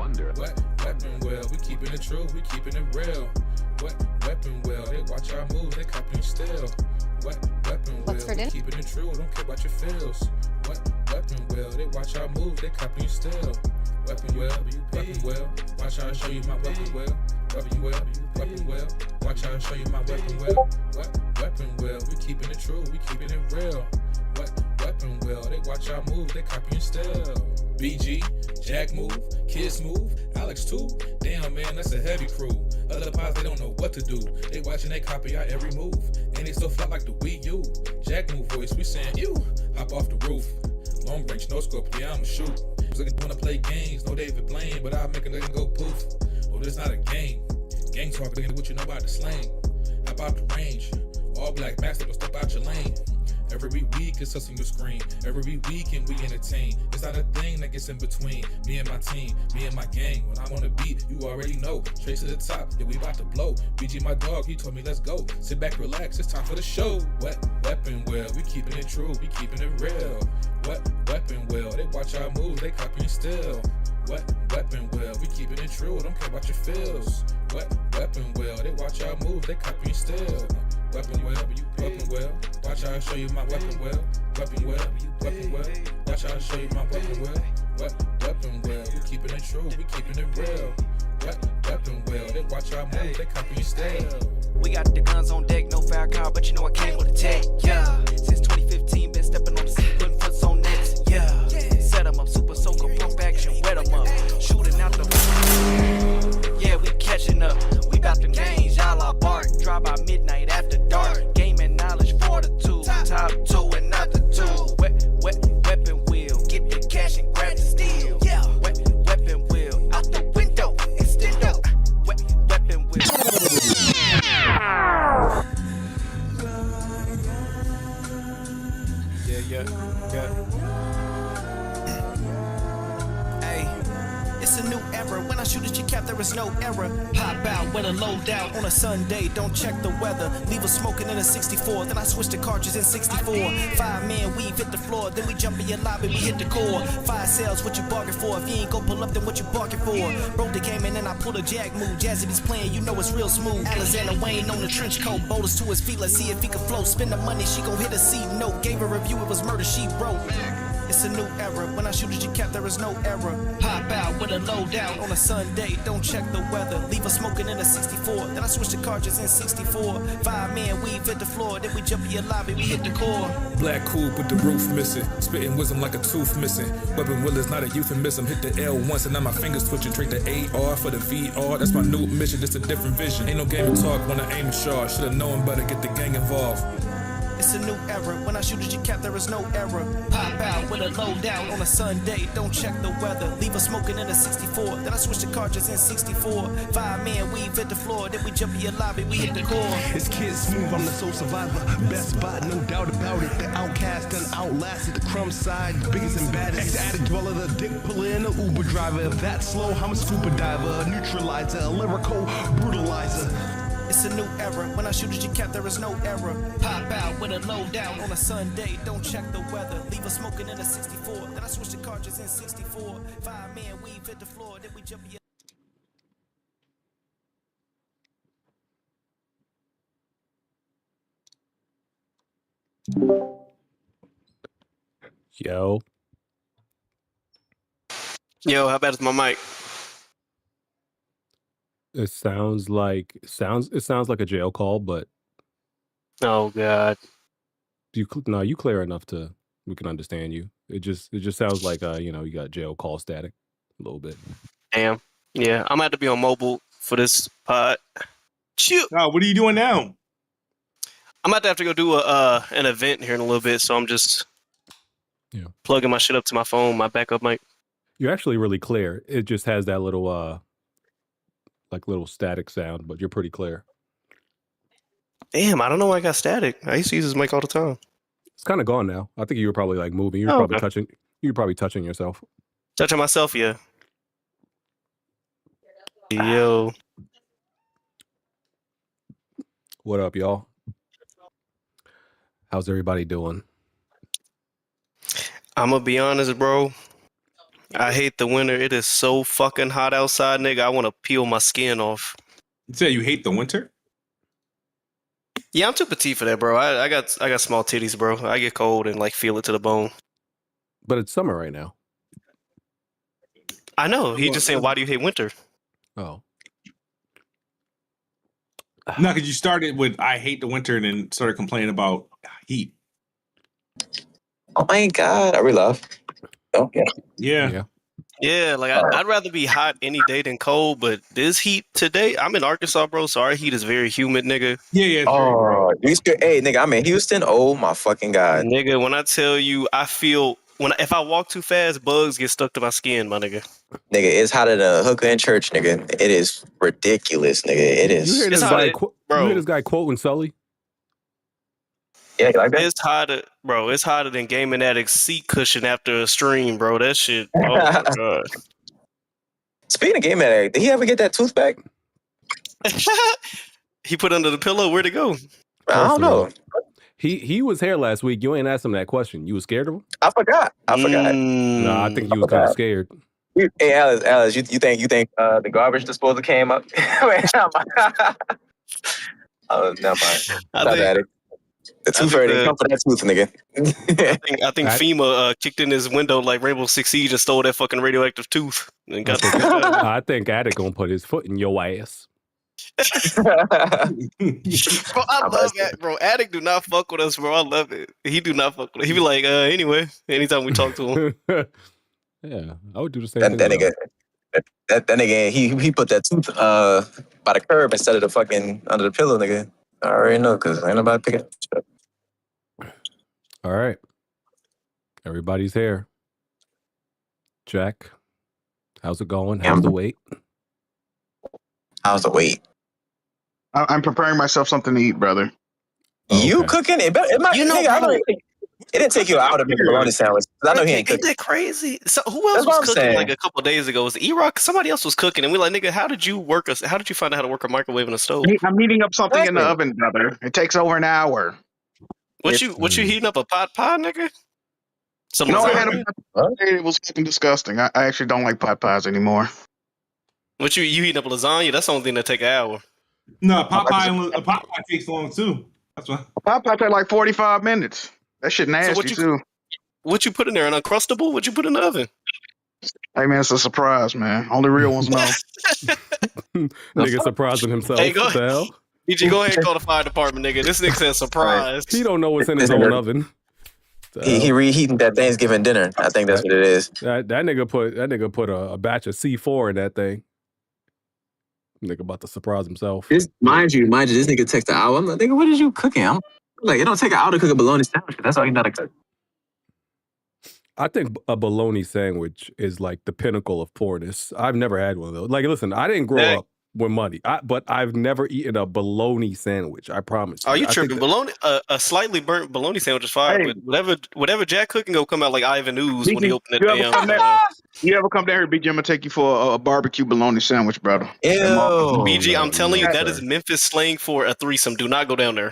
wonder. What weapon will? We keeping it true, we keeping it real. What weapon will? They watch our moves, they copying still. What weapon will? We keeping it true, don't care about your feels. What weapon will? They watch our moves, they copying still. Weapon will, watch how I show you my weapon will. Weapon will, watch how I show you my weapon will. What weapon will? We keeping it true, we keeping it real. What weapon will? They watch our moves, they copying still. BG, Jack move, Kids move, Alex too. Damn man, that's a heavy crew. Other pods, they don't know what to do. They watching, they copy our every move. And they still fly like the Wii U. Jack move voice, we saying you. Hop off the roof. Long range, no scope, yeah, I'ma shoot. Looking wanna play games, no David Blaine, but I'll make a nigga go poof. Oh, this not a game. Gang talk, nigga, what you know about the slang? How about the range? All black master, but step out your lane. Every week it's us on the screen. Every weekend we entertain. It's not a thing that gets in between me and my team, me and my gang. When I'm on the beat, you already know. Straight to the top, yeah, we about to blow. BG, my dog, he told me let's go. Sit back, relax, it's time for the show. What weapon will? We keeping it true, we keeping it real. What weapon will? They watch our moves, they copying still. What weapon will? We keeping it true, don't care about your feels. What weapon will? They watch our moves, they copying still. Weapon will, watch how I show you my weapon will. Weapon will, watch how I show you my weapon will. What weapon will? We keeping it true, we keeping it real. What weapon will? They watch our moves, they copying still. We got the guns on deck, no fire car, but you know I came with a tech, yeah. Since 2015, been stepping on the seat, putting foots on nets, yeah. Set 'em up, super soaker, pump action, wet 'em up. Shooting out the yeah, we catching up. We bout to gains, y'all are bark. Drive by midnight after dark. Gaming knowledge, fortitude. Top two and not the two. Weapon wheel, get the cash and grab the steel. Weapon wheel, out the window, extendo. Weapon wheel. Yeah. Hey, it's a new era. When I shoot at your cap, there is no error. Pop out with a low down on a Sunday. Don't check the weather. Leave us smoking in a 64. Then I switch to cartridges in 64. 5-man weave hit the floor. Then we jump in your lobby, we hit the core. 5 sales, what you bargain for? If you ain't gon' pull up, then what you bargain for? Broke the game and then I pulled a jack move. Jazzy he's playing, you know it's real smooth. Alexander Wayne on the trench coat. Boulders to his feet, let's see if he can float. Spend the money, she gon' hit a C note. Gave a review, it was murder, she wrote. It's a new era. When I shoot at your cap, there is no error. Pop out with a low down on a Sunday. Don't check the weather. Leave us smoking in a 64. Then I switch to cartridges in 64. 5-man weave hit the floor. Then we jump in your lobby, we hit the core. Black coupe with the roof missing. Spitting wisdom like a tooth missing. Weapon will is not a euphemism. Hit the L once and now my fingers twitching. Trade the AR for the VR. That's my new mission. It's a different vision. Ain't no game of talk when I aim a shot. Should've known better. Get the gang involved. It's a new era. When I shoot at your cap, there is no error. Pop out with a low down on a Sunday. Don't check the weather. Leave us smoking in a 64. Then I switch to cartridges in 64. 5-man weave hit the floor. Then we jump in your lobby, we hit the core. It's Kid Smooth, I'm the soul survivor. Best spot, no doubt about it. The outcast and outlasted. The crumb side, biggest and baddest. Ex-addict dweller, the dick puller, and the Uber driver. If that's slow, I'm a scuba diver. A neutralizer, a lyrical brutalizer. It's a new era. When I shoot at your cap, there is no error. Pop out with a low down on a Sunday. Don't check the weather. Leave us smoking in a 64. Then I switch to cartridges in 64. 5-man weave hit the floor. Then we jump in. Yo, how bad is my mic? It sounds like a jail call, but Oh God. you clear enough to we can understand you. It just sounds like you got jail call static a little bit. Damn. Yeah, I'm gonna have to be on mobile for this pod. Shoot. Oh, what are you doing now? I'm about to have to go do an event here in a little bit, so I'm just plugging my shit up to my phone, my backup mic. You're actually really clear. It just has that little little static sound, but you're pretty clear. Damn, I don't know why I got static. I used to use this mic all the time. It's kind of gone now. I think you were probably like moving. You were probably touching yourself. Touching myself, yeah. Yo. What up, y'all? How's everybody doing? I'm gonna be honest, bro. I hate the winter. It is so fucking hot outside, nigga. I want to peel my skin off. You said you hate the winter? Yeah, I'm too petite for that, bro. I got small titties, bro. I get cold and like feel it to the bone. But it's summer right now. I know. He just saying, why do you hate winter? Oh. No, because you started with I hate the winter and then started complaining about heat. Oh my god, are we live? Oh yeah. Yeah. Yeah, like I'd rather be hot any day than cold, but this heat today, I'm in Arkansas, bro, so our heat is very humid, nigga. Yeah. Oh, hey, nigga, I'm in Houston. Oh my fucking god, nigga. When I tell you, I feel if I walk too fast, bugs get stuck to my skin, my nigga. Nigga, it's hotter than a hooker in church, nigga. It is ridiculous, nigga. It is. You hear this guy, bro? You hear this guy quoting Sully? Yeah, you like that? It's hotter, bro. It's hotter than Gaming Addict's seat cushion after a stream, bro. That shit. Oh my god. Speaking of Game Addict, did he ever get that tooth back? He put under the pillow. Where'd it go? I don't know. He was here last week. You ain't asked him that question. You was scared of him? I forgot. No, I think you was kind of scared. Hey, Alice, you think the garbage disposal came up? Wait, oh, never mind. The tooth fairy didn't come for that tooth, nigga. I think FEMA kicked in his window like Rainbow Six Siege and stole that fucking radioactive tooth. And got I think Attic gonna put his foot in your ass. Bro, I love that, bro. Attic do not fuck with us, bro. I love it. He do not fuck with us. He be like, anyway, anytime we talk to him. Yeah, I would do the same thing. That nigga, he put that tooth by the curb instead of the fucking under the pillow, nigga. I already know, because ain't nobody picking up shit. All right. Everybody's here. Jack, how's it going? How's the weight? How's the weight? I'm preparing myself something to eat, brother. Okay. You cooking? It didn't take you out to make a bologna sandwich. I know he ain't cooking. Isn't that crazy? So who else was cooking like a couple of days ago? Was it E-Rock? Somebody else was cooking, and we like, nigga, how did you find out how to work a microwave and a stove? I'm heating up something in the oven, brother. It takes over an hour. What you heating up, a pot pie, nigga? I had it was fucking disgusting. I actually don't like pot pies anymore. What you heating up lasagna? That's the only thing that take an hour. No, a pot pie takes long too. That's why. A pot pie takes like 45 minutes. That shit nasty too. What you put in there? An Uncrustable? What you put in the oven? Hey man, it's a surprise, man. Only real ones know. Nigga surprising himself. Hey, go ahead. EG, go ahead and call the fire department, nigga. This nigga said surprise. He don't know what's in his own oven. He reheating that Thanksgiving dinner. I think that's what it is. That nigga put a batch of C4 in that thing. Nigga about to surprise himself. Mind you, this nigga takes an hour. I'm like, nigga, what is you cooking? I'm like, it don't take an hour to cook a bologna sandwich. That's all you know to cook. I think a bologna sandwich is like the pinnacle of poorness. I've never had one of those. Like, listen, I didn't grow up with money, but I've never eaten a bologna sandwich. I promise. Oh, you tripping? Bologna, a slightly burnt bologna sandwich is fine. But whatever Jack cooking go come out like Ivan Ooze when he open that damn. You ever come down here, BG? I'm gonna take you for a barbecue bologna sandwich, brother. Ew. BG, I'm telling you, that is Memphis slang for a threesome. Do not go down there.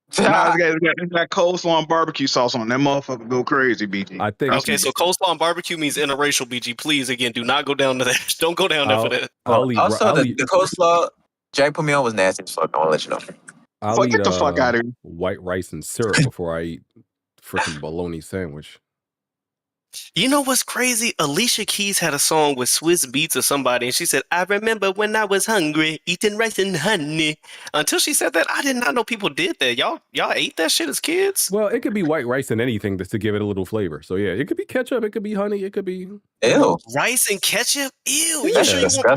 It's got coleslaw and barbecue sauce on that motherfucker. Go crazy, BG. I think. Okay, so coleslaw and barbecue means interracial. BG, please, again, do not go down to that. Don't go down there for that. The coleslaw Jack put me on was nasty as fuck. I want to let you know. Get the fuck out of here. White rice and syrup before I eat freaking bologna sandwich. You know what's crazy? Alicia Keys had a song with Swiss Beats or somebody, and she said, "I remember when I was hungry, eating rice and honey." Until she said that, I did not know people did that. Y'all ate that shit as kids? Well, it could be white rice and anything just to give it a little flavor. So yeah, it could be ketchup, it could be honey, it could be rice and ketchup. Ew. That's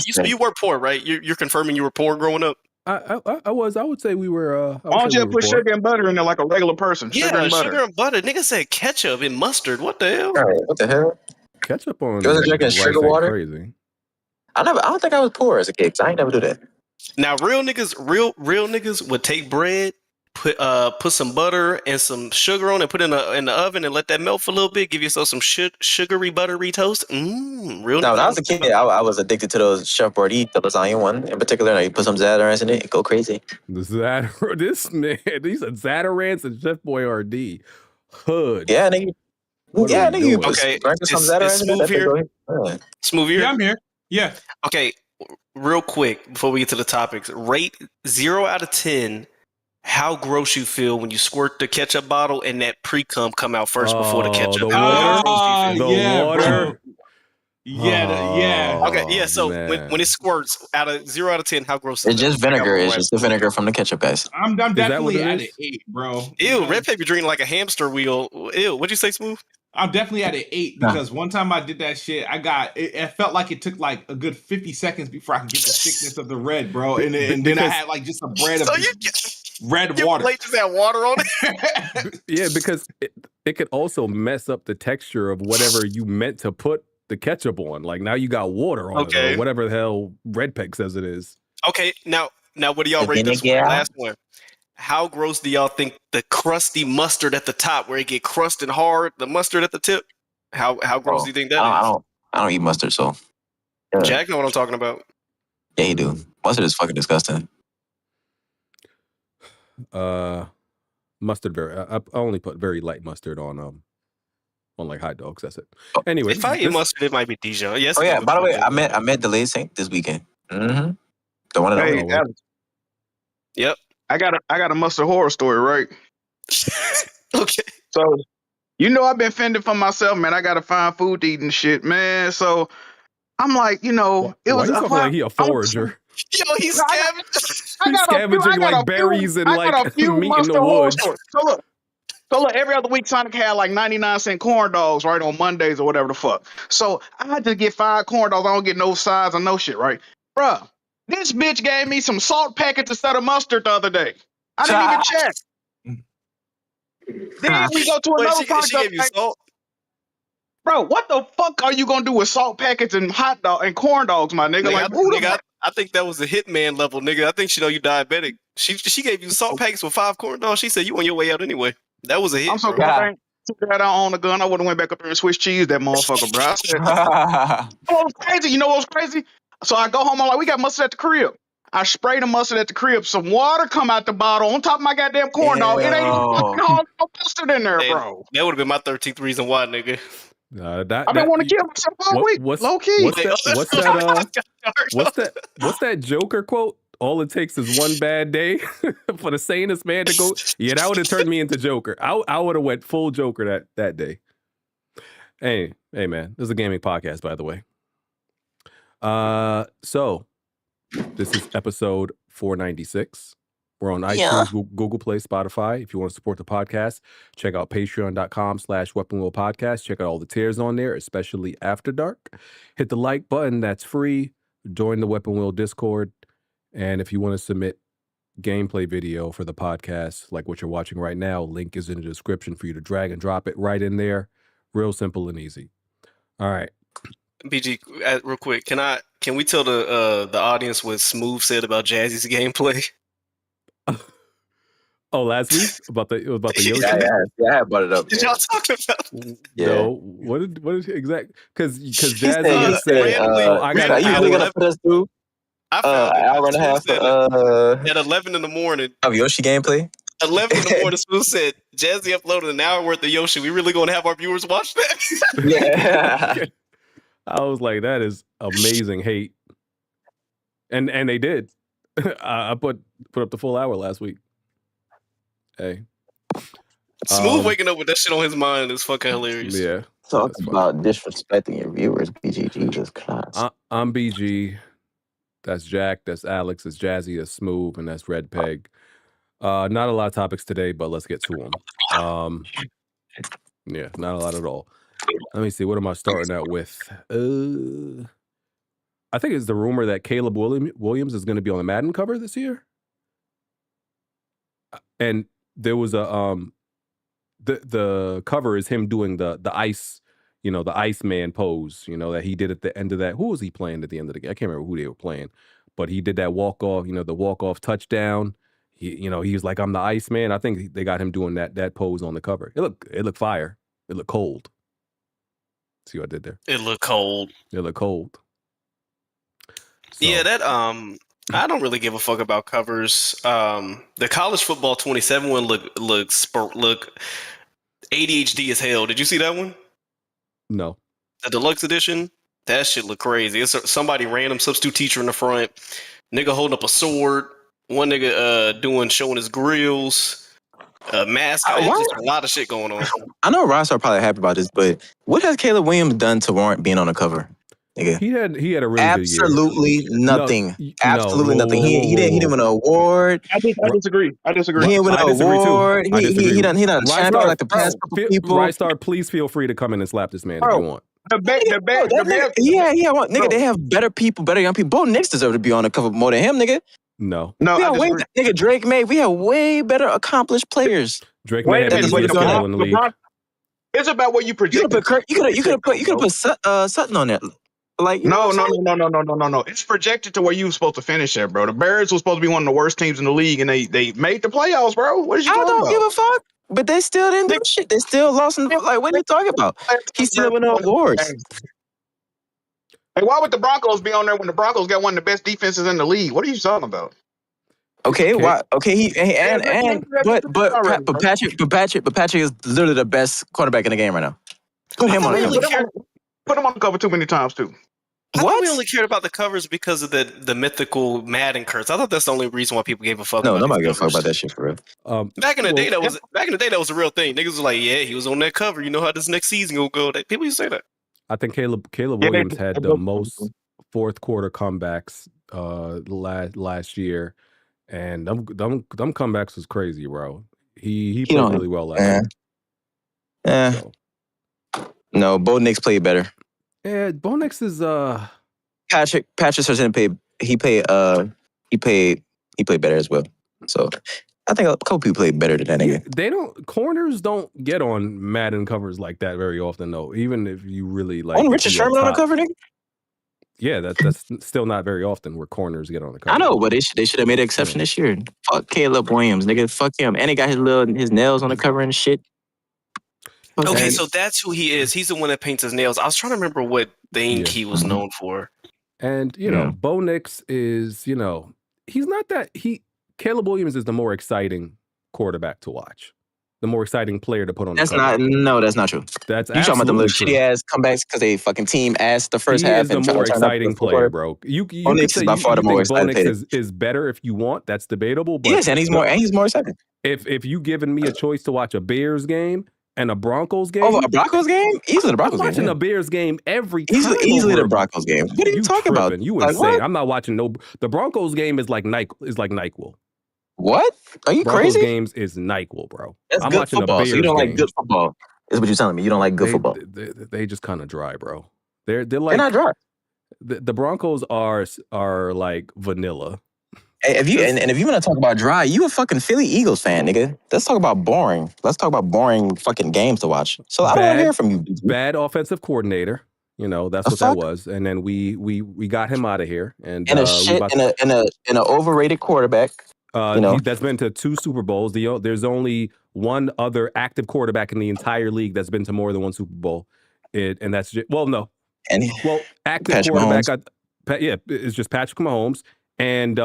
You sure you were poor, right? You're confirming you were poor growing up. I would say we were. Why don't you put sugar and butter in there like a regular person? Yeah, sugar and butter. Nigga said ketchup and mustard. What the hell? All right, what the hell? Ketchup on. You wasn't drinking sugar water? Crazy. I don't think I was poor as a kid. I ain't never do that. Now, real niggas would take bread, put some butter and some sugar on it, put it in the oven and let that melt for a little bit. Give yourself some sugary buttery toast. Real. No, when I was a kid, I was addicted to those Chef Boyardee, the lasagna one in particular. You put some Zatarans in it, go crazy. This man, these are Zatarans and Chef Boyardee. Hood. Yeah, nigga. What yeah, are I we think you doing? Okay, some Zeta is Smooth here? Smooth here? Yeah, I'm here. Yeah. Okay, real quick before we get to the topics, rate 0 out of 10 how gross you feel when you squirt the ketchup bottle and that pre-cum come out first before the ketchup. The How water? gross do you feel? The Yeah, water? bro. Yeah. Okay, yeah. So when man. it squirts out of 0 out of 10, how gross It's is just that? I got vinegar. one It's right. just the vinegar from the ketchup, guys. I'm that what definitely it at is? an 8, bro. Ew, red paper drinking like a hamster wheel. Ew, what'd you say, Smooth? I'm definitely at an 8 because one time I did that shit, it felt like it took like a good 50 seconds before I could get the thickness of the red, bro. And then I had like just a bread of red water. Plate just had water on it. Yeah, because it could also mess up the texture of whatever you meant to put the ketchup on. Like now you got water on it or whatever the hell Red Peg says it is. Okay, now what do y'all rate this one? Last one. How gross do y'all think the crusty mustard at the top, where it get crusted hard, the mustard at the tip? How gross do you think that is? I don't eat mustard, so. Yeah. Jack know what I'm talking about. Yeah, you do. Mustard is fucking disgusting. Mustard I only put very light mustard on like hot dogs. That's it. Anyway, if I eat mustard, it might be Dijon. Yes. Oh yeah. By the way, I met Delisted this weekend. Mm-hmm. The one that Hey, Alex. Yep. I got a mustard horror story, right? Okay. So, I've been fending for myself, man. I gotta find food to eat and shit, man. So I'm like, it was. Why you talking like he a forager? Yo, he's scavenging. He's scavenging like berries and like meat in the woods. So look, every other week Sonic had like 99-cent corn dogs, right, on Mondays or whatever the fuck. So I had to get 5 corn dogs. I don't get no size or no shit, right? Bruh, this bitch gave me some salt packets instead of mustard the other day. I didn't even check. Then we go to another Sonic. She gave you salt? Bro, what the fuck are you gonna do with salt packets and hot dog and corn dogs, my nigga? I think that was a hitman level, nigga. I think she know you diabetic. She gave you salt packets with 5 corn dogs. She said you on your way out anyway. That was a hit. I'm so glad I don't own a gun. I would have went back up there and Swiss cheese that motherfucker, bro. I said, oh, it's crazy. You know what's crazy? So I go home. I'm like, we got mustard at the crib. I spray the mustard at the crib. Some water come out the bottle on top of my goddamn corn dog. It ain't even fucking no mustard in there, bro. That would have been my 13th reason why, nigga. I've been wanting to kill myself all week. Low key. What's that Joker quote? All it takes is one bad day for the sanest man to go. Yeah, that would have turned me into Joker. I would have went full Joker that day. Hey man, this is a gaming podcast, by the way. So this is episode 496. We're on iTunes, Google Play, Spotify. If you want to support the podcast, check out patreon.com/weaponwheelpodcast. Check out all the tiers on there, especially After Dark. Hit the like button. That's free. Join the Weapon Wheel Discord. And if you want to submit gameplay video for the podcast, like what you're watching right now, link is in the description for you to drag and drop it right in there. Real simple and easy. All right. BG, real quick, can we tell the audience what Smooth said about Jazzy's gameplay? Oh, last week about the Yoshi. Yeah, I brought it up. Did y'all talk about? No, what is exact? Because Jazzy said, "I got you gonna put us through." An hour and a half at 11 in the morning of Yoshi gameplay. 11 in the morning, Smooth said, Jazzy uploaded an hour worth of Yoshi. We really gonna have our viewers watch that? Yeah. I was like, that is amazing hate. And they did. I put up the full hour last week. Hey. Smooth waking up with that shit on his mind is fucking hilarious. Yeah. Talk about disrespecting your viewers, BG. Jesus Christ. I'm BG. That's Jack, that's Alex, that's Jazzy, that's Smooth, and that's Red Peg. Not a lot of topics today, but let's get to them. Yeah, not a lot at all. Let me see, what am I starting out with? I think it's the rumor that Caleb Williams is going to be on the Madden cover this year. And there was a the cover is him doing the ice, the Iceman pose, that he did at the end of that. Who was he playing at the end of the game? I can't remember who they were playing, but he did that walk-off, the walk-off touchdown. He was like, I'm the Iceman. I think they got him doing that pose on the cover. It looked fire. It looked cold. See what I did there? It looked cold. It looked cold. So. Yeah, that I don't really give a fuck about covers. The college football 27 one look ADHD as hell. Did you see that one? No. The deluxe edition, that shit look crazy. It's somebody random substitute teacher in the front, nigga holding up a sword, one nigga showing his grills, mask. It's just a lot of shit going on. I know Ross are probably happy about this, but what has Caleb Williams done to warrant being on the cover? Nigga. He had a really absolutely good year. Nothing. No, absolutely no, nothing. He didn't win an award. I disagree. He didn't win an award. He done a champion like the past couple people. Rystar, please feel free to come in and slap this man if you want. Nigga, they have better people, better young people. Bo Nix deserve to be on the cover more than him, nigga. No. Nigga, Drake May, we have way better accomplished players. Drake May had the biggest skill in the league. It's about what you project. You could have put Sutton on there. Like no. It's projected to where you were supposed to finish there, bro. The Bears were supposed to be one of the worst teams in the league, and they made the playoffs, bro. What is you talking about? I don't give a fuck. But they still didn't do shit. They still lost in the like. What are you talking about? He still won no awards. Hey, why would the Broncos be on there when the Broncos got one of the best defenses in the league? What are you talking about? Okay. Why? Okay, but Patrick is literally the best quarterback in the game right now. Put him on the cover. Put him on the cover too many times too. I thought we only cared about the covers because of the mythical Madden curse. I thought that's the only reason why people gave a fuck. No, nobody gave a fuck about that shit for real. Back in the day, that was a real thing. Niggas was like, yeah, he was on that cover. You know how this next season gonna go? People used to say that. I think Caleb Williams had the most fourth quarter comebacks last year, and them comebacks was crazy, bro. He played really well last year. So. No, Bo Nix played better. Yeah, Bo Nix is Patrick Sargent he played better as well. So I think a couple people played better than that nigga. Corners don't get on Madden covers like that very often though. Even if you really like Richard Sherman on the cover, nigga? Yeah, that's still not very often where corners get on the cover. I know, but they should have made an exception this year. Fuck Caleb Williams, nigga. Fuck him. And he got his nails on the cover and shit. Okay, so that's who he is. He's the one that paints his nails. I was trying to remember what thing he was known for. And, Bo Nix is, he's not that... Caleb Williams is the more exciting quarterback to watch. The more exciting player to put on the cover. That's not true. That's you talking about them little shitty-ass comebacks because they fucking team ass the first half. He is the more exciting player, bro. You could say you think Bo Nix is better if you want. That's debatable. But yes, and he's more exciting. If you given me a choice to watch a Bears game and a Broncos game. Oh, a Broncos game? Easily the Broncos game. I'm watching a Bears game every time. Easily the Broncos game. What are you talking about? You insane. What? I'm not watching the Broncos game is like NyQuil. What? Are you Broncos crazy? Games is NyQuil, bro. That's I'm good watching football. a Bears So you don't game. like good football. That's what you're telling me. You don't like good football. They just kind of dry, bro. They're like they're not dry. The Broncos are like vanilla. Hey, if you want to talk about dry, you a fucking Philly Eagles fan, nigga. Let's talk about boring. Let's talk about boring fucking games to watch. So I don't want to hear from you. Bad offensive coordinator. That's what that was. And then we got him out of here. And in an overrated quarterback. That's been to 2 Super Bowls. There's only one other active quarterback in the entire league that's been to more than 1 Super Bowl. And that's just, active Patrick quarterback. It's just Patrick Mahomes. And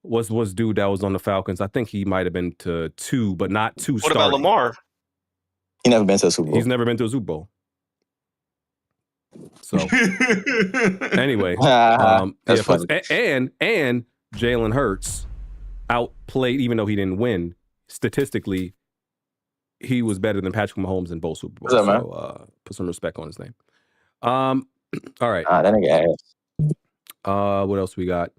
was dude that was on the Falcons. I think he might have been to 2, but not 2 What starting. about Lamar? He never been to a Super Bowl. He's never been to a Super Bowl. So anyway, that's funny. And Jalen Hurts outplayed, even though he didn't win. Statistically, he was better than Patrick Mahomes in both Super Bowls. So put some respect on his name. All right. That nigga ass. What else we got?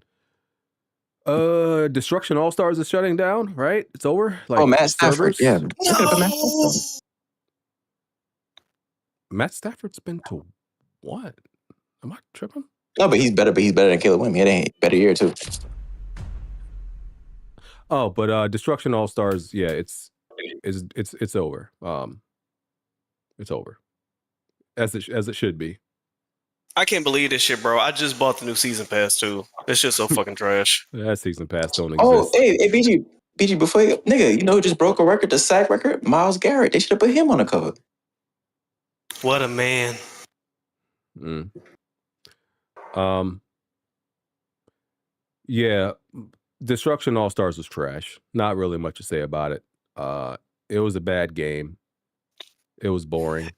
Destruction AllStars is shutting down, right? It's over. Like, Matt Stafford. Yeah. No. Matt Stafford's been to what? Am I tripping? No, but he's better. But he's better than Caleb Williams. He had a better year too. Oh, but Destruction AllStars, yeah, it's over. It's over. As it should be. I can't believe this shit, bro. I just bought the new season pass too. It's just so fucking trash. That season pass don't exist. Oh, hey, BG, before you, nigga, who just broke a record, the sack record? Myles Garrett. They should have put him on the cover. What a man. Yeah, Destruction AllStars was trash. Not really much to say about it. It was a bad game. It was boring.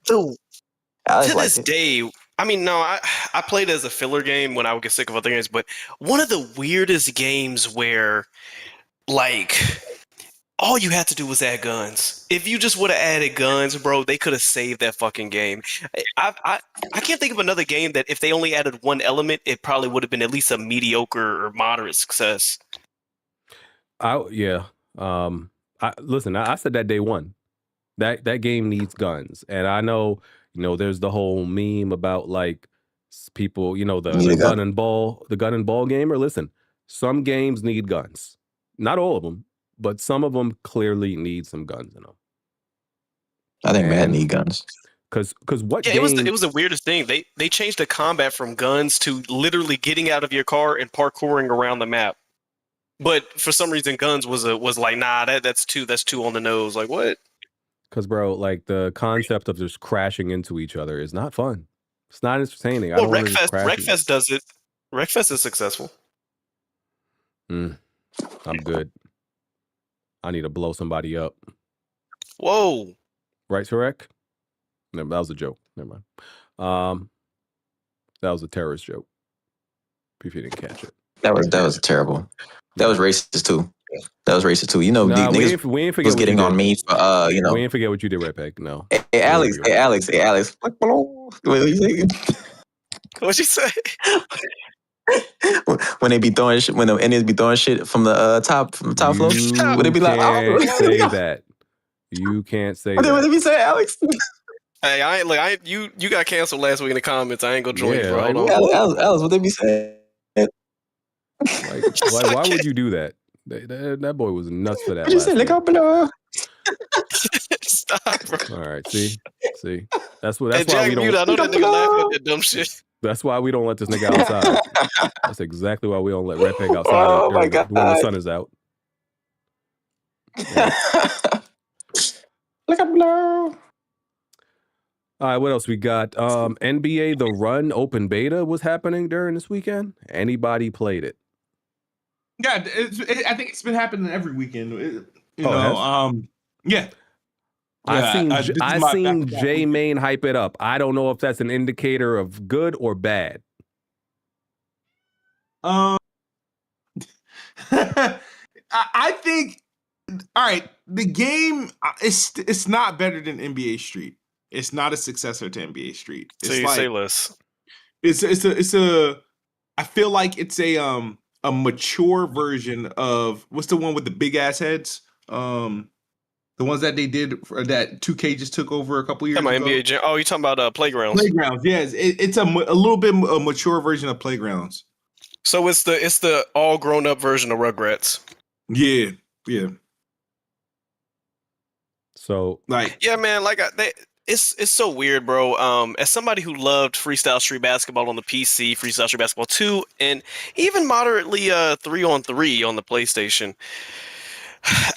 To this day, I mean, no, I played it as a filler game when I would get sick of other games, but one of the weirdest games where, like, all you had to do was add guns. If you just would have added guns, bro, they could have saved that fucking game. I can't think of another game that if they only added one element, it probably would have been at least a mediocre or moderate success. Listen, I said that day one. That game needs guns, and I know, there's the whole meme about like people, the gun and ball gamer. Listen, some games need guns, not all of them, but some of them clearly need some guns in them. I think Madden need guns. Because what? Yeah, game... it was the weirdest thing. They changed the combat from guns to literally getting out of your car and parkouring around the map. But for some reason, guns was like, nah, that's too on the nose. Like, what? Because, bro, like the concept of just crashing into each other is not fun. It's not entertaining. Well, Wreckfest does it. Wreckfest is successful. I'm good. I need to blow somebody up. Whoa. Right, Shrek? No, that was a joke. Never mind. That was a terrorist joke. If you didn't catch it. That was terrible. That was racist too. That was racist too. Nah, niggas we ain't forget was getting on me for We ain't forget what you did, Red Peg. No. Hey Alex. What'd you say? When they be throwing shit, when the Indians be throwing shit from the top floor, would they be like, "Oh, say that"? You can't say that. What did we say, Alex? Hey, you got canceled last week in the comments. I ain't gonna join you, bro. Alex, what they be saying? Like, why would you do that? That boy was nuts for that. What you say? Look up below. Stop, bro. All right, see. That's why we don't. I know that nigga laughing at that dumb shit. That's why we don't let this nigga outside. That's exactly why we don't let Red Peg outside when the sun is out. Yeah. Look up below. All right, what else we got? NBA The Run open beta was happening during this weekend. Anybody played it? Yeah, I think it's been happening every weekend. Yeah. I seen J Main hype it up. I don't know if that's an indicator of good or bad. I think. All right, the game it's not better than NBA Street. It's not a successor to NBA Street. Say less. It's a. I feel like it's a mature version of what's the one with the big ass heads? The ones that they did that 2K just took over a couple years ago. NBA oh, you're talking about Playgrounds. Playgrounds, yes. It's a little bit a mature version of Playgrounds. So it's the all grown up version of Rugrats. Yeah. So yeah, man, it's so weird, bro. As somebody who loved Freestyle Street Basketball on the PC, Freestyle Street Basketball 2, and even moderately 3-on-3 on the PlayStation,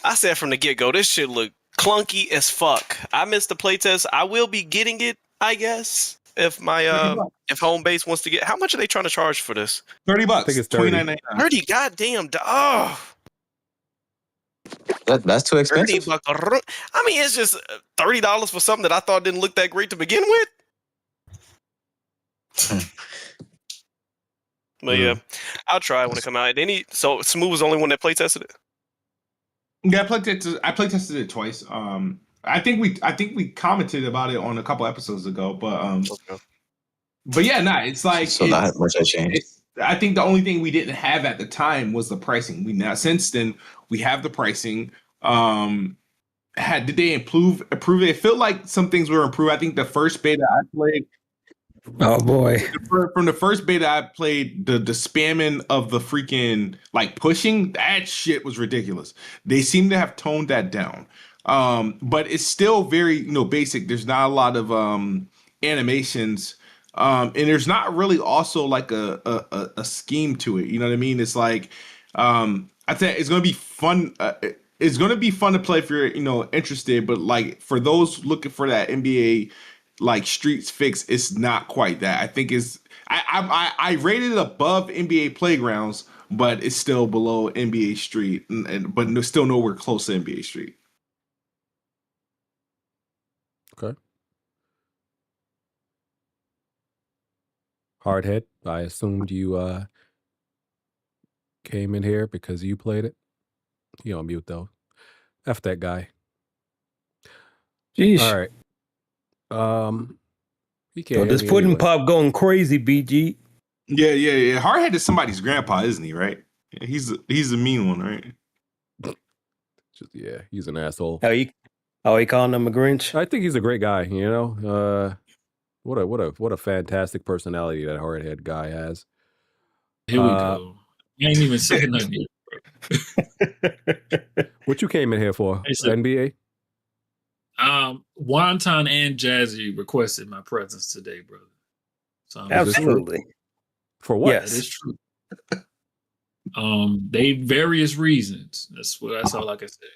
I said from the get-go, this shit look clunky as fuck. I missed the playtest. I will be getting it, I guess, if my if home base wants to get. How much are they trying to charge for this? $30. I think it's $29.99. 30 goddamn. Oh. That's too expensive. $30. I mean, it's just $30 for something that I thought didn't look that great to begin with. But yeah, I'll try it when it come out. So Smooth was the only one that play tested it. Yeah, I play tested it twice. I think we commented about it on a couple episodes ago, but yeah, it's like so not much has changed. I think the only thing we didn't have at the time was the pricing. Since then we have the pricing. Did they improve it? It felt like some things were improved. I think the first beta I played. Oh boy! From the first beta I played, the spamming of the freaking pushing, that shit was ridiculous. They seem to have toned that down. But it's still very basic. There's not a lot of animations. And there's not really also like a scheme to it. You know what I mean? It's like I think it's gonna be fun. It's gonna be fun to play if you're interested. But like for those looking for that NBA Streets fix, it's not quite that. I think I rated it above NBA Playgrounds, but it's still below NBA Street, but still nowhere close to NBA Street. Okay. HardHead, I assumed you came in here because you played it. He on mute though. F that guy. Jeez. All right. He can't So hear this me pudding anyway. pop going crazy, BG. Yeah. HardHead is somebody's grandpa, isn't he? Right? Yeah, he's the mean one, right? Yeah, he's an asshole. He calling him a Grinch? I think he's a great guy. You know, what a fantastic personality that HardHead guy has. Here we go. I ain't even saying nothing yet. What you came in here for? Said, NBA? Wonton and Jazzy requested my presence today, brother. So Absolutely. For what? Yes. That is true. They various reasons. That's all I can say.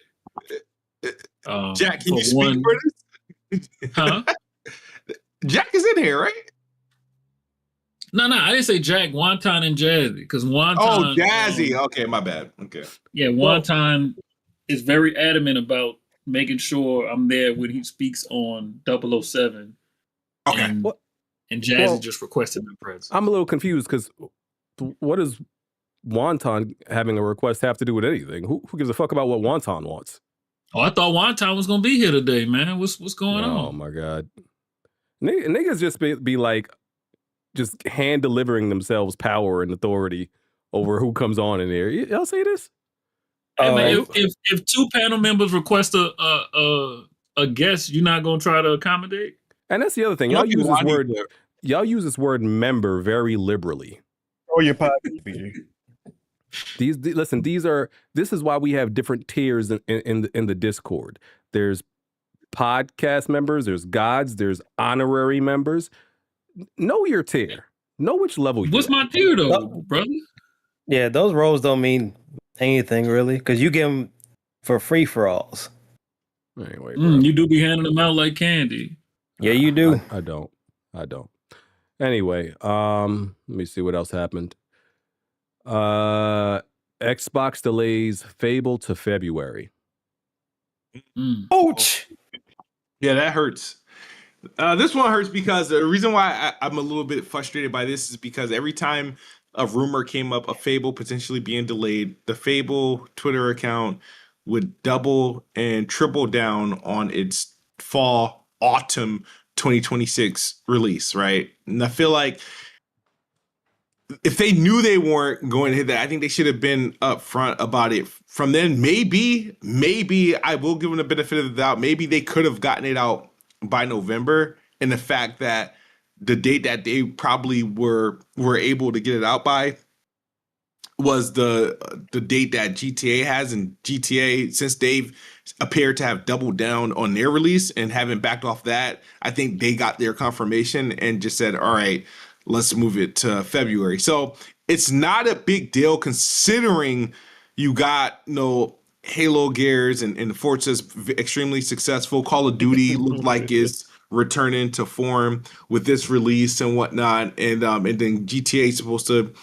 Jack, can you speak for this? Huh? Jack is in here, right? No, I didn't say Jack, Wonton and Jazzy, because Wonton. Oh, Jazzy. Okay, my bad. Okay. Yeah, Wonton is very adamant about making sure I'm there when he speaks on 007. Okay. And Jazzy just requested my presence. I'm a little confused because what does Wonton having a request have to do with anything? Who gives a fuck about what Wonton wants? Oh, I thought Wonton was gonna be here today, man. What's going on? Oh my god, niggas just be like, just hand delivering themselves power and authority over who comes on in there. Y'all see this? Hey, man, if two panel members request a guest, you're not gonna try to accommodate. And that's the other thing. Y'all use this word member very liberally. Oh, your podcast, BG. This is why we have different tiers in the Discord. There's podcast members, there's gods, there's honorary members. Know your tier. Know which level you're What's my tier though, brother? Yeah, those roles don't mean anything really, because you get them for free for alls. Anyway, you do be handing them out like candy. Yeah, you do. I don't. Anyway, let me see what else happened. Xbox delays Fable to February. Ouch. Yeah, that hurts. This one hurts because the reason why I'm a little bit frustrated by this is because every time a rumor came up of Fable potentially being delayed, the Fable Twitter account would double and triple down on its autumn 2026 release, right? And I feel like if they knew they weren't going to hit that, I think they should have been upfront about it from then. Maybe I will give them the benefit of the doubt. Maybe they could have gotten it out by November, and the fact that the date that they probably were able to get it out by was the date that GTA has, and GTA, since they've appeared to have doubled down on their release and haven't backed off that, I think they got their confirmation and just said, all right, let's move it to February. So it's not a big deal considering you got Halo gears and Forza's extremely successful. Call of Duty looked like it's returning to form with this release and whatnot, and then GTA is supposed to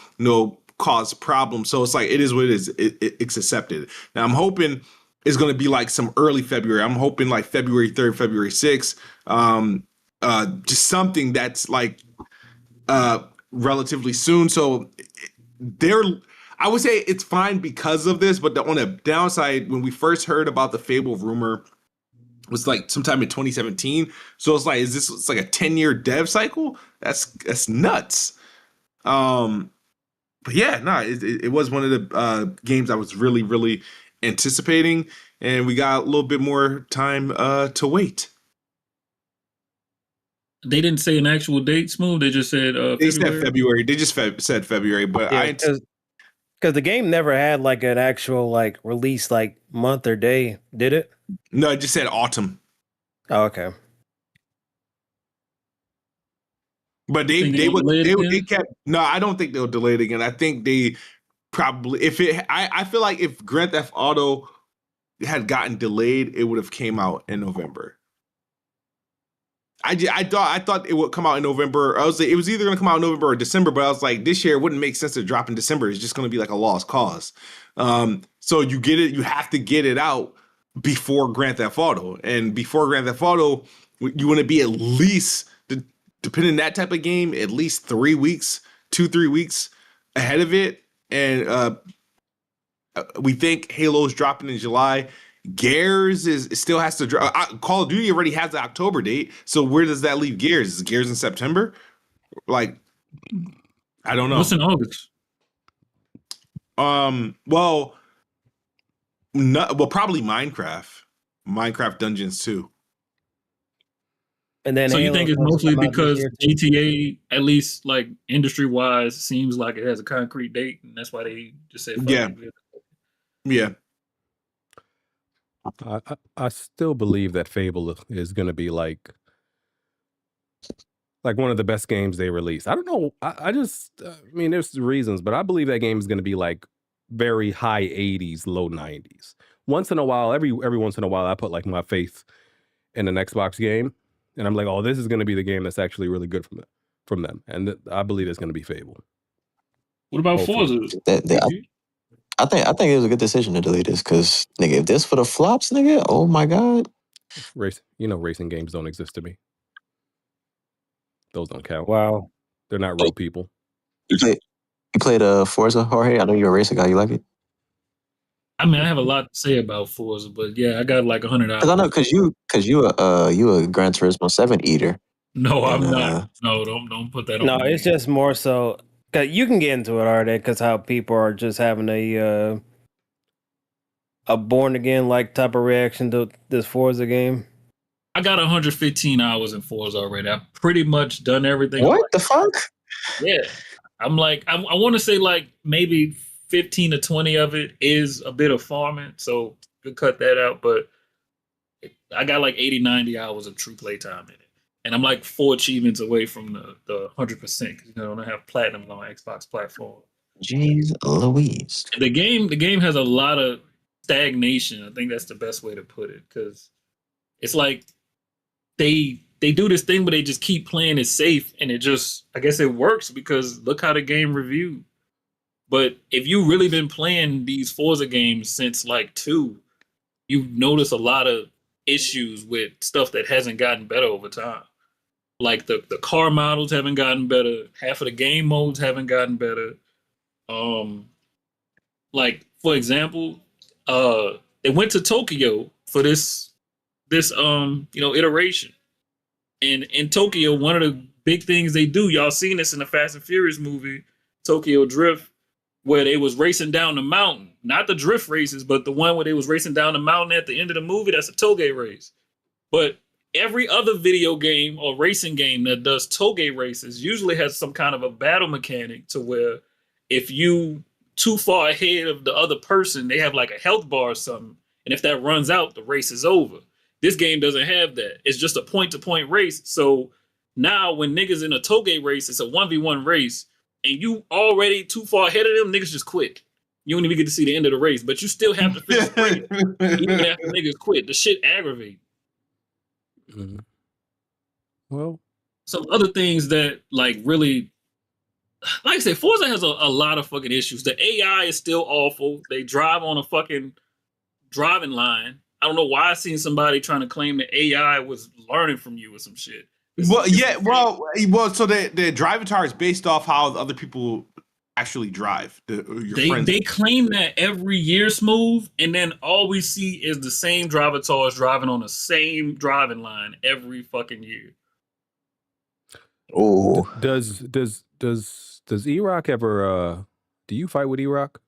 cause problems. So it's like, it is what it is. It's accepted. Now I'm hoping it's going to be like some early February. I'm hoping like February 3rd, February 6th. Just something that's like relatively soon. So I would say it's fine because of this, but on the downside, when we first heard about the Fable rumor, was like sometime in 2017. So it's like, it's like a 10-year dev cycle? That's nuts. But yeah, no, it was one of the games I was really, really anticipating, and we got a little bit more time to wait. They didn't say an actual date, Smooth. They just said they said February. They just said February, but yeah, because the game never had like an actual like release like month or day, did it? No, it just said autumn. Oh, okay. But they kept. No, I don't think they'll delay it again. I think they probably, I feel like if Grand Theft Auto had gotten delayed, it would have came out in November. I thought it would come out in November. It was either going to come out in November or December, but I was like, this year it wouldn't make sense to drop in December. It's just going to be like a lost cause. So you have to get it out before Grand Theft Auto, and before Grand Theft Auto, you want to be at least depending on that type of game, at least 3 weeks, 2-3 weeks ahead of it. And we think Halo's dropping in July. Gears still has to drop. Call of Duty already has the October date. So where does that leave Gears? Is Gears in September? Like, I don't know. What's in August? Well, probably Minecraft Dungeons 2. And then so you think it's mostly because GTA, at least like industry wise, seems like it has a concrete date, and that's why they just said yeah. I still believe that Fable is going to be like one of the best games they release. I don't know. I mean, there's reasons, but I believe that game is going to be like very high 80s, low 90s. Once in a while, every once in a while, I put like my faith in an Xbox game, and I'm like, oh, this is going to be the game that's actually really good from them, and I believe it's going to be Fable. What about Forza? I think it was a good decision to delete this because, nigga, if this for the flops, nigga, oh my god. Racing games don't exist to me. Those don't count. Wow. They're not real people. You played Forza, Jorge? I know you're a racing guy. You like it? I mean, I have a lot to say about Forza, but yeah, I got like 100 hours. Because I know, because you a Gran Turismo 7 eater. No, I'm not. No, don't put that on. No, it's just more so. Cause you can get into it, are they? Because how people are just having a born again like type of reaction to this Forza game. I got 115 hours in Forza already. I've pretty much done everything. What the fuck? Yeah, I'm like I want to say like maybe 15 to 20 of it is a bit of farming, so could cut that out. But I got like 80, 90 hours of true playtime in it. And I'm like 4 achievements away from the 100% because I don't have platinum on my Xbox platform. Jeez Louise. The game has a lot of stagnation. I think that's the best way to put it because it's like they do this thing, but they just keep playing it safe, and it just I guess it works because look how the game reviewed. But if you've really been playing these Forza games since like 2, you've noticed a lot of issues with stuff that hasn't gotten better over time. Like the car models haven't gotten better. Half of the game modes haven't gotten better. Like for example, they went to Tokyo for this iteration. And in Tokyo, one of the big things they do, y'all seen this in the Fast and Furious movie, Tokyo Drift, where they was racing down the mountain. Not the drift races, but the one where they was racing down the mountain at the end of the movie. That's a toge race. But every other video game or racing game that does toge races usually has some kind of a battle mechanic to where if you too far ahead of the other person, they have like a health bar or something. And if that runs out, the race is over. This game doesn't have that. It's just a point-to-point race. So now when niggas in a toge race, it's a 1v1 race, and you already too far ahead of them, niggas just quit. You don't even get to see the end of the race, but you still have to finish the race even after niggas quit. The shit aggravates. Mm-hmm. Well, some other things that like really, like I said, Forza has a lot of fucking issues. The AI is still awful. They drive on a fucking driving line. I don't know why I seen somebody trying to claim the AI was learning from you or some shit. So the drivatar is based off how other people actually drive. They claim that every year, Smooth, and then all we see is the same drivatars driving on the same driving line every fucking year. Oh, does E-Rock ever? Do you fight with E-Rock?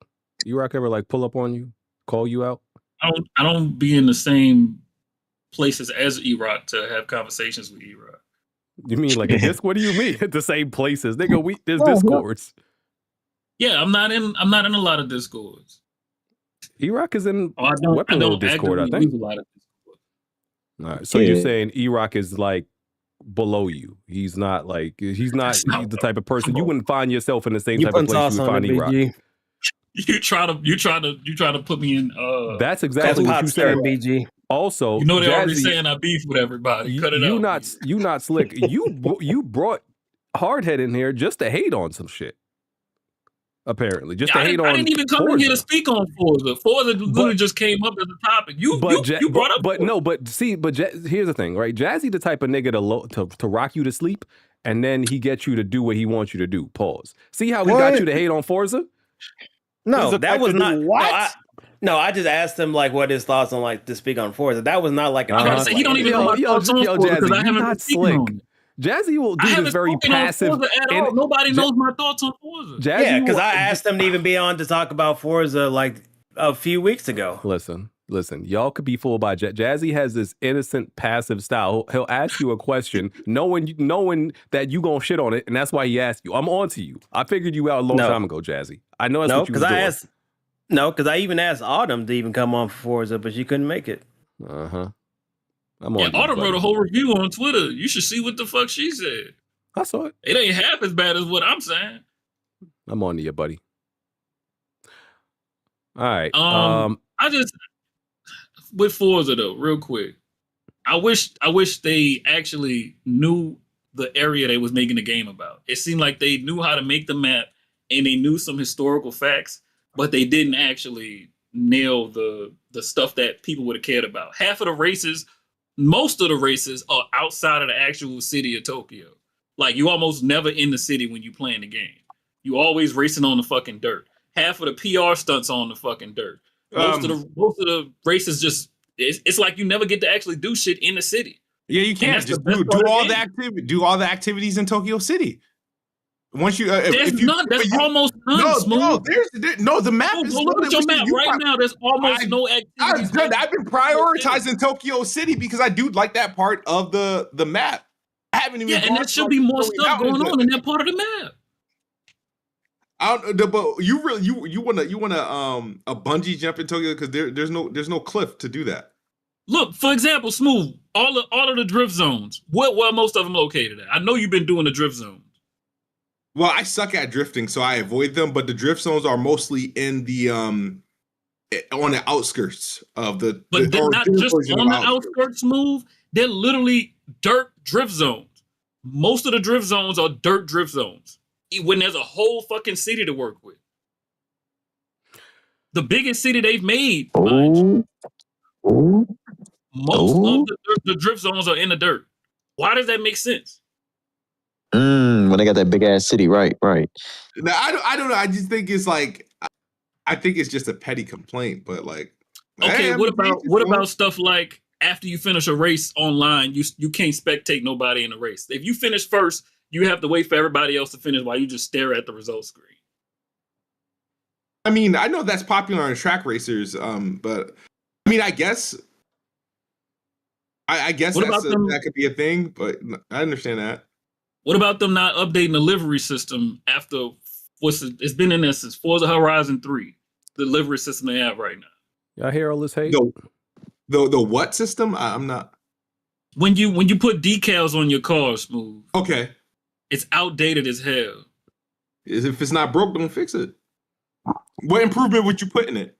E-Rock ever like pull up on you, call you out? I don't be in the same places as E-Rock to have conversations with E-Rock. You mean like a disc? What do you mean at the same places? Nigga, there's Discords. Yeah, I'm not in a lot of Discords. E-Rock is in Weapon Discord, I think. A lot of Discord. All right, so you're saying E-Rock is like below you. He's not the type of person you wouldn't find yourself in the same type of place you would find E-Rock. You try to put me in. That's exactly what you said, BG. Also, you know they're already saying I beef with everybody. Cut it out. You not slick. You brought HardHead in here just to hate on some shit. Apparently, just to hate on. I didn't even come in here to speak on Forza. Forza literally just came up as a topic. You brought up. But no, but here's the thing, right? Jazzy, the type of nigga to rock you to sleep and then he gets you to do what he wants you to do. Pause. See how he got you to hate on Forza? No, that was not what? No, I just asked him like what his thoughts on like to speak on Forza. That was not like I gotta say, he don't even know my thoughts on Forza because I haven't been speaking on it. Jazzy will do this very passive. At all. Nobody knows my thoughts on Forza. Jazzy yeah, because I asked him to even be on to talk about Forza like a few weeks ago. Listen, y'all could be fooled by Jazzy has this innocent, passive style. He'll ask you a question, knowing that you gonna shit on it, and that's why he asked you. I'm on to you. I figured you out a long time ago, Jazzy. I know that's what you was doing. Because I even asked Autumn to even come on for Forza, but she couldn't make it. I'm on. Autumn wrote a whole review on Twitter. You should see what the fuck she said. I saw it. It ain't half as bad as what I'm saying. I'm on to you, buddy. All right. I just with Forza though, real quick. I wish they actually knew the area they was making the game about. It seemed like they knew how to make the map and they knew some historical facts, but they didn't actually nail the stuff that people would have cared about. Most of the races are outside of the actual city of Tokyo. Like, you almost never in the city when you playing the game. You always racing on the fucking dirt. Half of the PR stunts on the fucking dirt. Most of the races just it's like you never get to actually do shit in the city. Yeah, you can't just do all the activities in Tokyo City. Once you there's none. There's almost none. The map is look at your map right now. There's almost no activities. I've been prioritizing Tokyo City because I do like that part of the map. I haven't even. Yeah, and there should be more stuff going on in that part of the map. I don't. But you want a bungee jump in Tokyo because there's no cliff to do that. Look, for example, Smooth. All of the drift zones. Where most of them located at? I know you've been doing the drift zones. Well, I suck at drifting, so I avoid them. But the drift zones are mostly in the on the outskirts of the. But they're not just on the outskirts. Smooth. They're literally dirt drift zones. Most of the drift zones are dirt drift zones. When there's a whole fucking city to work with. The biggest city they've made. Most of the drift zones are in the dirt. Why does that make sense? When they got that big ass city, right. Now, I don't know. I just think it's like, I think it's just a petty complaint. But like, okay, what about stuff like after you finish a race online, you can't spectate nobody in the race. If you finish first, you have to wait for everybody else to finish while you just stare at the results screen. I mean, I know that's popular on track racers, but I mean, I guess that could be a thing, but I understand that. What about them not updating the livery system after it's been in there since Forza Horizon 3, the livery system they have right now? Y'all hear all this hate? The what system? I'm not. When you put decals on your car, Smooth. Okay. It's outdated as hell. If it's not broke, don't fix it. What improvement would you put in it?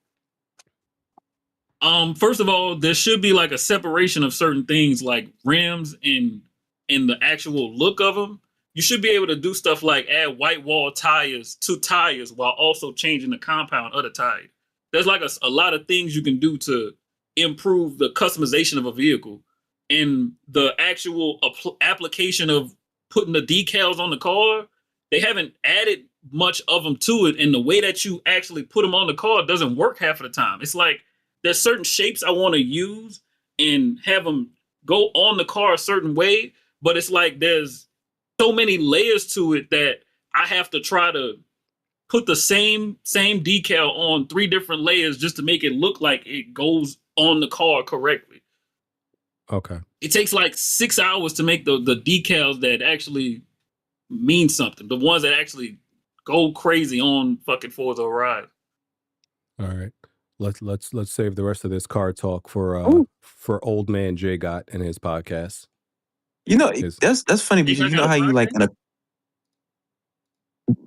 First of all, there should be like a separation of certain things like rims and the actual look of them. You should be able to do stuff like add white wall tires to tires while also changing the compound of the tire. There's like a lot of things you can do to improve the customization of a vehicle, and the actual application of putting the decals on the car, they haven't added much of them to it, and the way that you actually put them on the car doesn't work half of the time. It's like there's certain shapes I want to use and have them go on the car a certain way, but it's like there's so many layers to it that I have to try to put the same decal on 3 different layers just to make it look like it goes on the car correctly. Okay. It takes like 6 hours to make the decals that actually mean something. The ones that actually go crazy on fucking Forza Horizon. All right. Let's save the rest of this car talk for old man Jay Gott and his podcast. You know, that's funny because you know how you like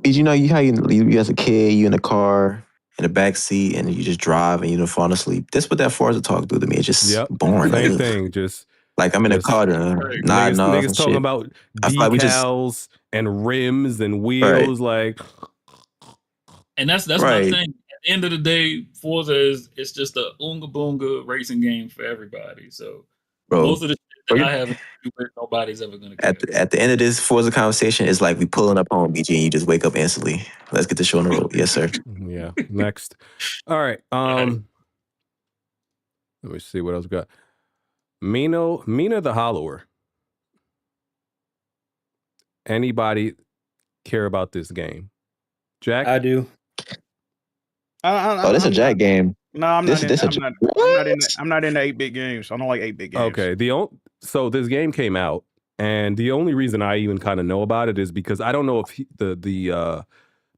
you know how you as a kid, you in a car in the back seat and you just drive and you don't fall asleep. That's what that Forza talk do to me. It's just boring. Same thing. Just like I'm in a car nodding off niggas and talking shit. about I feel like we just decals and rims and wheels, like. And that's what I'm saying. At the end of the day, Forza it's just a oonga boonga racing game for everybody. So most of the shit that I haven't nobody's ever gonna care. At the end of this Forza conversation, it's like we pulling up on BG and you just wake up instantly. Let's get the show on the road. Yes, sir. Yeah. Next. All right. Let me see what else we got. Mina the Hollower. Anybody care about this game? Jack? I do. This is a Jack game. No, I'm This- not. this a- I'm not into 8-bit games. I don't like 8-bit games. Okay. So this game came out, and the only reason I even kind of know about it is because I don't know if the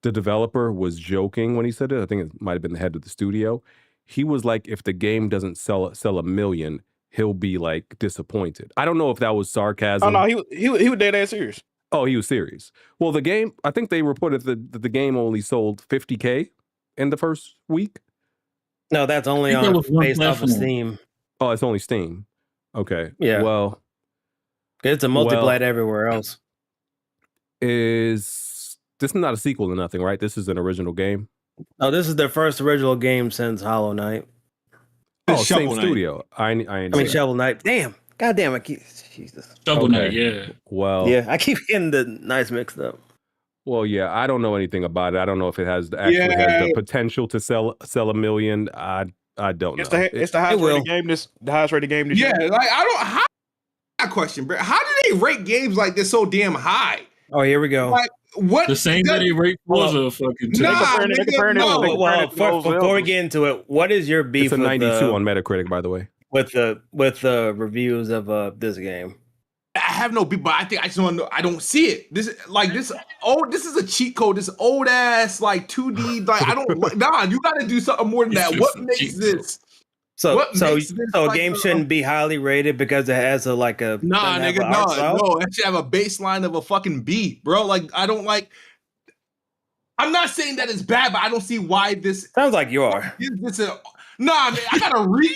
developer was joking when he said it. I think it might have been the head of the studio. He was like, if the game doesn't sell 1 million, he'll be like disappointed. I don't know if that was sarcasm. Oh no, he was dead ass serious. Oh, he was serious. Well, the game, I think they reported that the game only sold 50K in the first week. No, that's only I think that on was one based off of platform. Steam. Oh, it's only Steam. Okay. Yeah. Well, It's a multiplayer everywhere else. this is not a sequel to nothing, right? This is an original game. Oh, this is their first original game since Hollow Knight. Oh, Shovel same Knight. studio. I mean Shovel Knight. Damn. God damn, I keep Jesus. Shovel Okay. Knight, yeah. Well, Yeah, I keep getting the nights mixed up. Well, yeah, I don't know anything about it. I don't know if it has has the potential to sell 1 million. I don't know. It's the highest rated game. The highest rated game this Yeah, year. like I don't. How? That question, bro. How do they rate games like this so damn high? Oh, here we go. Like what? The same that they rate Forza fucking too. Well, before we get into it, what is your beef It's a with 92 on Metacritic, by the way. with the reviews of this game? I have no beef, but I think I just want to know. I don't see it. This is a cheat code. This old ass like 2D. Like I don't. Nah, you got to do something more than that. What makes this? So What makes this a like game shouldn't be highly rated because it has Nah, nigga, no. That should have a baseline of a fucking B, bro. Like I don't like. I'm not saying that it's bad, but I don't see why this. Sounds like you are. Nah, man, I gotta read.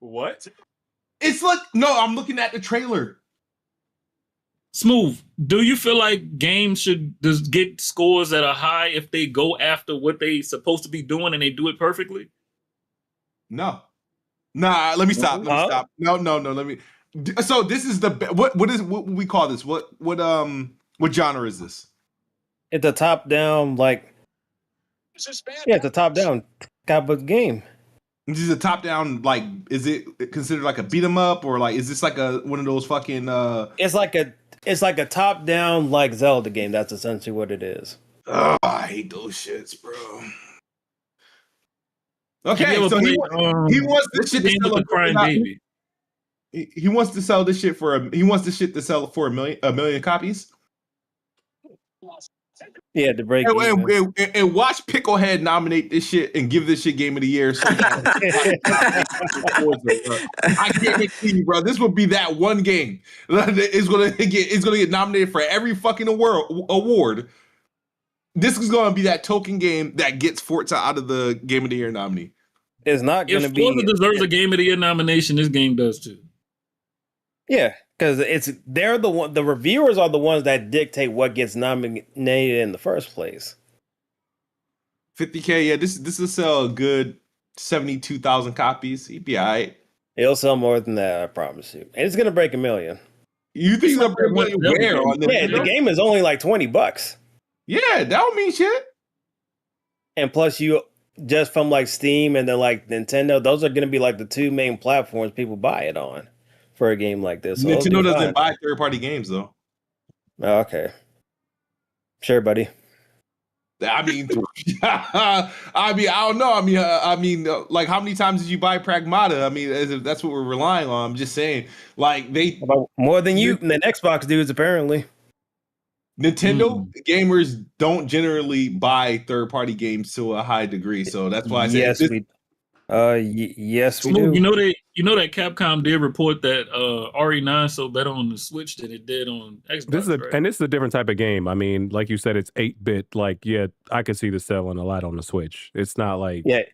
What? It's like no. I'm looking at the trailer. Smooth. Do you feel like games should just get scores that are high if they go after what they supposed to be doing and they do it perfectly? No. Nah, let me stop. No. Let me. So this is the what we call this? What genre is this? It's a top down it's a top down type of game. This is a top down is it considered like a beat 'em up or like is this like a one of those fucking It's like a top down like Zelda game. That's essentially what it is. Oh, I hate those shits, bro. Okay, Have you ever so he played, wants this shit to game sell with the crying baby? He wants to sell this shit for a million copies. Yeah, to break even. And watch Picklehead nominate this shit and give this shit Game of the Year. I guarantee you, bro. This will be that one game. It's gonna get nominated for every fucking award. This is gonna be that token game that gets Forza out of the Game of the Year nominee. It's not gonna If be. Forza deserves a Game of the Year nomination, this game does too. Yeah, because they're the one. The reviewers are the ones that dictate what gets nominated in the first place. 50K, yeah. This will sell a good 72,000 copies. He'd be all right. It'll sell more than that, I promise you. And it's gonna break 1 million. You think it's gonna break 1 million where on this? Yeah, the game is only like $20. Yeah, that don't mean shit. And plus, you just from like Steam and then like Nintendo, those are gonna be like the two main platforms people buy it on for a game like this. So Nintendo doesn't buy third-party games though. Oh, okay, sure, buddy. I mean, I don't know. Like, how many times did you buy Pragmata? I mean, as if that's what we're relying on. I'm just saying, like, more than you than Xbox dudes apparently. Nintendo gamers don't generally buy third-party games to a high degree, so that's why I say yes, yes, we do. You know that Capcom did report that RE9 sold better on the Switch than it did on Xbox. And this is a different type of game. I mean, like you said, it's 8-bit. Like, yeah, I could see this selling a lot on the Switch. It's not like the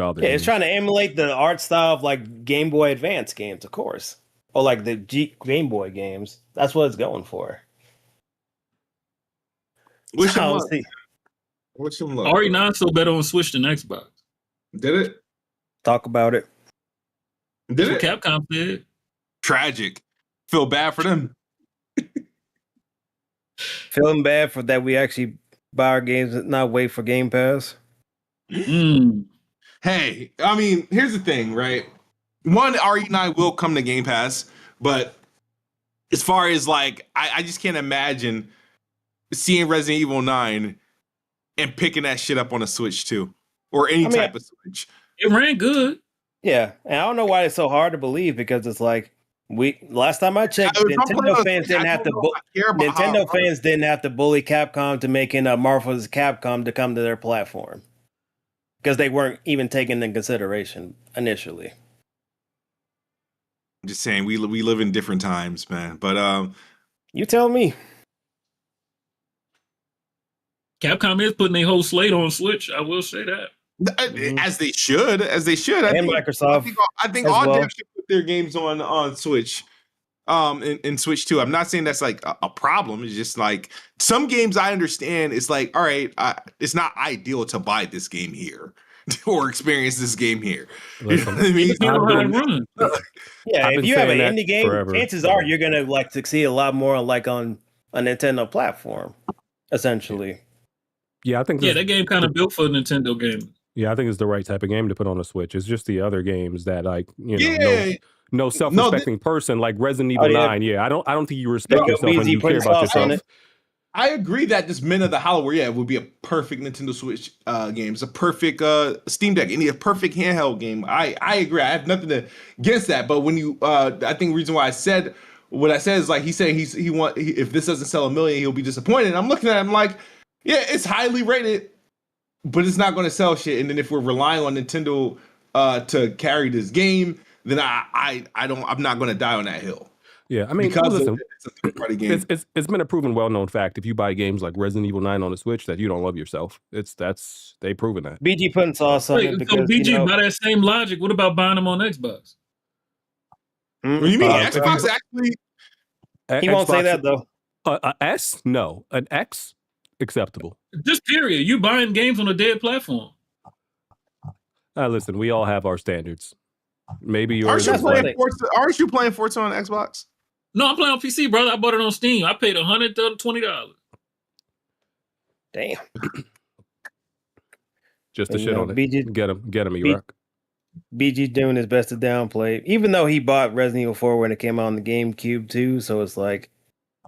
other it's trying to emulate the art style of like Game Boy Advance games, of course, or like the Game Boy games. That's what it's going for. Wish him luck. RE9 sold better on Switch than Xbox. Did it? Talk about it. That's what Capcom did. Tragic. Feel bad for them. Feeling bad for that we actually buy our games and not wait for Game Pass. Hey, I mean, here's the thing, right? One, RE9 will come to Game Pass, but as far as like, I just can't imagine seeing Resident Evil 9 and picking that shit up on a Switch too, or any type of Switch. It ran good. Yeah, and I don't know why it's so hard to believe because it's like last time I checked, Nintendo fans didn't have to bully Capcom to making Marvel vs. Capcom to come to their platform because they weren't even taken into consideration initially. I'm just saying we live in different times, man. But you tell me. Capcom is putting a whole slate on Switch. I will say that. As they should. And Microsoft. I think all devs should put their games on Switch. In Switch too. I'm not saying that's like a problem. It's just like some games I understand. It's like, all right, it's not ideal to buy this game here or experience this game here. You know what I mean? Yeah, if you have an indie game, chances are you're gonna like succeed a lot more like on a Nintendo platform, essentially. Yeah, I think that game kind of built for Nintendo gaming. Yeah, I think it's the right type of game to put on a Switch. It's just the other games that, like, you know, no self-respecting person like Resident Evil 9. Yeah, I don't think you respect yourself and you care about yourself. I agree that this Men of the Hollow, it would be a perfect Nintendo Switch game. It's a perfect Steam Deck. Any a perfect handheld game. I agree. I have nothing against that. But when you, I think the reason why I said what I said is like he said if this doesn't sell 1 million, he'll be disappointed. And I'm looking at him like, yeah, it's highly rated, but it's not going to sell shit. And then if we're relying on Nintendo to carry this game, then I'm not going to die on that hill. Yeah, I mean, because listen, it's a third-party game. It's been a proven, well-known fact. If you buy games like Resident Evil 9 on the Switch, that you don't love yourself. They've proven that. BG putting sauce on it because, so BG, by that same logic, what about buying them on Xbox? What do you mean? Xbox actually? He won't say that though. A S? No. An X? Acceptable. Just period. You buying games on a dead platform. Listen, we all have our standards. Maybe Aren't yours. you playing Forza on Xbox? No, I'm playing on PC, brother. I bought it on Steam. I paid $120. Damn. Just to shit on it. BG, get him, E-Rock. BG's doing his best to downplay, even though he bought Resident Evil 4 when it came out on the GameCube too. So it's like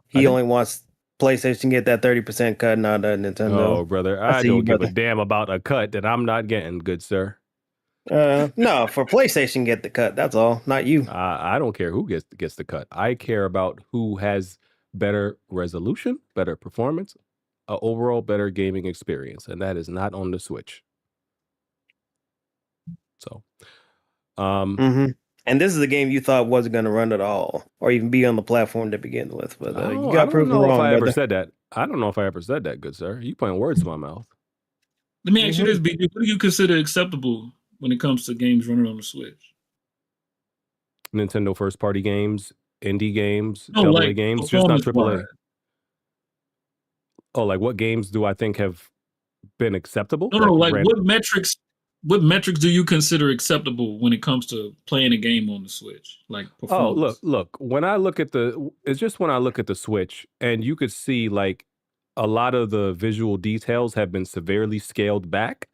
he only wants PlayStation to get that 30% cut, not Nintendo. Oh, brother, I don't give a damn about a cut that I'm not getting, good sir. No, for PlayStation get the cut. That's all, not you. I don't care who gets the cut. I care about who has better resolution, better performance, overall better gaming experience, and that is not on the Switch. So, and this is a game you thought wasn't going to run at all, or even be on the platform to begin with. But you got proven wrong. I ever said that. I don't know if I ever said that, good sir. You putting words in my mouth. Let me ask you this, BG. What do you consider acceptable when it comes to games running on the Switch? Nintendo first-party games, indie games, AA games, just not AAA. Oh, like what games do I think have been acceptable? No, like what metrics do you consider acceptable when it comes to playing a game on the Switch? Like performance? Oh, look. When I look at when I look at the Switch, and you could see like a lot of the visual details have been severely scaled back.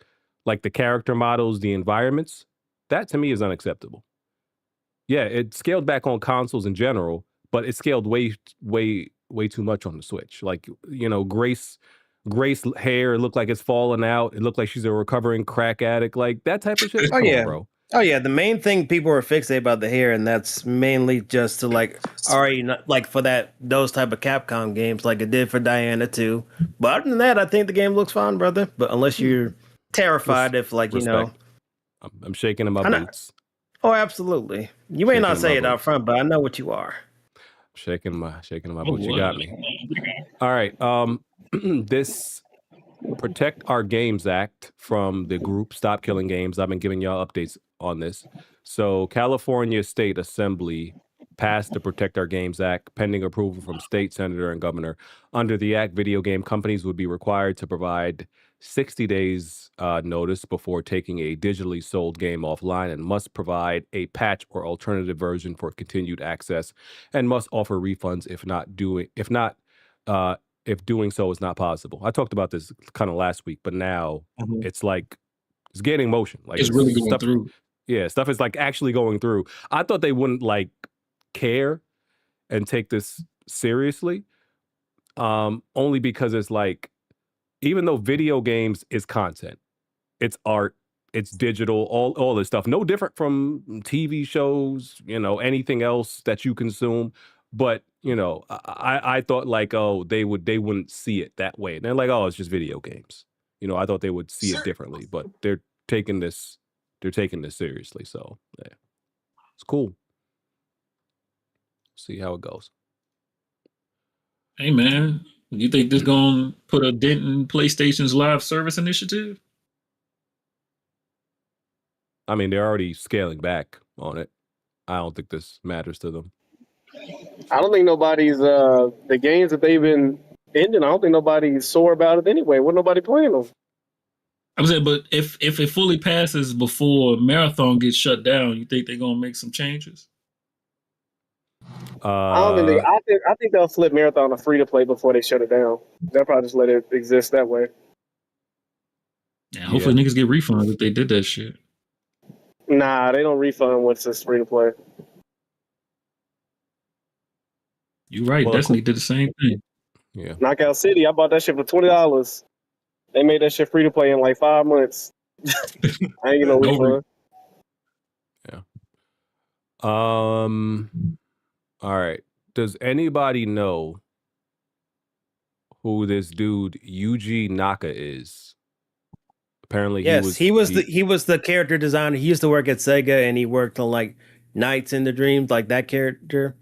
Like the character models, the environments, that to me is unacceptable. Yeah, it scaled back on consoles in general, but it scaled way too much on the Switch. Like, you know, Grace hair looked like it's falling out. It looked like she's a recovering crack addict. Like that type of shit. Oh yeah, bro. Oh yeah. The main thing people are fixated about the hair, and that's mainly just to like already like for those type of Capcom games, like it did for Diana too. But other than that, I think the game looks fine, brother. But unless you're terrified if like respect. You know, I'm shaking in my boots. Oh, absolutely. You may not say it out front, but I know what you are. Shaking in my boots. You got me. All right. This Protect Our Games Act from the group Stop Killing Games. I've been giving y'all updates on this. So California State Assembly passed the Protect Our Games Act, pending approval from state, senator, and governor. Under the act, video game companies would be required to provide 60 days notice before taking a digitally sold game offline, and must provide a patch or alternative version for continued access, and must offer refunds if doing so is not possible. I talked about this kind of last week, but now it's like it's gaining motion. Like It's really going through. Yeah, stuff is like actually going through. I thought they wouldn't like care and take this seriously, only because it's like, even though video games is content, it's art, it's digital, all this stuff, no different from TV shows, anything else that you consume. But I thought like, oh, they wouldn't see it that way. And they're like, oh, it's just video games. I thought they would see it differently, but they're taking this seriously. So yeah, it's cool. See how it goes. Hey man, you think this gonna put a dent in PlayStation's live service initiative? I mean, they're already scaling back on it. I don't think this matters to them. I don't think nobody's the games that they've been ending. I don't think nobody's sore about it anyway. What nobody playing them? I'm saying, but if it fully passes before Marathon gets shut down, you think they're gonna make some changes? I think they'll flip Marathon to free to play before they shut it down. They'll probably just let it exist that way. Yeah, hopefully niggas get refunds if they did that shit. Nah, they don't refund once it's free to play. You right. Well, Destiny did the same thing. Yeah. Knockout City, I bought that shit for $20. They made that shit free to play in like 5 months. I ain't no refund. Yeah. All right. Does anybody know who this dude Yuji Naka is? Apparently, he was the character designer. He used to work at Sega, and he worked on like Nights in the Dreams, like that character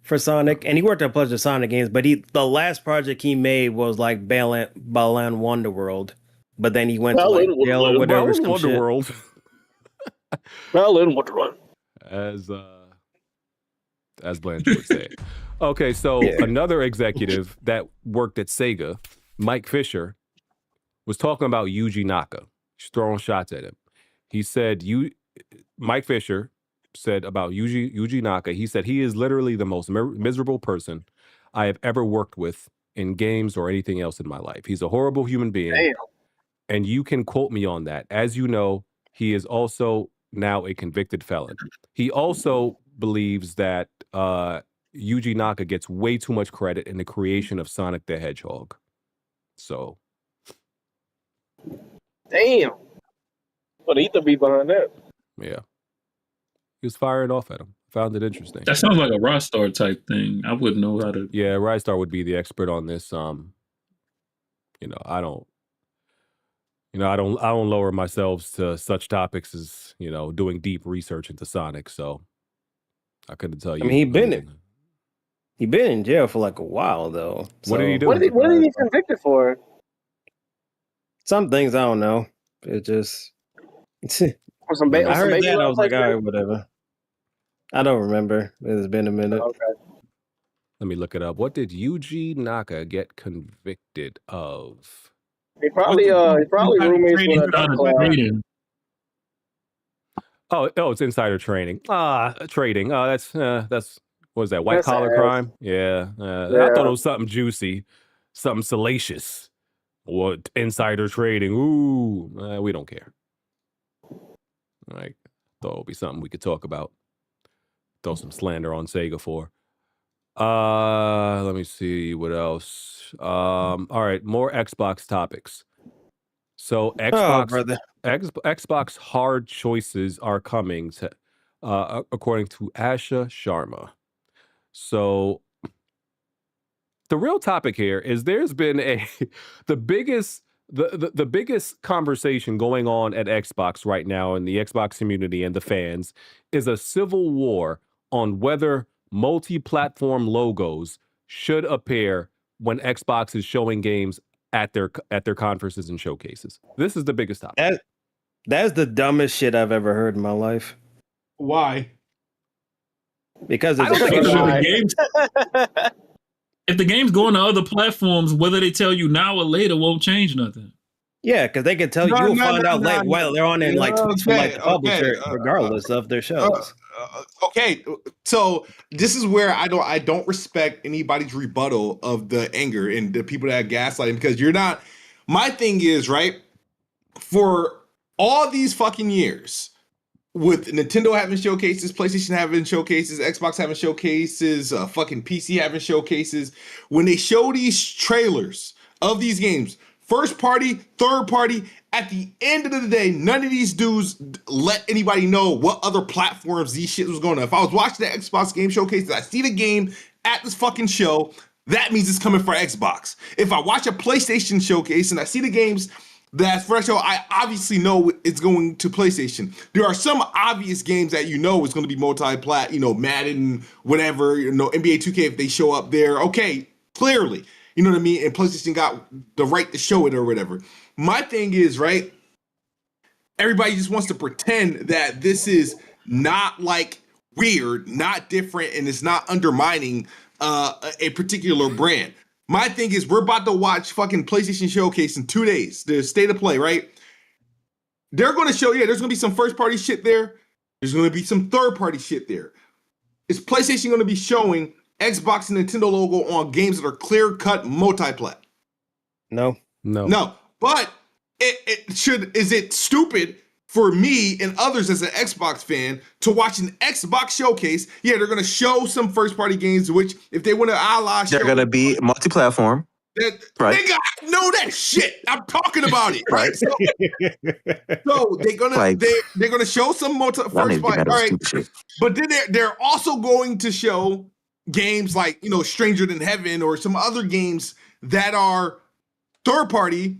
for Sonic, and he worked on a bunch of Sonic games. But the last project he made was like Balan Wonderworld. But then he went to like jail or whatever. Wonderworld. Balan Wonderworld. As Blanche would say. Okay, so another executive that worked at Sega, Mike Fisher, was talking about Yuji Naka. He's throwing shots at him. He said, Mike Fisher said about Yuji Naka, he said, he is literally the most miserable person I have ever worked with in games or anything else in my life. He's a horrible human being. Damn. And you can quote me on that. As you know, he is also now a convicted felon. He also believes that Yuji Naka gets way too much credit in the creation of Sonic the Hedgehog. So. Damn. But Ether be behind that. Yeah. He was firing off at him. Found it interesting. That sounds like a Rockstar type thing. I wouldn't know how to. Yeah, Rockstar would be the expert on this. I don't lower myself to such topics as, doing deep research into Sonic, so I couldn't tell you. I mean, he been in jail for like a while though. What did he do? What did he get convicted for? Some things I don't know. It just I heard that I was like, all right, whatever. I don't remember. It's been a minute. Okay. Let me look it up. What did Yuji Naka get convicted of? He probably roommates with a it's insider trading. Trading. That's what is that? White collar crime? Yeah. I thought it was something juicy, something salacious. What insider trading? Ooh, we don't care. Like, thought it would be something we could talk about. Throw some slander on Sega for. Let me see what else. All right, more Xbox topics. So Xbox hard choices are coming to, according to Asha Sharma. So the real topic here is there's been the biggest conversation going on at Xbox right now in the Xbox community and the fans is a civil war on whether multi-platform logos should appear when Xbox is showing games at their conferences and showcases. This is the biggest topic. That's the dumbest shit I've ever heard in my life. Why? Because it's if the game's going to other platforms, whether they tell you now or later won't change nothing. Yeah, because they can tell you. You'll find out later while they're on in like tweets from like the publisher, regardless of their shows. Okay, so this is where I don't respect anybody's rebuttal of the anger and the people that are gaslighting, because you're not. My thing is, right, for all these fucking years, with Nintendo having showcases, PlayStation having showcases, Xbox having showcases, fucking PC having showcases, when they show these trailers of these games, first party, third party, at the end of the day, none of these dudes let anybody know what other platforms these shit was going on. If I was watching the Xbox game showcase, I see the game at this fucking show, that means it's coming for Xbox. If I watch a PlayStation showcase and I see the games that's for that show, I obviously know it's going to PlayStation. There are some obvious games that you know is going to be multi-plat, Madden, whatever, NBA 2K, if they show up there, okay, clearly. You know what I mean? And PlayStation got the right to show it or whatever. My thing is, right, everybody just wants to pretend that this is not like weird, not different, and it's not undermining a particular brand. My thing is, we're about to watch fucking PlayStation Showcase in 2 days. The State of Play, right? They're going to show, there's going to be some first-party shit there. There's going to be some third-party shit there. Is PlayStation going to be showing Xbox and Nintendo logo on games that are clear-cut multi-plat? No. But is it stupid for me and others as an Xbox fan to watch an Xbox showcase? Yeah, they're going to show some first-party games, which if they want to they're going to be multi-platform. Right. Nigga, I know that shit. I'm talking about it. Right. So they're gonna show some first party. All right. But then they're also going to show games like Stranger Than Heaven or some other games that are third party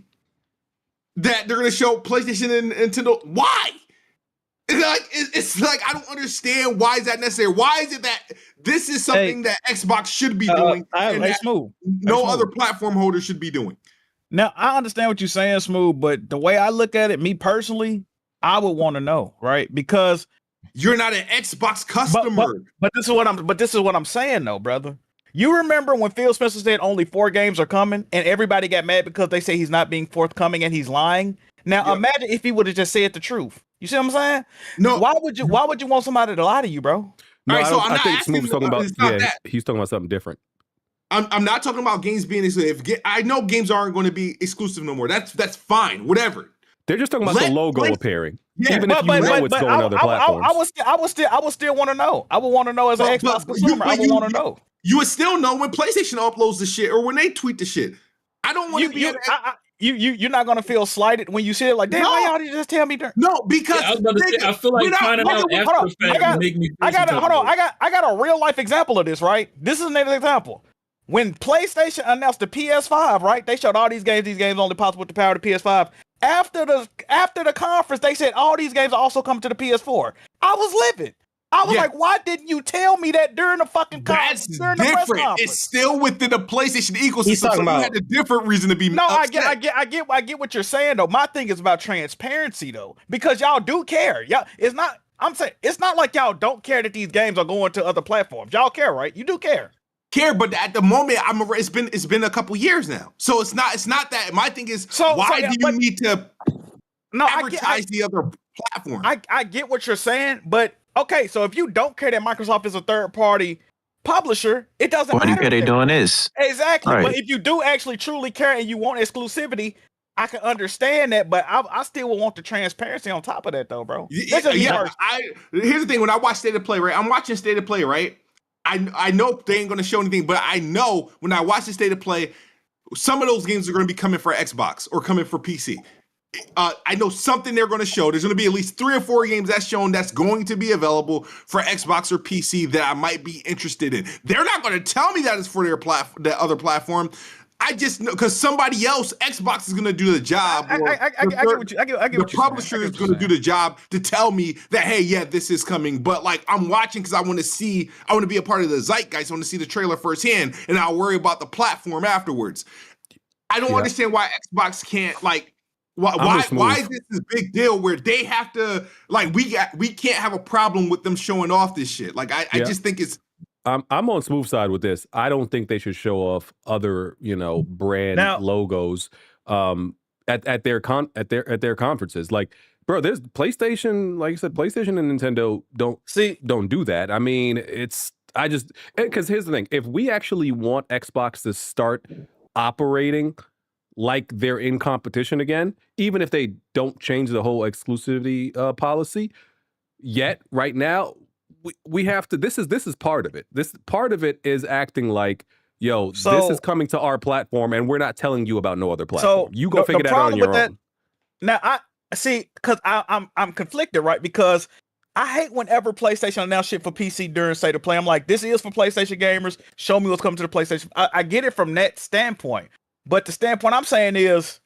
that they're gonna show PlayStation and Nintendo. Why? It's like I don't understand, why is that necessary? Why is it that this is something that Xbox should be doing and no other platform holder should be doing? Now, I understand what you're saying, Smooth, but the way I look at it, me personally, I would want to know, right? Because you're not an Xbox customer. But this is what I'm saying though, brother. You remember when Phil Spencer said only 4 games are coming and everybody got mad because they say he's not being forthcoming and he's lying? Now imagine if he would have just said the truth. You see what I'm saying? No. Why would you want somebody to lie to you, bro? No, right, so I think Smooth's talking about he's talking about something different. I'm not talking about games being exclusive. I know games aren't going to be exclusive no more. That's fine. Whatever. They're just talking about the logo appearing. Yeah, even if you know it's going on other platforms. I would still want to know. I would want to know as an Xbox consumer. I would want to know. You would still know when PlayStation uploads the shit or when they tweet the shit. I don't want to be. You're not gonna feel slighted when you see it. Like, damn, why y'all didn't just tell me? No, because I feel like finding out after the fact make me. I got a real life example of this. Right, this is an example. When PlayStation announced the PS5, right, they showed all these games. These games only possible with the power of the PS5. After the conference, they said all these games are also coming to the PS4. I was livid. I was like, why didn't you tell me that during the fucking conference? During the press conference? It's still within the PlayStation ecosystem, so you had a different reason to be upset. I get what you're saying though. My thing is about transparency though, because y'all do care. I'm saying it's not like y'all don't care that these games are going to other platforms. Y'all care, right? You do care. But at the moment, it's been a couple years now, so it's not that. My thing is, why do you need to advertise the other platform? I get what you're saying, but okay, so if you don't care that Microsoft is a third-party publisher, it doesn't matter. What do you care they're doing this? Exactly. Right. But if you do actually truly care and you want exclusivity, I can understand that, but I still will want the transparency on top of that, though, bro. Here's the thing. When I watch State of Play, right? I'm watching State of Play, right? I know they ain't going to show anything, but I know when I watch the State of Play, some of those games are going to be coming for Xbox or coming for PC. I know something they're going to show. There's going to be at least 3 or 4 games that's shown that's going to be available for Xbox or PC that I might be interested in. They're not going to tell me that it's for that other platform. I just know because somebody else, Xbox is going to do the job. The publisher is going to do the job to tell me that, hey, yeah, this is coming. But like, I'm watching because I want to be a part of the zeitgeist. I want to see the trailer firsthand, and I'll worry about the platform afterwards. I don't understand why Xbox can't Why is this a big deal where they have to like we can't have a problem with them showing off this shit? Like I just think it's I'm on Smooth side with this. I don't think they should show off other, brand logos at their conferences. Like, bro, there's PlayStation, like you said, PlayStation and Nintendo don't do that. I mean, because here's the thing. If we actually want Xbox to start operating like they're in competition again, even if they don't change the whole exclusivity policy yet, right now, we have to. This is part of it. This part of it is acting like, yo, this is coming to our platform, and we're not telling you about no other platform. You go figure that out on your own. Now I see, because I'm conflicted, right? Because I hate whenever PlayStation announce shit for PC during State of Play. I'm like, this is for PlayStation gamers. Show me what's coming to the PlayStation. I get it from that standpoint, but the standpoint I'm saying is.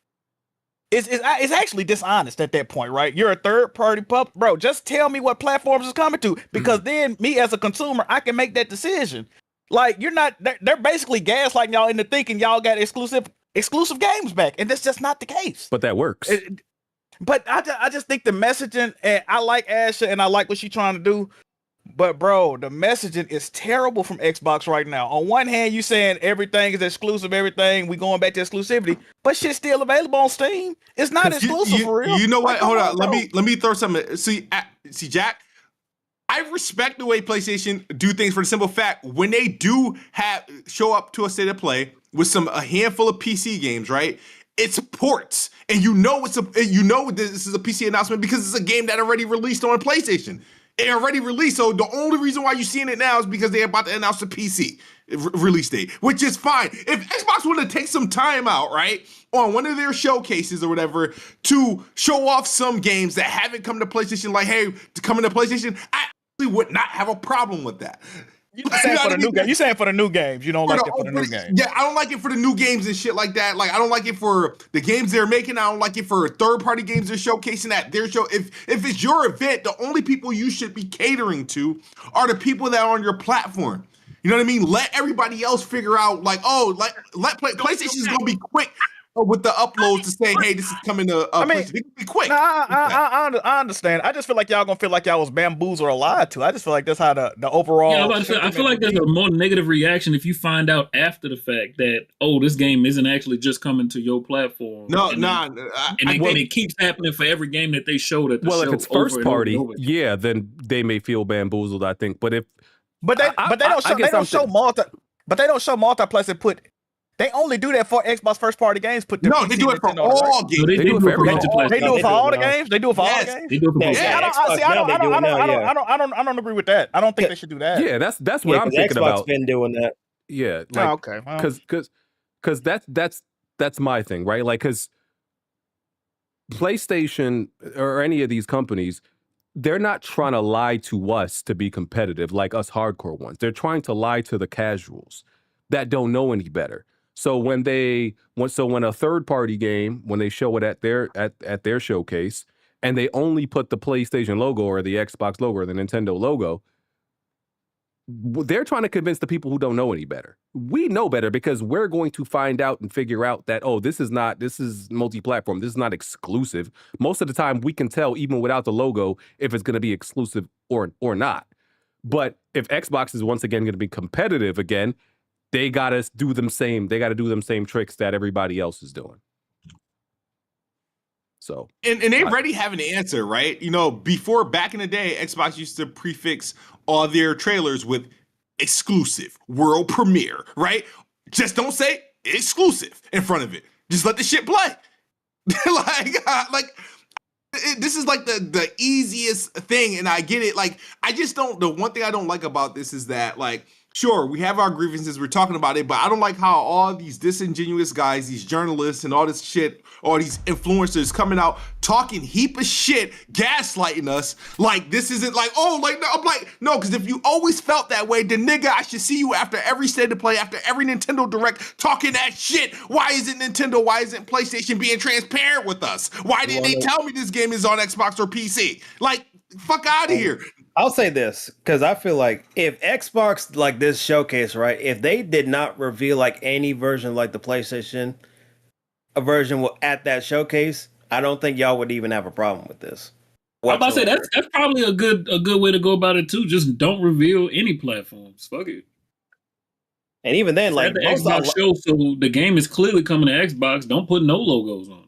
It's actually dishonest at that point, right? You're a third party pup, bro. Just tell me what platforms it's coming to, because then me as a consumer, I can make that decision. Like, you're not. They're basically gaslighting y'all into thinking y'all got exclusive games back, and that's just not the case. But that works. But I just think the messaging, and I like Asha, and I like what she's trying to do. But bro, the messaging is terrible from Xbox right now. On one hand, you saying everything is exclusive, we going back to exclusivity, but shit's still available on Steam. It's not exclusive for real. You know what? Hold on. Let me throw something. See, Jack. I respect the way PlayStation do things for the simple fact when they do show up to a State of Play with a handful of PC games, right? It's ports, and this is a PC announcement because it's a game that already released on PlayStation. It already released, so the only reason why you're seeing it now is because they're about to announce the PC release date, which is fine. If Xbox wanted to take some time out, right, on one of their showcases or whatever, to show off some games that haven't come to PlayStation, like, hey, to come into PlayStation, I actually would not have a problem with that. You're saying for the new games. You're saying for the new games. You don't like it for the new games. Yeah, I don't like it for the new games and shit like that. Like, I don't like it for the games they're making. I don't like it for third-party games they're showcasing at their show. If it's your event, the only people you should be catering to are the people that are on your platform. You know what I mean? Let everybody else figure out, like, PlayStation's gonna be quick with the uploads to say, hey, this is coming to be quick. I understand. I just feel like y'all gonna feel like y'all was bamboozled or lied to. I just feel like that's how the overall. Yeah, I feel like there's a more negative reaction if you find out after the fact that, oh, this game isn't actually just coming to your platform. It keeps happening for every game that they showed at the show. Well, if it's first party, yeah, then they may feel bamboozled, I think. But they don't show multiplayer put. They only do that for Xbox first party games. They do it for all games. They do it for every They do it for all the games. They do it for all the games. They do it for I don't agree with that. I don't think they should do that. Yeah, that's what I'm thinking Xbox about. been doing that. Yeah, like, okay. Because that's my thing, right? Like, because PlayStation or any of these companies, they're not trying to lie to us to be competitive, like us hardcore ones. They're trying to lie to the casuals that don't know any better. So when a third party game, when they show it at their showcase, and they only put the PlayStation logo or the Xbox logo or the Nintendo logo, they're trying to convince the people who don't know any better. We know better because we're going to find out and figure out that, oh, this is multi-platform. This is not exclusive. Most of the time we can tell even without the logo if it's going to be exclusive or not. But if Xbox is once again going to be competitive again, they got to do them same tricks that everybody else is doing. So and they already have an answer, right? You know, before, back in the day, Xbox used to prefix all their trailers with exclusive, world premiere, right? Just don't say exclusive in front of it. Just let the shit play. This is like the easiest thing, and I get it. Like, I just don't. The one thing I don't like about this is that, like, sure, we have our grievances, we're talking about it, but I don't like how all these disingenuous guys, these journalists and all this shit, all these influencers coming out talking heap of shit, gaslighting us, like this isn't like, oh, like, no, I'm like, no, because if you always felt that way, then nigga, I should see you after every State of Play, after every Nintendo Direct, talking that shit. Why isn't PlayStation being transparent with us? Why didn't they tell me this game is on Xbox or PC? Like, fuck out of here. I'll say this, because I feel like if Xbox, like this showcase, right, if they did not reveal like any version like the PlayStation, a version at that showcase, I don't think y'all would even have a problem with this. I'm about to say that's probably a good way to go about it too. Just don't reveal any platforms. Fuck it. And even then, like the Xbox show, so the game is clearly coming to Xbox. Don't put no logos on it.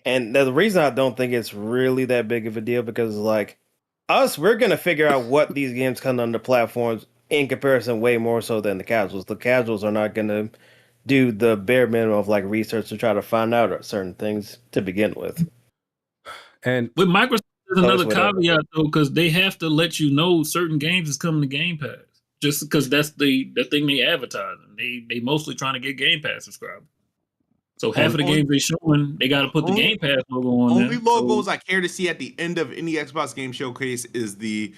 And the reason I don't think it's really that big of a deal because like us, we're gonna figure out what these games come on the platforms in comparison way more so than the casuals. The casuals are not gonna do the bare minimum of like research to try to find out certain things to begin with. And with Microsoft, there's another caveat though, because they have to let you know certain games is coming to Game Pass. Just because that's the thing they advertise. They mostly trying to get Game Pass subscribers. So half of the games they showing, they got to put the Game Pass logo on there. Only logos I care to see at the end of any Xbox game showcase is the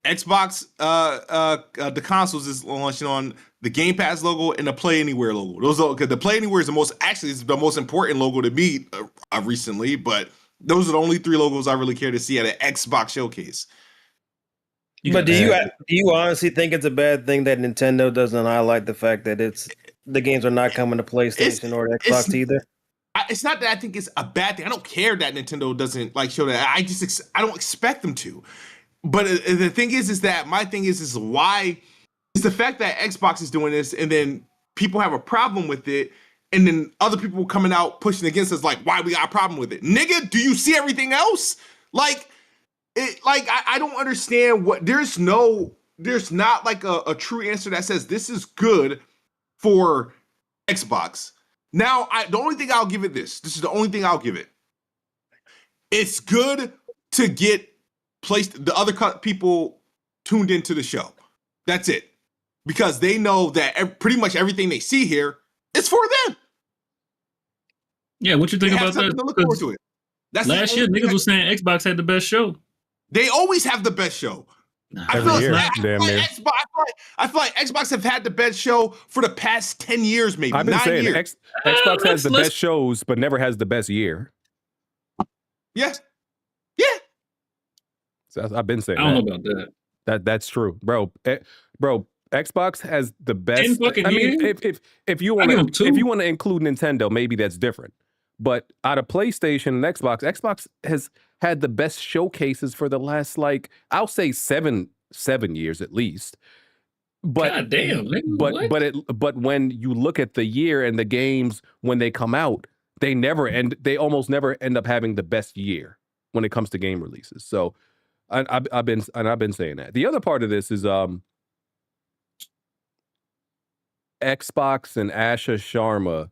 Xbox, the consoles is launching on the Game Pass logo and the Play Anywhere logo. Those are because the Play Anywhere is the most important logo to me recently. But those are the only 3 logos I really care to see at an Xbox showcase. But do you honestly think it's a bad thing that Nintendo doesn't highlight the fact that the games are not coming to PlayStation or Xbox either? It's not that I think it's a bad thing. I don't care that Nintendo doesn't like show that. I don't expect them to. But the thing is that my thing is why is the fact that Xbox is doing this and then people have a problem with it and then other people coming out pushing against us like why we got a problem with it. Nigga, do you see everything else? I don't understand what there's not like a true answer that says this is good for Xbox. Now, the only thing I'll give it this is the only thing I'll give it. It's good to get the other people tuned into the show. That's it. Because they know that pretty much everything they see here is for them. Yeah, what you think about that? Look forward to it. Last year, niggas was saying Xbox had the best show. They always have the best show. I feel like Xbox have had the best show for the past 10 years, maybe. I've been 9 saying years. Xbox has the best shows, but never has the best year. Yes. So I've been saying. I don't know about that. That's true, bro. Bro, Xbox has the best. I mean, if you want to include Nintendo, maybe that's different. But out of PlayStation and Xbox has had the best showcases for the last I'll say seven years at least. But God damn, but when you look at the year and the games when they come out, they almost never end up having the best year when it comes to game releases. So I've been saying that. The other part of this is Xbox and Asha Sharma.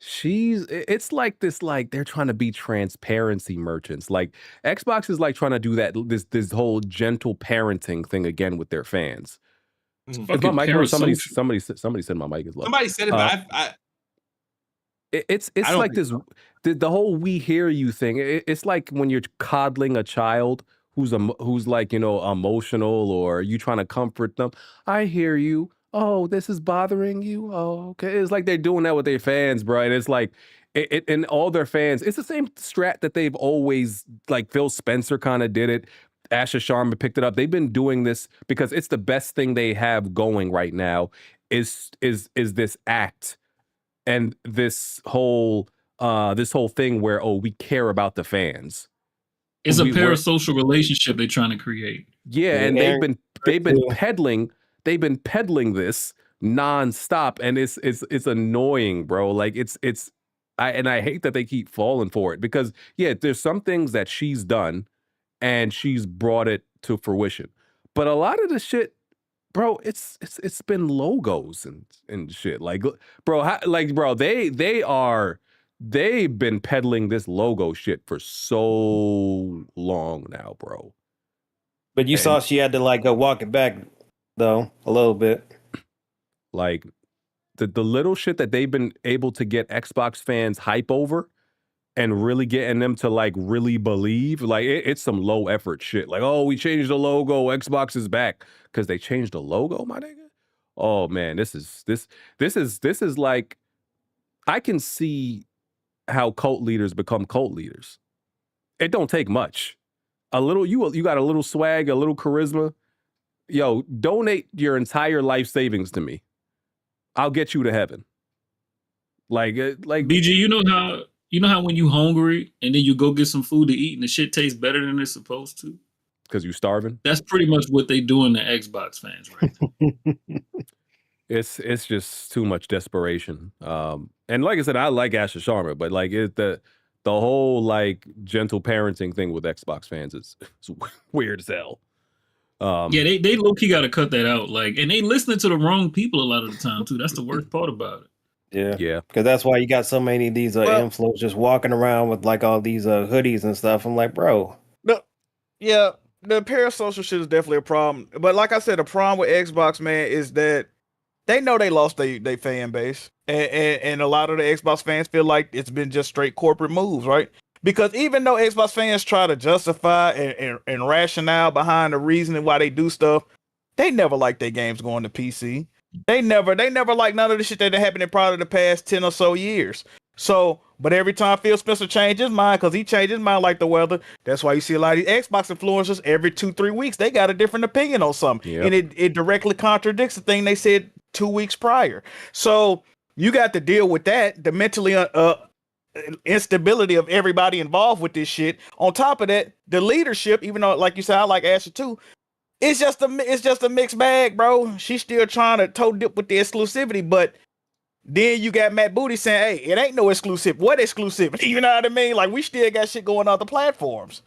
It's like this, they're trying to be transparency merchants. Like Xbox is trying to do this whole gentle parenting thing again with their fans. Is my mic? Somebody said my mic is low. Somebody said it, but it's like this. The whole "we hear you" thing. It's like when you're coddling a child who's emotional, or you trying to comfort them. I hear you. Oh, this is bothering you? Oh, okay. It's like they're doing that with their fans, bro. And it's like, and all their fans, it's the same strat that they've always, Phil Spencer kind of did it. Asha Sharma picked it up. They've been doing this because it's the best thing they have going right now is this act and this whole thing where, we care about the fans. It's a parasocial relationship they're trying to create. Yeah, and they've been peddling this nonstop, and it's annoying, bro. I hate that they keep falling for it because there's some things that she's done and she's brought it to fruition, but a lot of the shit, bro, it's been logos and shit. They've been peddling this logo shit for so long now, bro. But you saw she had to go walk it back. Though a little bit, the little shit that they've been able to get Xbox fans hype over, and really getting them to really believe, it's some low effort shit. We changed the logo, Xbox is back because they changed the logo, my nigga. Oh man, this is I can see how cult leaders become cult leaders. It don't take much. A little you got a little swag, a little charisma. Yo, donate your entire life savings to me. I'll get you to heaven. BG, you You know how when you hungry and then you go get some food to eat and the shit tastes better than it's supposed to? Because you're starving? That's pretty much what they doing to Xbox fans right now. It's just too much desperation. And like I said, I like Asher Sharma, but like the whole like gentle parenting thing with Xbox fans is weird as hell. Yeah, they low key got to cut that out. Like, and they listening to the wrong people a lot of the time too. That's the worst part about it. Yeah. Because that's why you got so many of these influencers walking around with like all these hoodies and stuff. I'm like, bro. Yeah, the parasocial shit is definitely a problem. But like I said, the problem with Xbox, man, is that they know they lost their fan base. And a lot of the Xbox fans feel like it's been just straight corporate moves, right? Because even though Xbox fans try to justify and rationale behind the reasoning why they do stuff, they never like their games going to PC. They never like none of the shit that happened in probably the past 10 or so years. So, but every time Phil Spencer changes his mind, because he changed his mind like the weather, that's why you see a lot of these Xbox influencers every 2-3 weeks, they got a different opinion on something. Yep. And it directly contradicts the thing they said 2 weeks prior. So you got to deal with that, the mentally instability of everybody involved with this shit. On top of that, the leadership, even though, like you said, I like Asher too, it's just a mixed bag, bro. She's still trying to toe dip with the exclusivity, but then you got Matt Booty saying, hey, it ain't no exclusive. What exclusivity? You know what I mean? Like, we still got shit going on other platforms.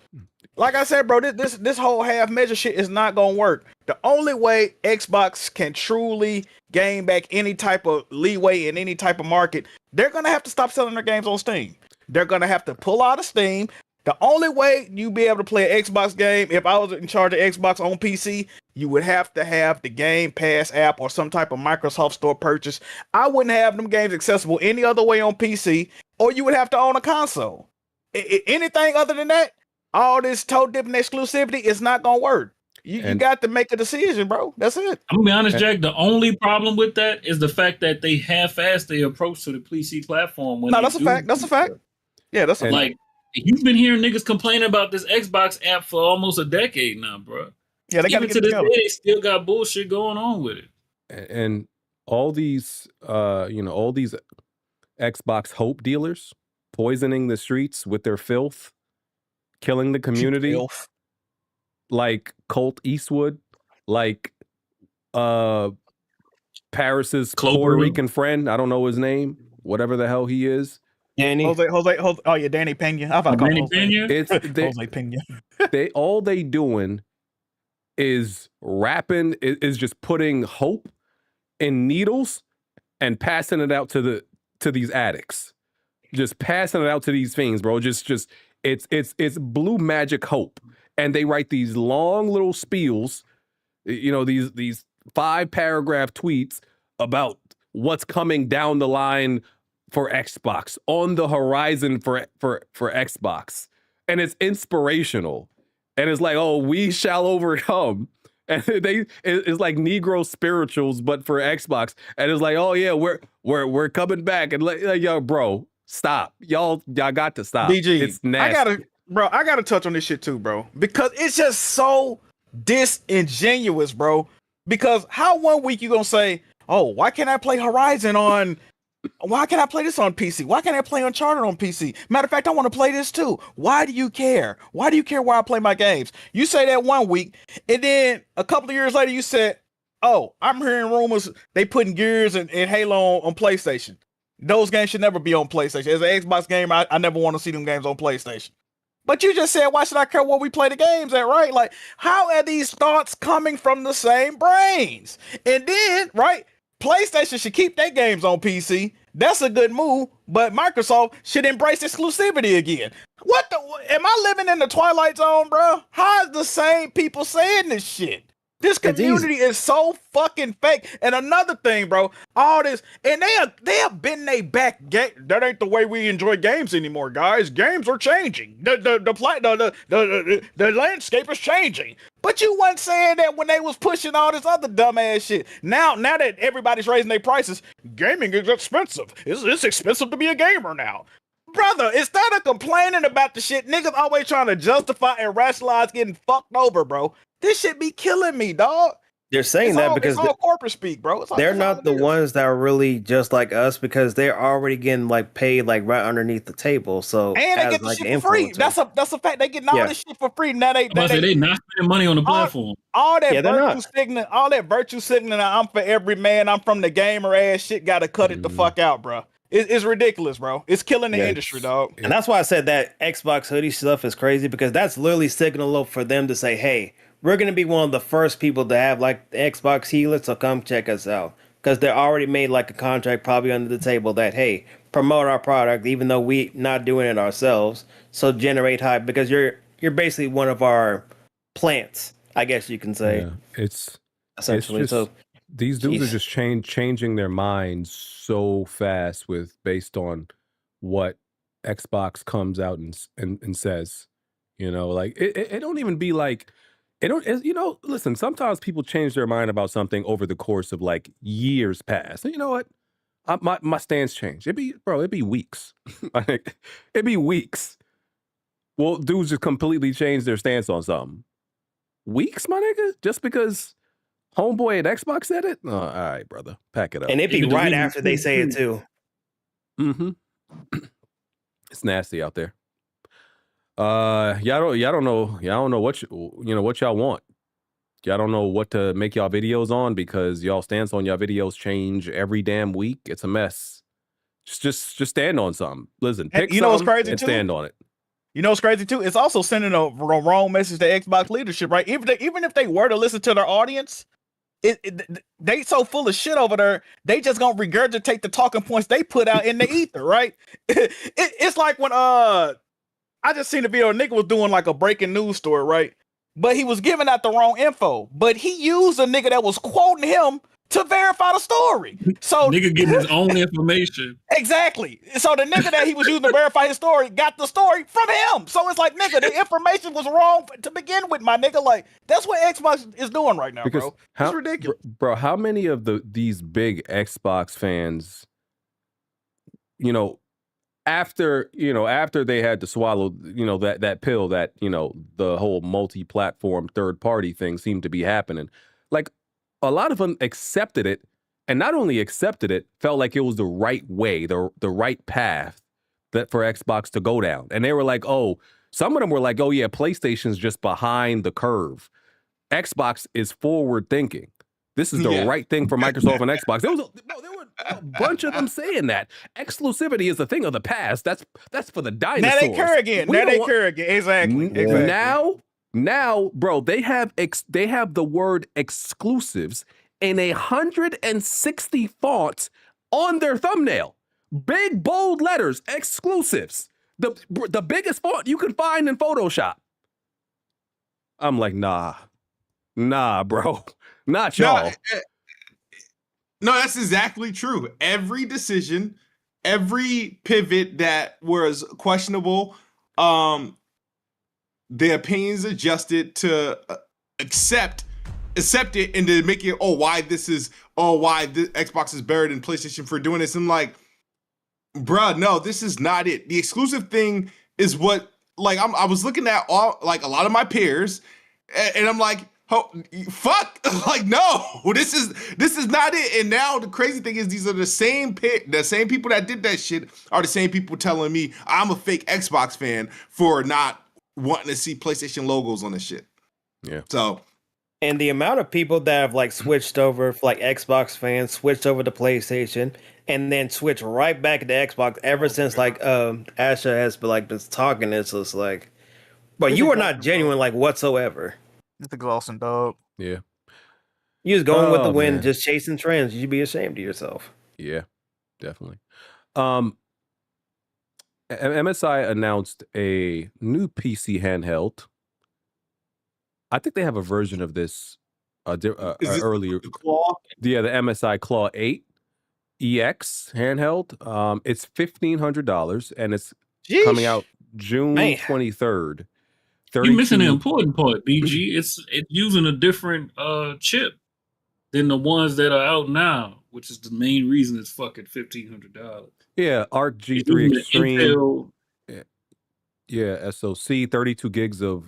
Like I said, bro, this whole half measure shit is not gonna work. The only way Xbox can truly gain back any type of leeway in any type of market, they're gonna have to stop selling their games on Steam. They're gonna have to pull out of Steam. The only way you be able to play an Xbox game, if I was in charge of Xbox on PC, you would have to have the Game Pass app or some type of Microsoft Store purchase. I wouldn't have them games accessible any other way on PC, or you would have to own a console. Anything other than that, all this toe dipping exclusivity is not gonna work. You got to make a decision, bro. That's it. I'm gonna be honest, Jack. The only problem with that is the fact that they half-assed their approach to the PC platform. No, that's a fact. That's a fact. Yeah, that's a like. You've been hearing niggas complaining about this Xbox app for almost a decade now, bro. Yeah, they even to this day, they still got bullshit going on with it. And all these, all these Xbox hope dealers poisoning the streets with their filth, killing the community, like Colt Eastwood, like Paris's Puerto Rican friend. I don't know his name, whatever the hell he is. Danny. Jose. Oh yeah, Danny Pena. I thought Danny Pena. It's Jose Pena. all they doing is rapping, is just putting hope in needles and passing it out to these addicts. Just passing it out to these fiends, bro. Just it's blue magic hope. And they write these long little spiels, these 5-paragraph tweets about what's coming down the line for Xbox, on the horizon for Xbox. And it's inspirational. And it's like, oh, we shall overcome. And it's like Negro spirituals, but for Xbox. And it's like, oh yeah, we're coming back. And like, yo, bro, stop. Y'all got to stop. BG, it's nasty. I gotta touch on this shit too, bro. Because it's just so disingenuous, bro. Because how one week you gonna say, oh, why can't I play Horizon on... Why can't I play this on PC? Why can't I play Uncharted on PC? Matter of fact, I want to play this too. Why do you care? Why do you care where I play my games? You say that one week, and then a couple of years later, you said, oh, I'm hearing rumors they putting Gears and Halo on PlayStation. Those games should never be on PlayStation. As an Xbox gamer, I never want to see them games on PlayStation. But you just said, why should I care where we play the games at, right? Like, how are these thoughts coming from the same brains? And then, right, PlayStation should keep their games on PC. That's a good move, but Microsoft should embrace exclusivity again. What the? Am I living in the Twilight Zone, bro? How is the same people saying this shit? This community is so fucking fake. And another thing, bro, all this, and they have been they back. That ain't the way we enjoy games anymore, guys. Games are changing. The landscape is changing. But you wasn't saying that when they was pushing all this other dumbass shit. Now that everybody's raising their prices, gaming is expensive. It's expensive to be a gamer now. Brother, instead of complaining about the shit, niggas always trying to justify and rationalize getting fucked over, bro. This shit be killing me, dog. They're saying that because it's all corporate speak, bro. They're not the ones that are really just like us because they're already getting like paid like right underneath the table. So and they get the like shit for free. That's a fact. They getting all this shit for free. Now they not spending money on the platform. All that virtue signaling, I'm for every man, I'm from the gamer ass shit, gotta cut it the fuck out, bro. It's ridiculous, bro. It's killing the industry, dog. And that's why I said that Xbox hoodie stuff is crazy because that's literally signal for them to say, hey, we're going to be one of the first people to have like the Xbox healer, so come check us out. Because they already made like a contract probably under the table that, hey, promote our product even though we not doing it ourselves. So generate hype because you're basically one of our plants, I guess you can say. Yeah, it's essentially. It's just, these dudes are just changing their minds so fast based on what Xbox comes out and says. You know, like it don't even be like listen, sometimes people change their mind about something over the course of like years past. And you know what? My stance changed. It'd be weeks. Like, it'd be weeks. Well, dudes just completely change their stance on something. Weeks, my nigga? Just because homeboy at Xbox said it? Oh, all right, brother. Pack it up. And it'd be right after they say it too. Mm-hmm. It's nasty out there. Y'all don't know what what y'all want. Y'all don't know what to make y'all videos on because y'all stance on y'all videos change every damn week. It's a mess. Just stand on something. Listen, pick what's crazy and too? Stand on it. You know what's crazy too? It's also sending a wrong message to Xbox leadership, right? Even if they were to listen to their audience, they so full of shit over there, they just gonna regurgitate the talking points they put out in the ether, right? It's like when I just seen a video, a nigga was doing like a breaking news story, right? But he was giving out the wrong info. But he used a nigga that was quoting him to verify the story. So nigga getting his own information. Exactly. So the nigga that he was using to verify his story got the story from him. So it's like, nigga, the information was wrong to begin with, my nigga. Like, that's what Xbox is doing right now, bro. It's ridiculous. Bro, how many of these big Xbox fans, after they had to swallow, that pill that, the whole multi-platform third party thing seemed to be happening. Like, a lot of them accepted it, and not only accepted it, felt like it was the right way, the right path that for Xbox to go down. And they were like, oh, some of them were like, oh yeah, PlayStation's just behind the curve. Xbox is forward thinking. This is the right thing for Microsoft and Xbox. There were a bunch of them saying that exclusivity is a thing of the past. That's for the dinosaurs. Now they care again. Exactly. Now, bro, they have the word exclusives in 160 fonts on their thumbnail. Big bold letters, exclusives. The biggest font you can find in Photoshop. I'm like, nah, bro. Not y'all. No, that's exactly true. Every decision, every pivot that was questionable, the opinions adjusted to accept it and to make it, why this Xbox is better than PlayStation for doing this. And like, bruh, no, this is not it. The exclusive thing is what, like, I was looking at a lot of my peers, and I'm like, oh, fuck, like, no, this is not it. And now the crazy thing is, these are the same people that did that shit are the same people telling me I'm a fake Xbox fan for not wanting to see PlayStation logos on this shit. Yeah. So, and the amount of people that have like switched over, like Xbox fans, switched over to PlayStation, and then switched right back to Xbox ever since like Asha has been talking. It's just like, but you are not genuine like whatsoever. It's a glossing dog. Yeah. You just going with the wind, just chasing trends. You should be ashamed of yourself. Yeah, definitely. MSI announced a new PC handheld. I think they have a version of this earlier. The Claw? Yeah, the MSI Claw 8 EX handheld. It's $1,500 and it's coming out June 23rd. You're missing the important part, BG. It's using a different chip than the ones that are out now, which is the main reason it's fucking $1,500. Yeah, Arc G3 Extreme. Yeah, SoC, 32 gigs of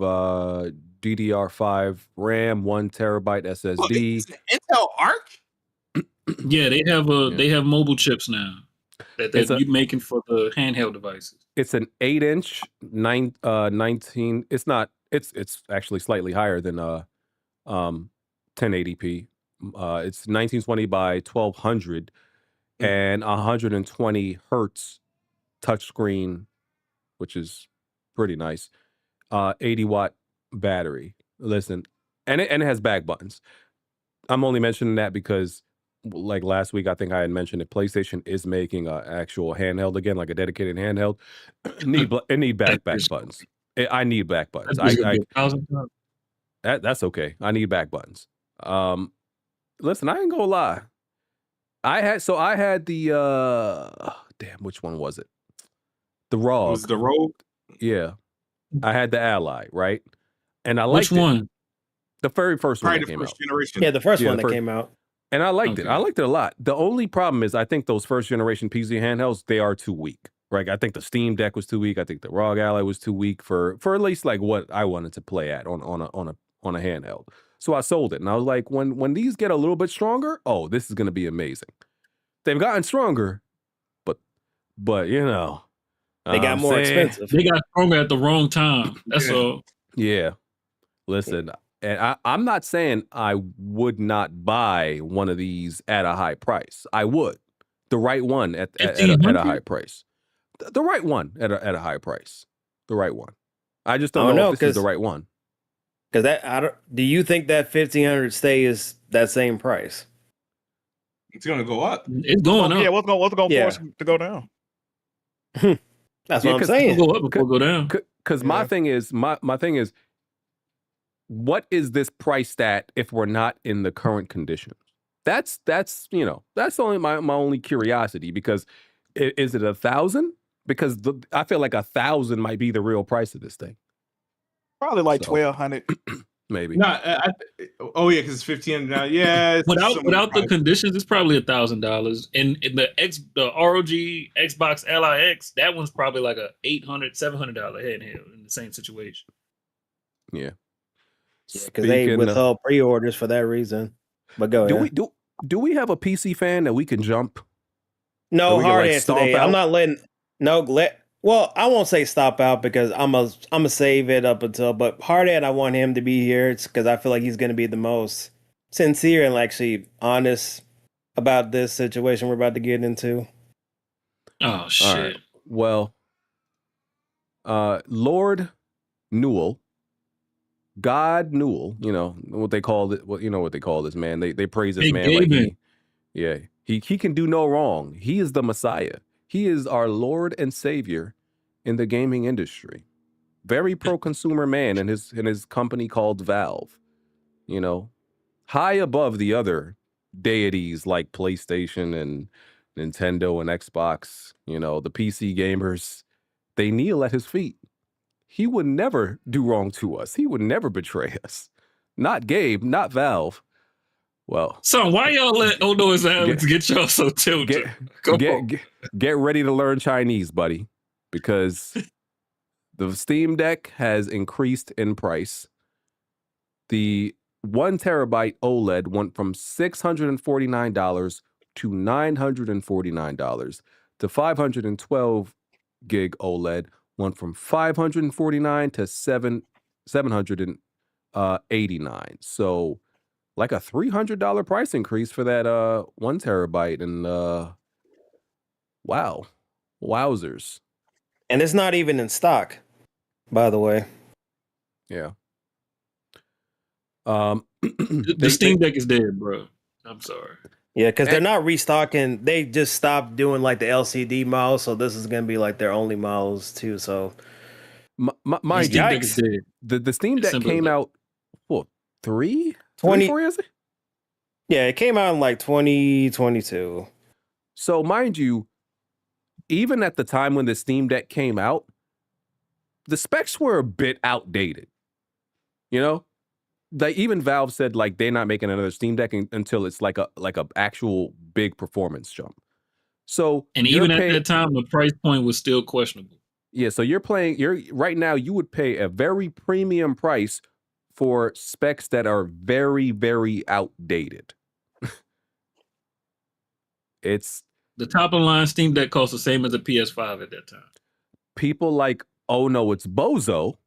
DDR5 RAM, 1 terabyte SSD. Intel Arc? Yeah, they have mobile chips now that you're making for the handheld devices. It's an 8-inch 19. It's not. It's actually slightly higher than 1080p. It's 1920 by 1200 and 120 hertz touchscreen, which is pretty nice. 80-watt battery. Listen, and it has back buttons. I'm only mentioning that because, like last week, I think I had mentioned that PlayStation is making an actual handheld again, like a dedicated handheld. It need back buttons. I need back buttons. That's okay. I need back buttons. Listen, I ain't gonna lie. I had the damn, which one was it? The Rogue. Was the Rogue? Yeah. I had the Ally, right? And I liked Which one? The very first one Probably that the came first out. generation. Yeah, the first one that came out. And I liked it. I liked it a lot. The only problem is I think those first generation PC handhelds, they are too weak. Right? I think the Steam Deck was too weak. I think the ROG Ally was too weak for at least like what I wanted to play at on a handheld. So I sold it. And I was like, when these get a little bit stronger, oh, this is gonna be amazing. They've gotten stronger, but you know. They got more expensive. They got stronger at the wrong time. That's all. Yeah. Listen, and I'm not saying I would not buy one of these at a high price. I would. The right one at a high price. The right one at a high price. The right one. I just don't know if this is the right one. Because do you think that 1500 stays that same price? It's gonna go up. It's going up. Yeah, what's going to force it to go down? That's what I'm saying. Go up before go down. Because my thing is, what is this priced at if we're not in the current conditions? That's only my only curiosity. Because is it 1,000? Because I feel like 1,000 might be the real price of this thing. Probably like 1,200. Maybe. No, yeah, because it's 1,500 now. Yeah, without the conditions, it's probably $1,000. And the ROG Xbox Ally X, that one's probably like a $800, $700 handheld in the same situation. Yeah. Because they withheld pre-orders for that reason. But go ahead. Do we have a PC fan that we can jump? No, HardHead today. I'm not letting. Well, I won't say stop out because I'm a save it up until. But HardHead, I want him to be here because I feel like he's going to be the most sincere and actually honest about this situation we're about to get into. Oh shit! Right. Well, Lord Newell, God Newell, you know what they call it. Well, you know what they call this man. They praise this man like he can do no wrong. He is the Messiah. He is our Lord and Savior in the gaming industry. Very pro-consumer man in his company called Valve. You know, high above the other deities like PlayStation and Nintendo and Xbox. You know, the PC gamers, they kneel at his feet. He would never do wrong to us. He would never betray us. Not Gabe, not Valve. Well, son, why y'all let Odo's Alex get y'all so tilted? Get ready to learn Chinese, buddy, because the Steam Deck has increased in price. The 1 terabyte OLED went from $649 to $949. The 512 gig OLED went from $549 to $789. So like a $300 price increase for that 1 terabyte. And wowzers. And it's not even in stock, by the way. Yeah. The Steam Deck is dead, bro. I'm sorry. Yeah, because they're not restocking. They just stopped doing like the LCD models, so this is gonna be like their only models too. So, my yikes! The Steam Deck came out what 4 years ago? Yeah, it came out in like 2022. So, mind you, even at the time when the Steam Deck came out, the specs were a bit outdated. You know, like even Valve said like they're not making another Steam Deck until it's like a actual big performance jump. So, and even at that time, the price point was still questionable. Yeah, so you're right now. You would pay a very premium price for specs that are very, very outdated. It's the top of the line Steam Deck cost the same as a PS5 at that time. People like, oh no, it's Bozo.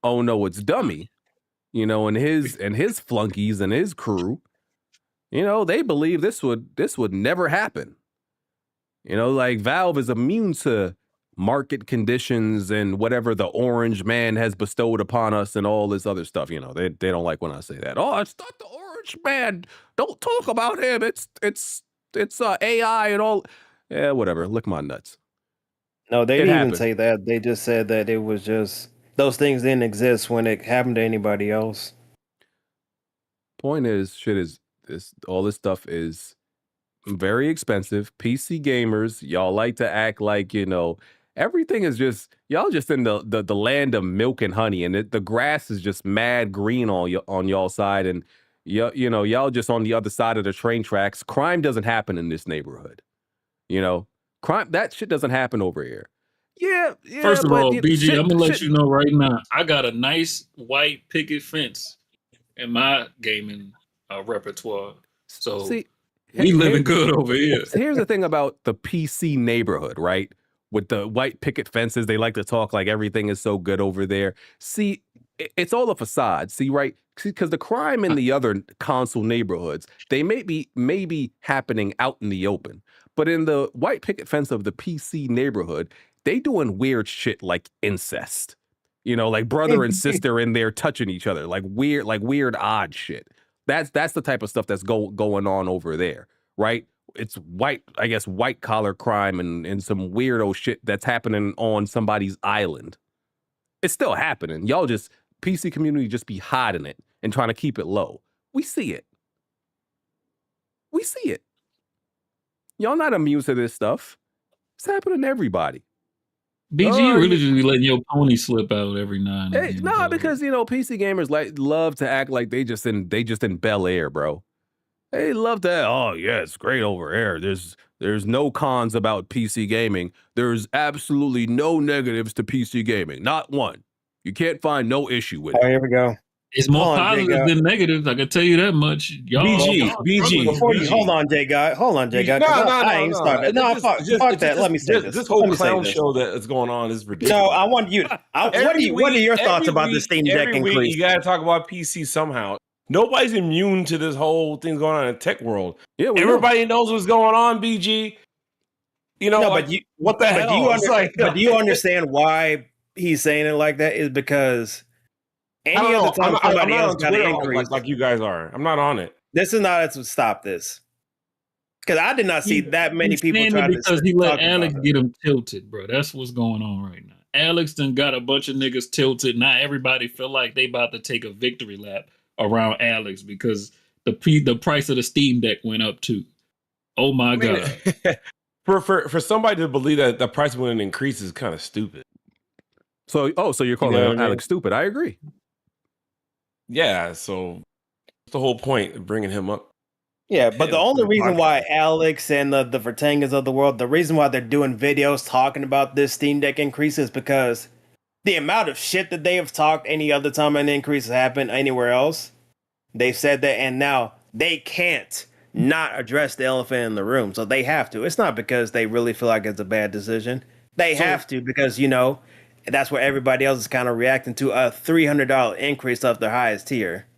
Oh no, it's Dummy. You know, and his flunkies and his crew. You know, they believe this would never happen. You know, like Valve is immune to market conditions and whatever the orange man has bestowed upon us and all this other stuff. You know, they don't like when I say that. Oh, it's not the orange man. Don't talk about him. It's AI and all. Yeah, whatever. Lick my nuts. No, they didn't even say that. They just said that it was just those things didn't exist when it happened to anybody else. Point is, all this stuff is very expensive. PC gamers, y'all like to act like, you know, everything is just, y'all just in the land of milk and honey, and the grass is just mad green on y'all side, and you know, y'all just on the other side of the train tracks. Crime doesn't happen in this neighborhood. You know, crime, that shit doesn't happen over here. Yeah. First of all, BG, I'm gonna let you know right now, I got a nice white picket fence in my gaming repertoire. So see, we living good over here. Here's the thing about the PC neighborhood, right? With the white picket fences, they like to talk like everything is so good over there. See, it's all a facade. See, right? Because the crime in the other console neighborhoods, they may be happening out in the open. But in the white picket fence of the PC neighborhood, they doing weird shit like incest. You know, like brother and sister in there touching each other, like weird odd shit. That's the type of stuff that's going on over there, right? It's white collar crime and some weirdo shit that's happening on somebody's island. It's still happening. Y'all just, PC community just be hiding it and trying to keep it low. We see it. Y'all not immune to this stuff. It's happening to everybody. BG, you really just be letting your pony slip out every now and then. No, because you know PC gamers love to act like they just in Bel Air, bro. They love that. Oh yeah, it's great over there. There's no cons about PC gaming. There's absolutely no negatives to PC gaming. Not one. You can't find no issue with it. Oh, here we go. It's more positive than negatives. I can tell you that much. Y'all, BG. Hold on, Jay guy. No. Fuck that. Let me say this. This whole clown show that is going on is ridiculous. No, I want you. What are your thoughts about the Steam Deck increase? You got to talk about PC somehow. Nobody's immune to this whole thing going on in the tech world. Yeah, everybody knows what's going on. BG. You know, what the hell? But do you understand why he's saying it like that? Is because any other time somebody else got an increase, like you guys are. I'm not on it. This is not to stop this. Because I did not see that many people trying to. Because he let Alex get him tilted, bro. That's what's going on right now. Alex done got a bunch of niggas tilted. Now everybody feel like they about to take a victory lap around Alex because the price of the Steam Deck went up too. Oh my god! For somebody to believe that the price wouldn't increase is kind of stupid. So you're calling Alex stupid? I agree. Yeah, so that's the whole point of bringing him up. Yeah, but the only reason why Alex and the Vertangas of the world, the reason why they're doing videos talking about this Steam Deck increase is because the amount of shit that they have talked any other time an increase has happened anywhere else, they've said that, and now they can't not address the elephant in the room. So they have to. It's not because they really feel like it's a bad decision. They have to because, you know, that's where everybody else is kind of reacting to a $300 increase of their highest tier.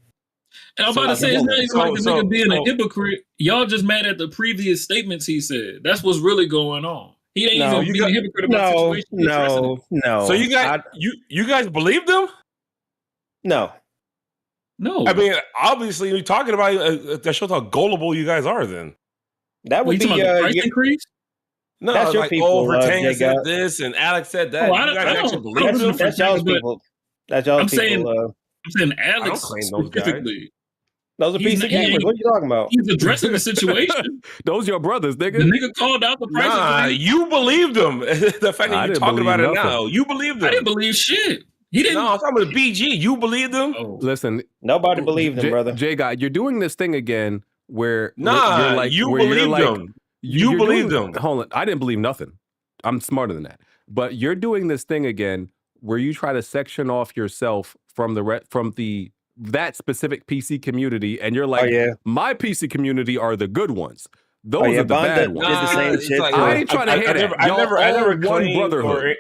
And I'm about to say, it's not even like the nigga being a hypocrite. Y'all just mad at the previous statements he said. That's what's really going on. He ain't even being a hypocrite about the situation. No. So you guys believed him? No. No. I mean, obviously, you're talking about that shows how gullible you guys are. Then that would be the price increase. No, that's your like people. Vertangas said this and Alex said that. You guys actually believe them? That's y'all's people. That's y'all's people. I'm saying Alex specifically. Those are PC gamers. What are you talking about? He's addressing the situation. Those your brothers, nigga. The nigga called out the price. Nah, you believed him. The fact that you're talking about it now, you believed him. I didn't believe shit. He didn't. No, I'm talking about BG. You believed him? Oh. Listen, nobody believed him, brother. Jay guy, you're doing this thing again where you're like, you believed him. You believed him. Hold on, I didn't believe nothing. I'm smarter than that. But you're doing this thing again where you try to section off yourself from the that specific PC community, and you're like, my PC community are the good ones. Those are the bad ones. Did the same shit. I ain't trying to hear that. I never one brotherhood.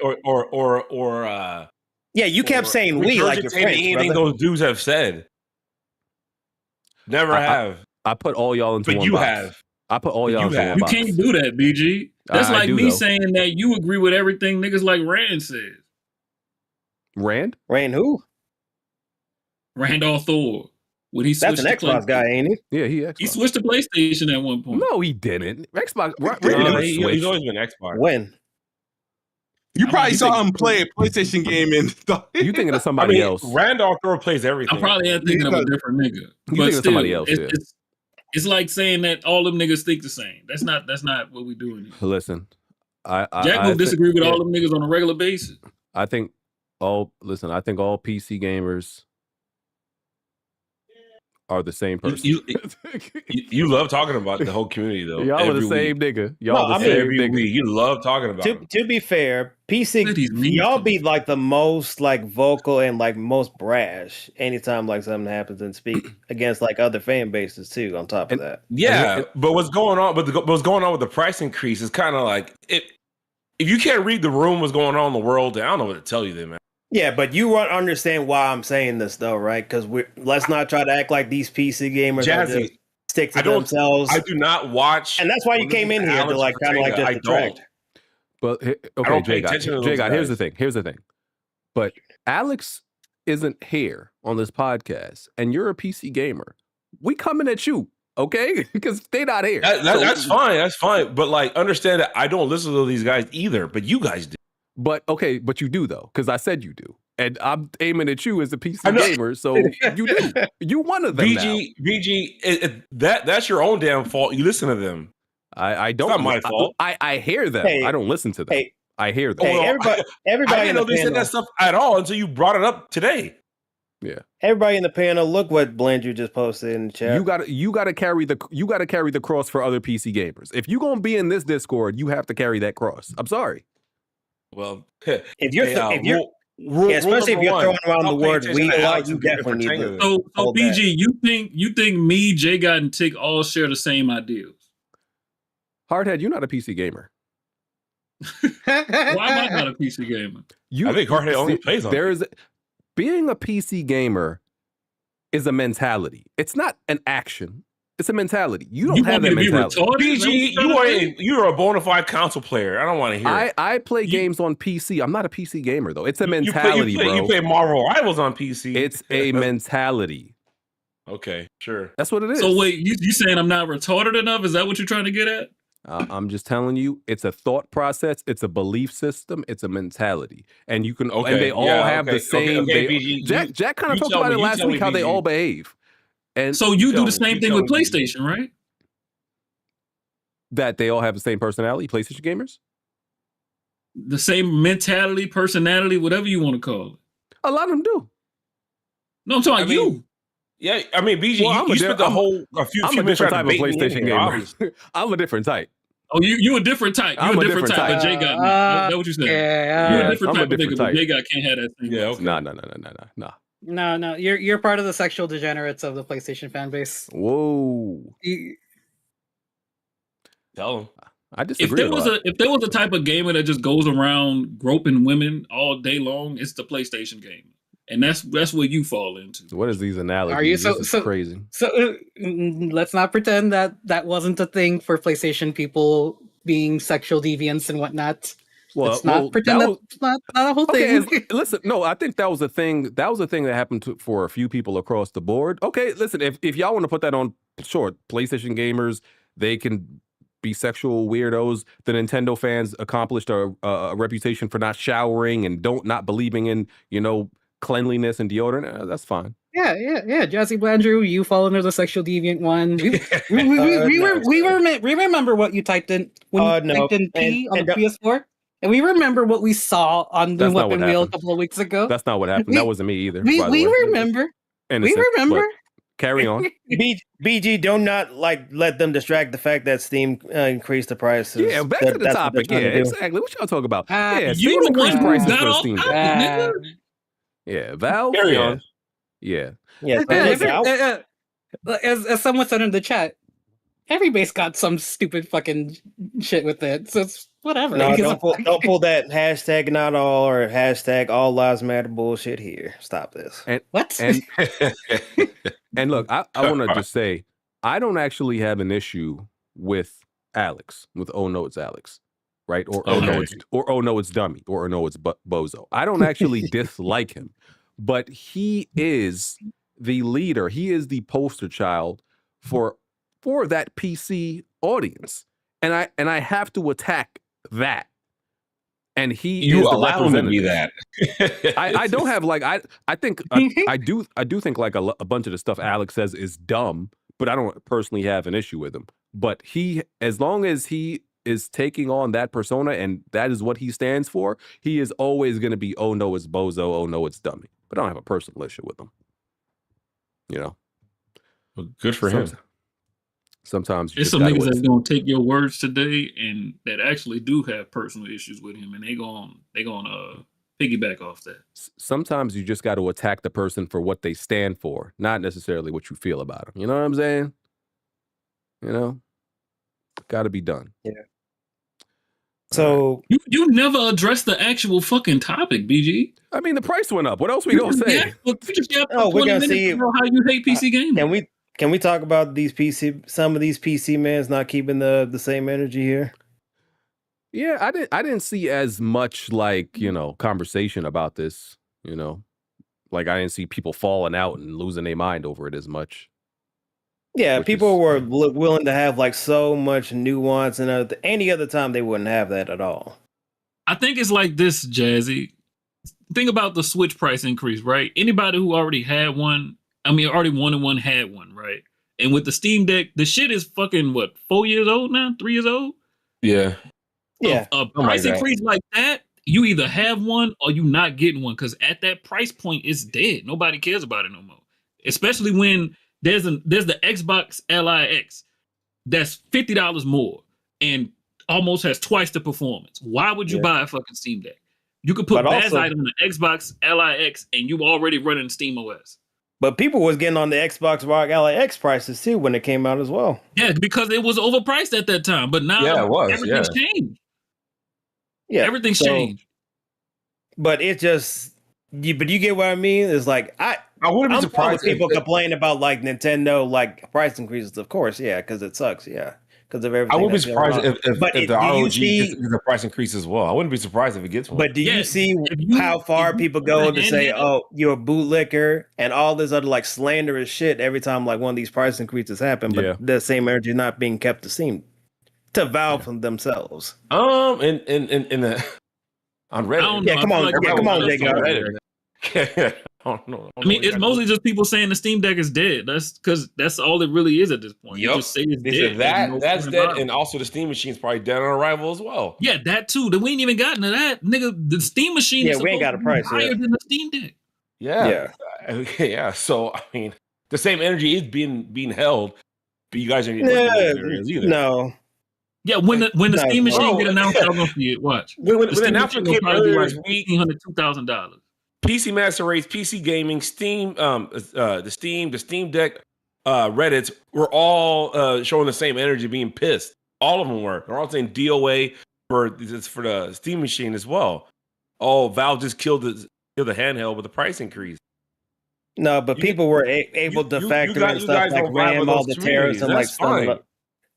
Yeah, you kept saying we like your friends, anything those dudes have said. Never have. I put all y'all into but one you box. have. I put all y'all into one You box. can't do that, BG. That's I like do, me though. saying that you agree with everything niggas like Rand says. Rand? Rand who? Randolph Thor. When he switched That's an Xbox guy, ain't he? Yeah, he Xbox. He switched to PlayStation at one point. No, he didn't. Xbox. He's always been Xbox. When? You probably saw him play a PlayStation game and you thinking of somebody else? Randolph Thor plays everything. I probably am thinking of a different nigga. You But thinking of still, somebody else? it's like saying that all them niggas think the same. That's not what we doing here. Listen, Jack will disagree with all them niggas on a regular basis. I think all PC gamers are the same person. You love talking about the whole community though. Y'all are the same nigga. Y'all the same nigga. You love talking about it. To be fair, PC y'all be like the most like vocal and like most brash anytime like something happens and speak against like other fan bases too. On top of that, but what's going on? But what's going on with the price increase is kind of like it. If you can't read the room, what's going on in the world, I don't know what to tell you then, man. Yeah, but you won't understand why I'm saying this though, right? Because let's not try to act like these PC gamers are just stick to themselves. I do not watch, and that's why you came in here to like kind of like just detract. But okay, Jay God, here's the thing. But Alex isn't here on this podcast, and you're a PC gamer. We coming at you, okay? Because they not here. That's fine. That's fine. But like, understand that I don't listen to these guys either. But you guys do. But okay, but you do though, because I said you do, and I'm aiming at you as a PC gamer, so you do. You one of them. BG, that's your own damn fault. You listen to them. I don't. It's not my fault. I hear them. Hey, I don't listen to them. I hear them. Hey, everybody I didn't know they said that stuff at all until you brought it up today. Yeah. Everybody in the panel, look what Blend you just posted in the chat. You gotta carry the cross for other PC gamers. If you're gonna be in this Discord, you have to carry that cross. I'm sorry. Well, especially if you're throwing around the word "we," you definitely need to. So BG, you think me, Jay God, and Tick all share the same ideals? HardHead, you're not a PC gamer. Why am I not a PC gamer? I think HardHead only plays on. Being a PC gamer is a mentality. It's not an action. It's a mentality. You don't have that mentality. BG, you are a bona fide console player. I don't want to hear it. I play games on PC. I'm not a PC gamer, though. It's a mentality, bro. You play Marvel Rivals on PC. It's a mentality. Okay, sure. That's what it is. So wait, you saying I'm not retarded enough? Is that what you're trying to get at? I'm just telling you, it's a thought process, it's a belief system, it's a mentality, and you can. And they all have the same. Jack kind of talked about it last week how they all behave. And so you do the same thing with PlayStation, right? That they all have the same personality, PlayStation gamers? The same mentality, personality, whatever you want to call it. A lot of them do. No, I'm talking you. Yeah, I mean, BG, you spent a few minutes trying to debate PlayStation gamer. I'm a different type. Oh, you a different type. You're a different type. But Jay got me. That's what you said. You're a different type of nigga, but Jay got can't have that thing. Yeah, okay. No. You're part of the sexual degenerates of the PlayStation fan base. Whoa. Tell him. I disagree. If there was a type of gamer that just goes around groping women all day long, it's the PlayStation gamer. And that's where you fall into. What is these analogies? Are you this is crazy? So let's not pretend that wasn't a thing for PlayStation people being sexual deviants and whatnot. Well, let's not pretend that's not a whole thing. Listen, no, I think that was a thing. That was a thing that happened for a few people across the board. Okay, listen, if y'all want to put that on, sure, PlayStation gamers, they can be sexual weirdos. The Nintendo fans accomplished a reputation for not showering and not believing in, cleanliness and deodorant. That's fine. Yeah. Jazzy Blandrew, you fall under the sexual deviant one. We remember what you typed in when you typed in P on the PS4, and we remember what we saw on the weapon wheel a couple of weeks ago. That's not what happened. That wasn't me either. We remember. Innocent, we remember. Carry on. BG, do not let them distract the fact that Steam increased the prices. Yeah, back to the topic. Yeah, exactly. What y'all talking about? Yeah, you Steam increased prices for got Steam. nigga. Yeah, Valve. Carry on. Yeah. As someone said in the chat, everybody's got some stupid fucking shit with it. So it's whatever. No, don't pull that hashtag not all or hashtag all lives matter bullshit here. Stop this. And what? And look, I want to just say, I don't actually have an issue with Alex, with Oh No It's Alex, right? Or Oh No It's Dummy, or Oh No It's Bozo. I don't actually dislike him, but he is the leader. He is the poster child for that PC audience, and I have to attack that. And you is the allow him to be that. I don't have like I think I do think like a bunch of the stuff Alex says is dumb, but I don't personally have an issue with him. But as long as he is taking on that persona and that is what he stands for, he is always going to be Oh No It's Bozo, Oh No It's Dummy. But I don't have a personal issue with him. You know, well, good for him. Sometimes there's some niggas that's gonna take your words today and that actually do have personal issues with him, and they gonna piggyback off that. Sometimes you just got to attack the person for what they stand for, not necessarily what you feel about them. You know what I'm saying? You know, got to be done. Yeah. So you never addressed the actual fucking topic, BG. I mean, the price went up. What else we gonna say? We're gonna see how you hate PC gaming. Can we talk about some of these PC mans not keeping the same energy here? Yeah, I didn't see as much like, conversation about this, like I didn't see people falling out and losing their mind over it as much. Yeah, people were willing to have like so much nuance, and any other time they wouldn't have that at all. I think it's like this, Jazzy. Think about the Switch price increase, right? Anybody who already had one, already wanted one, had one, right? And with the Steam Deck, the shit is fucking, 4 years old now? 3 years old? Yeah. Yeah. A price increase like that, you either have one or you not getting one, because at that price point, it's dead. Nobody cares about it no more. Especially when there's the Xbox LIX that's $50 more and almost has twice the performance. Why would you buy a fucking Steam Deck? You could put Baz item on the Xbox LIX and you already running Steam OS. But people was getting on the Xbox LIX prices too when it came out as well. Yeah, because it was overpriced at that time. But now everything's changed. Yeah, everything's changed. But it just, but you get what I mean? It's like I wouldn't be surprised if people complain about like Nintendo like price increases. Of course, yeah, because it sucks. Yeah. Because of everything. I wouldn't be surprised if the ROG gets a price increase as well. I wouldn't be surprised if it gets one. But do you see how far people go to say, "Oh, you're a bootlicker," and all this other like slanderous shit every time like one of these price increases happen? But the same energy not being kept to Valve from themselves. On Reddit. Yeah, come on, Jacob. I don't know. It's mostly just people saying the Steam Deck is dead. That's because that's all it really is at this point. Yep. You just say it's dead. That's dead, and also the Steam machine's probably dead on arrival as well. Yeah, that too. We ain't even gotten to that, nigga. The Steam machine is we ain't got a price higher than the Steam Deck. Yeah. So I mean, the same energy is being held, but you guys aren't either. No. Yeah, when the Steam machine get announced, I'm gonna see it. Watch. When the announcement came earlier this week, $1,500, $2,000. PC Master Race, PC Gaming, Steam, the Steam Deck, Reddits were all showing the same energy, being pissed. All of them were. They're all saying DOA for the Steam machine as well. Oh, Valve just killed the handheld with the price increase. No, but people were able to factor in stuff like RAM, all the tariffs, and like stuff.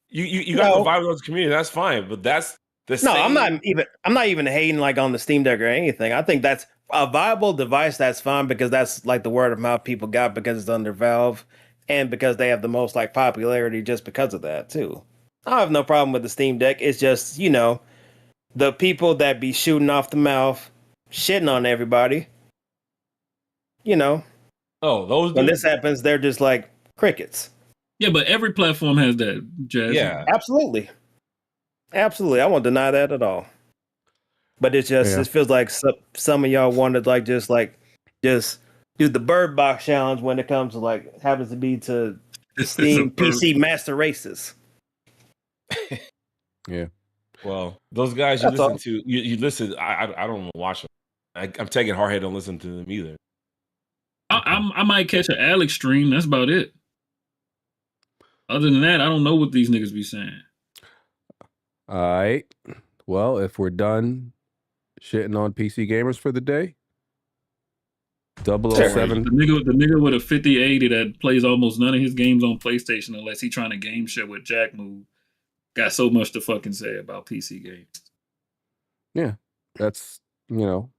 You got to vibe with those community. That's fine, but that's the same. No, I'm not even hating like on the Steam Deck or anything. I think that's a viable device. That's fine because that's like the word of mouth people got because it's under Valve and because they have the most like popularity just because of that too. I have no problem with the Steam Deck. It's just, the people that be shooting off the mouth, shitting on everybody, Oh, those when this happens, they're just like crickets. Yeah, but every platform has that, Jazz. Yeah, absolutely. I won't deny that at all. But it's just it feels like some of y'all wanted like just do the Bird Box challenge when it comes to like happens to be to Steam PC Master Races. Yeah. Well, those guys you listen to, you listen. I don't watch them. I'm taking HardHead. Don't listen to them either. I I might catch an Alex stream. That's about it. Other than that, I don't know what these niggas be saying. All right. Well, if we're done shitting on PC gamers for the day, 007. The nigga with a 5080 that plays almost none of his games on PlayStation unless he trying to game share with Jack Move got so much to fucking say about PC games. Yeah, that's, you know,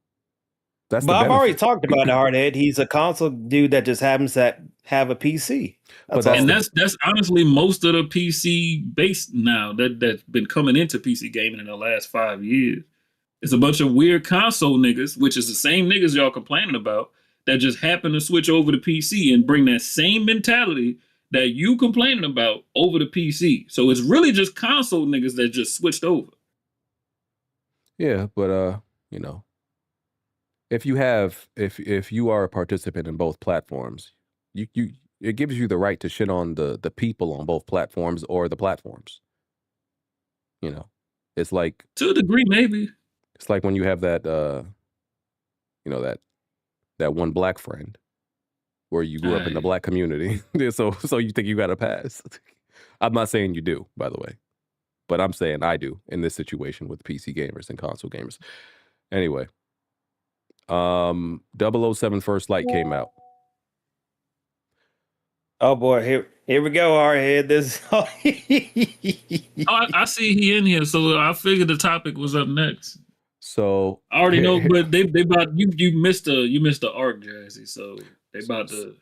that's but the I've already benefit. talked about HardHead. He's a console dude that just happens to have a PC. That's That's honestly most of the PC base now that's been coming into PC gaming in the last 5 years. It's a bunch of weird console niggas, which is the same niggas y'all complaining about, that just happen to switch over to PC and bring that same mentality that you complaining about over to PC. So it's really just console niggas that just switched over. Yeah, but you know, if you are a participant in both platforms, it gives you the right to shit on the people on both platforms or the platforms. You know, it's like, to a degree, maybe. It's like when you have that you know, that one black friend where you grew up in the black community. so you think you got a pass. I'm not saying you do, by the way. But I'm saying I do in this situation with PC gamers and console gamers. Anyway, 007 First Light came out. Oh boy, here we go, HardHead. This I see he in here, so I figured the topic was up next. So I already know, but they about you missed the arc, Jazzy. So they about to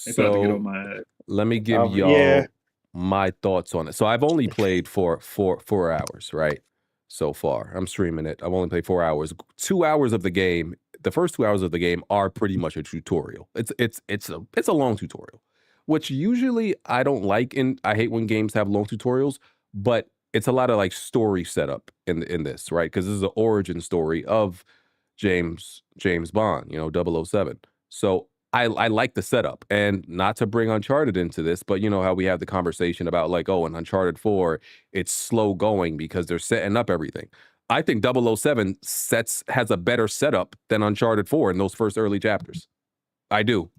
get on my head. Let me give y'all my thoughts on it. So I've only played for 4 hours, right? So far, I'm streaming it. I've only played 4 hours. 2 hours of the game. The first 2 hours of the game are pretty much a tutorial. It's a long tutorial, which usually I don't like, and I hate when games have long tutorials. But it's a lot of like story setup in this, right? Because this is the origin story of James Bond, you know, 007. So I like the setup, and not to bring Uncharted into this, but you know how we have the conversation about like, oh, in Uncharted 4, it's slow going because they're setting up everything. I think 007 has a better setup than Uncharted 4 in those first early chapters. I do,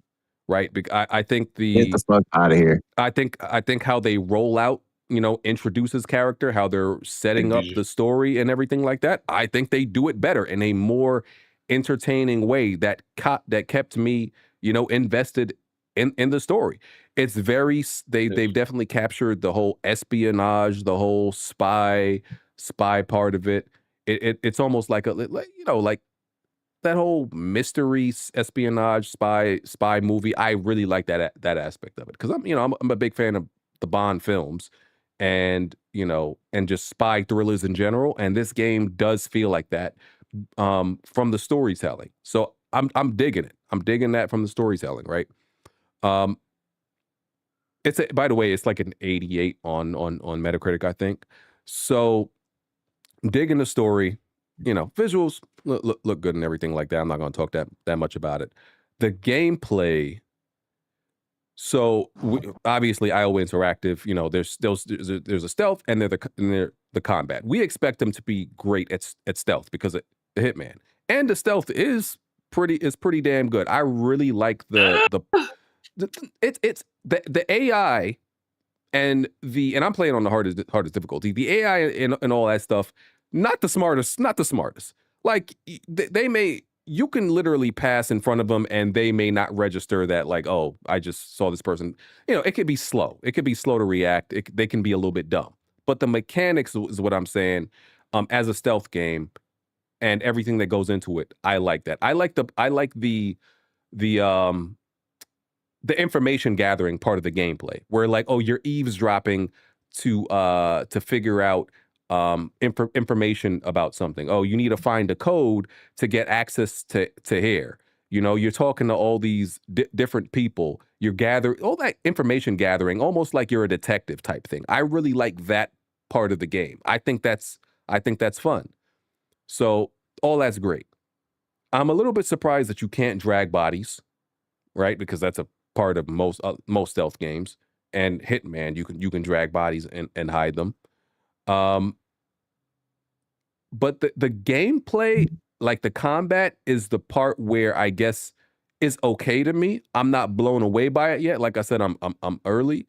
right? I think get the fuck out of here. I think how they roll out, you know, introduce his character, how they're setting up the story and everything like that. I think they do it better in a more entertaining way that kept me, you know, invested in the story. It's very they've definitely captured the whole espionage, the whole spy part of it. It's almost like you know, like that whole mystery espionage spy movie. I really like that aspect of it because I'm a big fan of the Bond films, and you know, and just spy thrillers in general. And this game does feel like that from the storytelling. So I'm digging it. I'm digging that from the storytelling, right? By the way, it's like an 88 on Metacritic, I think. So digging the story, you know, visuals look good and everything like that. I'm not going to talk that much about it. The gameplay. So obviously, IO Interactive, you know, there's a stealth and there's the combat. We expect them to be great at stealth because of the Hitman, and the stealth is pretty damn good. I really like the AI and I'm playing on the hardest difficulty. The AI and all that stuff, not the smartest. Like you can literally pass in front of them and they may not register that, like, oh, I just saw this person. You know, it could be slow. It could be slow to react. They can be a little bit dumb. But the mechanics is what I'm saying. As a stealth game and everything that goes into it, I like that. I like the information gathering part of the gameplay, where like, oh, you're eavesdropping to figure out information about something. Oh, you need to find a code to get access to here. You know, you're talking to all these different people. You're gathering all that information gathering, almost like you're a detective type thing. I really like that part of the game. I think that's fun. So all that's great. I'm a little bit surprised that you can't drag bodies, right? Because that's a part of most stealth games. And Hitman, you can drag bodies and hide them. But the gameplay, like the combat, is the part where I guess is okay to me. I'm not blown away by it yet. Like I said, I'm early.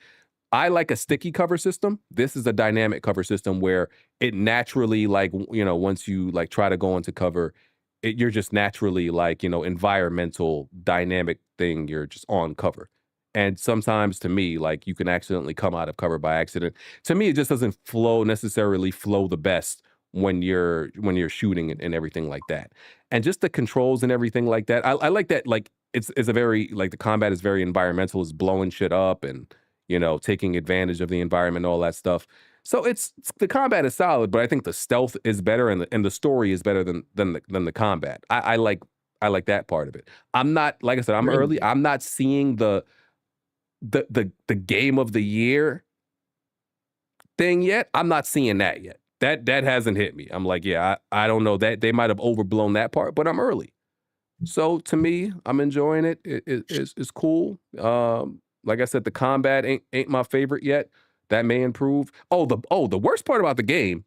I like a sticky cover system. This is a dynamic cover system where it naturally, like, you know, once you like try to go into cover, you're just naturally like, you know, environmental dynamic thing. You're just on cover. And sometimes to me, like you can accidentally come out of cover by accident. To me, it just doesn't necessarily flow the best when you're shooting and everything like that. And just the controls and everything like that. I like that, like it's a very, like the combat is very environmental, it's blowing shit up and, you know, taking advantage of the environment, all that stuff. So it's the combat is solid, but I think the stealth is better and the story is better than the combat. I like that part of it. I'm not, like I said, I'm early. I'm not seeing the game of the year thing yet. I'm not seeing that yet. That hasn't hit me. I'm like, yeah, I don't know, that they might have overblown that part, but I'm early. So to me, I'm enjoying it. It's cool. Like I said, the combat ain't my favorite yet. That may improve. The worst part about the game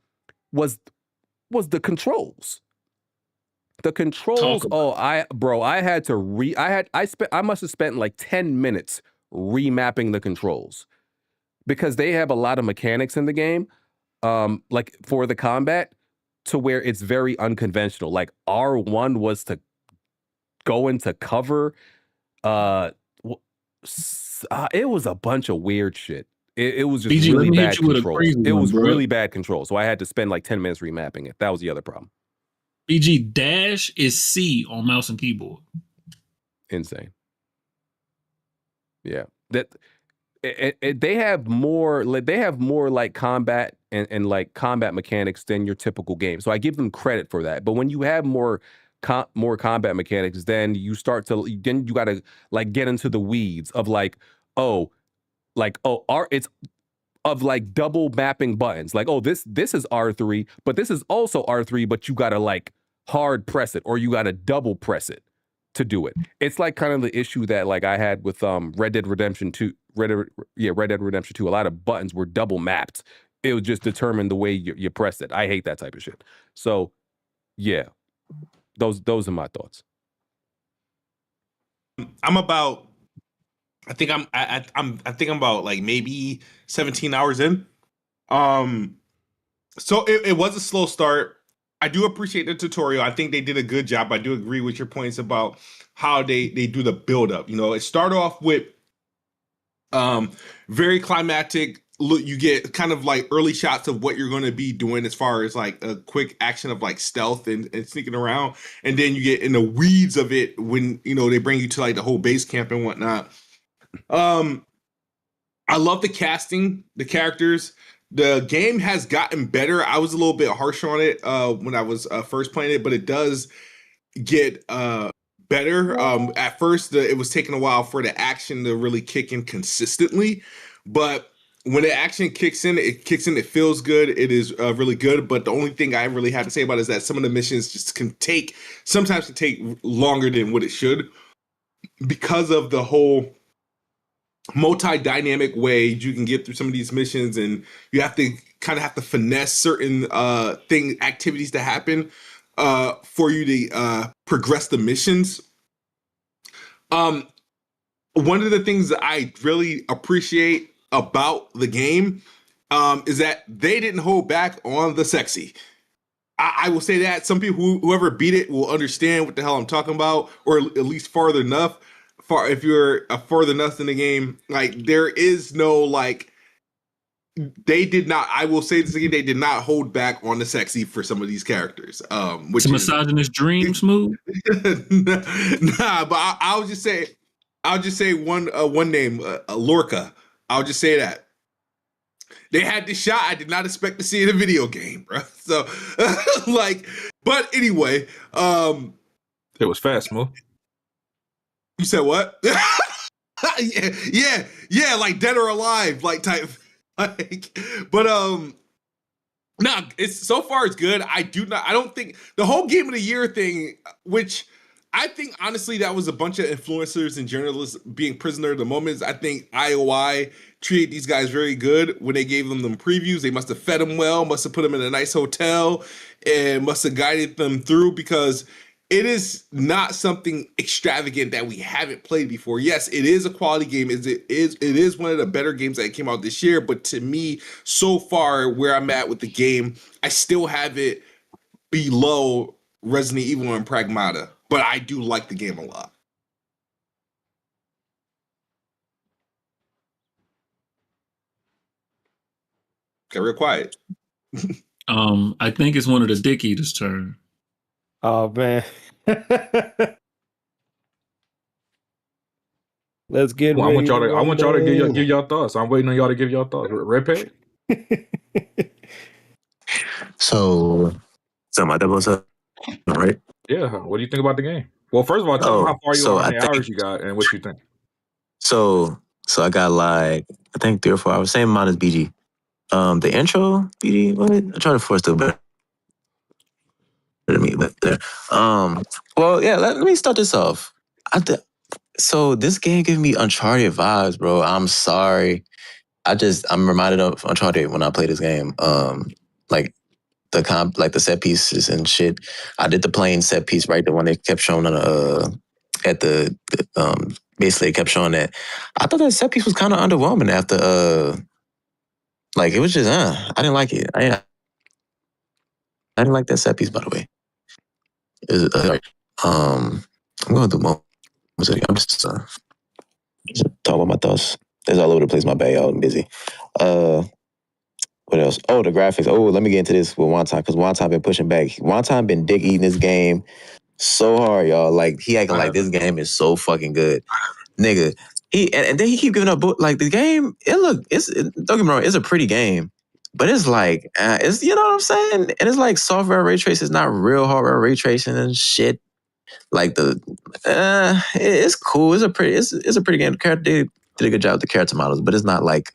was the controls. The controls. I had to I must have spent like 10 minutes remapping the controls because they have a lot of mechanics in the game, like for the combat, to where it's very unconventional. Like R1 was to go into cover. It was a bunch of weird shit. It was just BG, really bad controls. It was bro. really bad control. So I had to spend like 10 minutes remapping it. That was the other problem. BG, dash is C on mouse and keyboard. Insane. Yeah. That they have more like combat and like combat mechanics than your typical game. So I give them credit for that. But when you have more combat mechanics, then you gotta like get into the weeds of it's of like double mapping buttons. Like, this is R3, but this is also R3, but you gotta like hard press it or you gotta double press it to do it. It's like kind of the issue that like I had with Red Dead Redemption 2. Red Dead Redemption 2. A lot of buttons were double mapped. It would just determine the way you press it. I hate that type of shit. So yeah. Those are my thoughts. I think I'm about like maybe 17 hours in. So it was a slow start. I do appreciate the tutorial. I think they did a good job. I do agree with your points about how they do the build up. You know, it started off with very climactic. Look, you get kind of like early shots of what you're going to be doing as far as like a quick action of like stealth and sneaking around. And then you get in the weeds of it when, you know, they bring you to like the whole base camp and whatnot. I love the casting, the characters. The game has gotten better. I was a little bit harsh on it when I was first playing it, but it does get better. At first, it was taking a while for the action to really kick in consistently, but when the action kicks in, it feels good. It is really good. But the only thing I really have to say about it is that some of the missions just sometimes can take longer than what it should because of the whole multi-dynamic way you can get through some of these missions, and you have to finesse certain activities to happen for you to progress the missions. One of the things that I really appreciate about the game is that they didn't hold back on the sexy. I will say that some people, whoever beat it, will understand what the hell I'm talking about, or at least if you're farther enough in the game, like there is no like, they did not. I will say this again: they did not hold back on the sexy for some of these characters. Which it's misogynist dream smooth. Nah, but I'll just say one name, Lorca. I'll just say that. They had this shot I did not expect to see in a video game, bro. So, but anyway, it was fast, Mo. You said what? yeah, like Dead or Alive, like type. It's so far it's good. I don't think the whole game of the year thing, which I think honestly that was a bunch of influencers and journalists being prisoner of the moment. I think IOI treated these guys very good when they gave them previews. They must have fed them well, must have put them in a nice hotel, and must have guided them through, because it is not something extravagant that we haven't played before. Yes, it is a quality game. It is one of the better games that came out this year. But to me, so far where I'm at with the game, I still have it below Resident Evil and Pragmata. But I do like the game a lot. Get real quiet. I think it's one of the Dick Eaters' turn. Oh man. Let's get Well, I want y'all to ready give y'all thoughts. I'm waiting on y'all to give y'all thoughts. Red Peg? So my 007, right? Yeah. What do you think about the game? Well, first of all, tell them how far you are, how many hours you got, and what you think. So I got like, I think 3 or 4 hours. Same amount as BG. The intro, BG, what? I try to force still better than me, but there. Well, yeah, let me start this off. So this game gave me Uncharted vibes, bro. I'm sorry. I'm reminded of Uncharted when I play this game. Like the set pieces and shit. I did the plane set piece, right? The one they kept showing on basically it kept showing that. I thought that set piece was kind of underwhelming after like it was just I didn't like it. I didn't like that set piece, by the way. I'm going through more. I'm just talking about my thoughts. It's all over the place. My bad, y'all. I'm busy. What else? Oh, the graphics. Oh, let me get into this with Wonton, because Wonton been pushing back. Wonton been dick eating this game so hard, y'all. Like, he acting like this game is so fucking good. Nigga. And then he keep giving up, like, the game, don't get me wrong, it's a pretty game. But it's like, it's, you know what I'm saying? And it's like software ray tracing is not real hardware ray tracing and shit. Like it's cool. It's a pretty game. The character did a good job with the character models, but it's not like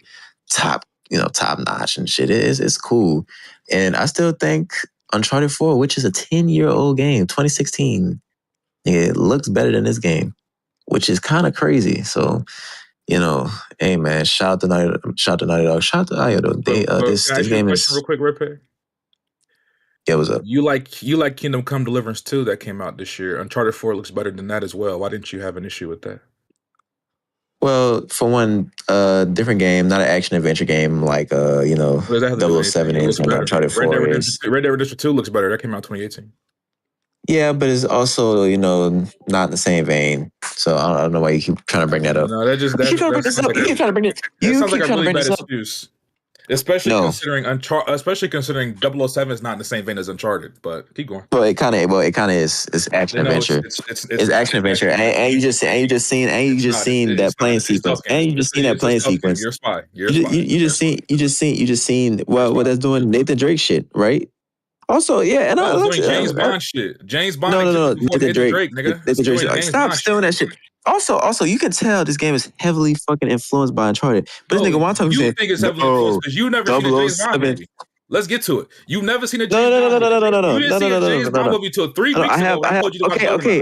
top notch and shit. It's cool. And I still think Uncharted 4, which is a 10-year-old game, 2016, it looks better than this game, which is kind of crazy. So, hey man, shout out to Naughty Dog, shout out to IO. This game is real quick, Red Peg. Yeah, what's up? You like Kingdom Come Deliverance 2 that came out this year. Uncharted 4 looks better than that as well. Why didn't you have an issue with that? Well, for one, different game, not an action adventure game like 007 is and Uncharted 4 is. Red Dead Redemption 2 looks better. That came out 2018. Yeah, but it's also, not in the same vein. So I don't know why you keep trying to bring that up. No, you keep trying to bring this up. You keep trying to bring it. You keep trying to bring this up. Excuse. Especially considering 007 is not in the same vein as Uncharted, but keep going. But it kind of is. It's action adventure. It's action adventure, and you just seen that plane sequence, and you just seen that plane sequence. You're a spy. You just seen what that's doing Nathan Drake shit, right? Also, yeah, and I doing James Bond shit. James Bond. No, Nathan Drake, nigga. Nathan Drake. Like, stop stealing that shit. Also, you can tell this game is heavily fucking influenced by Uncharted. But this nigga, one time you think it's heavily influenced because you never seen a James Bond movie. Let's get to it. You've never seen a James Bond movie. You didn't see a James Bond movie till 3 weeks ago. I told you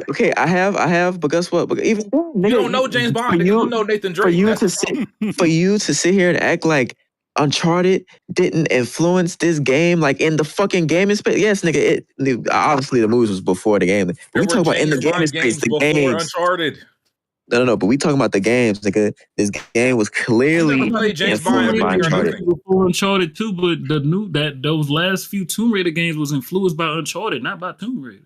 okay. I have. But guess what? But even you don't know James Bond. You know Nathan Drake. For you to sit here and act like Uncharted didn't influence this game, like in the fucking gaming space. Yes, nigga. Obviously, the movies was before the game. We talk about in the gaming space, the games. Uncharted. No. But we talking about the games, nigga. This game was clearly influenced by Uncharted. Before Uncharted 2, but those last few Tomb Raider games was influenced by Uncharted, not by Tomb Raider.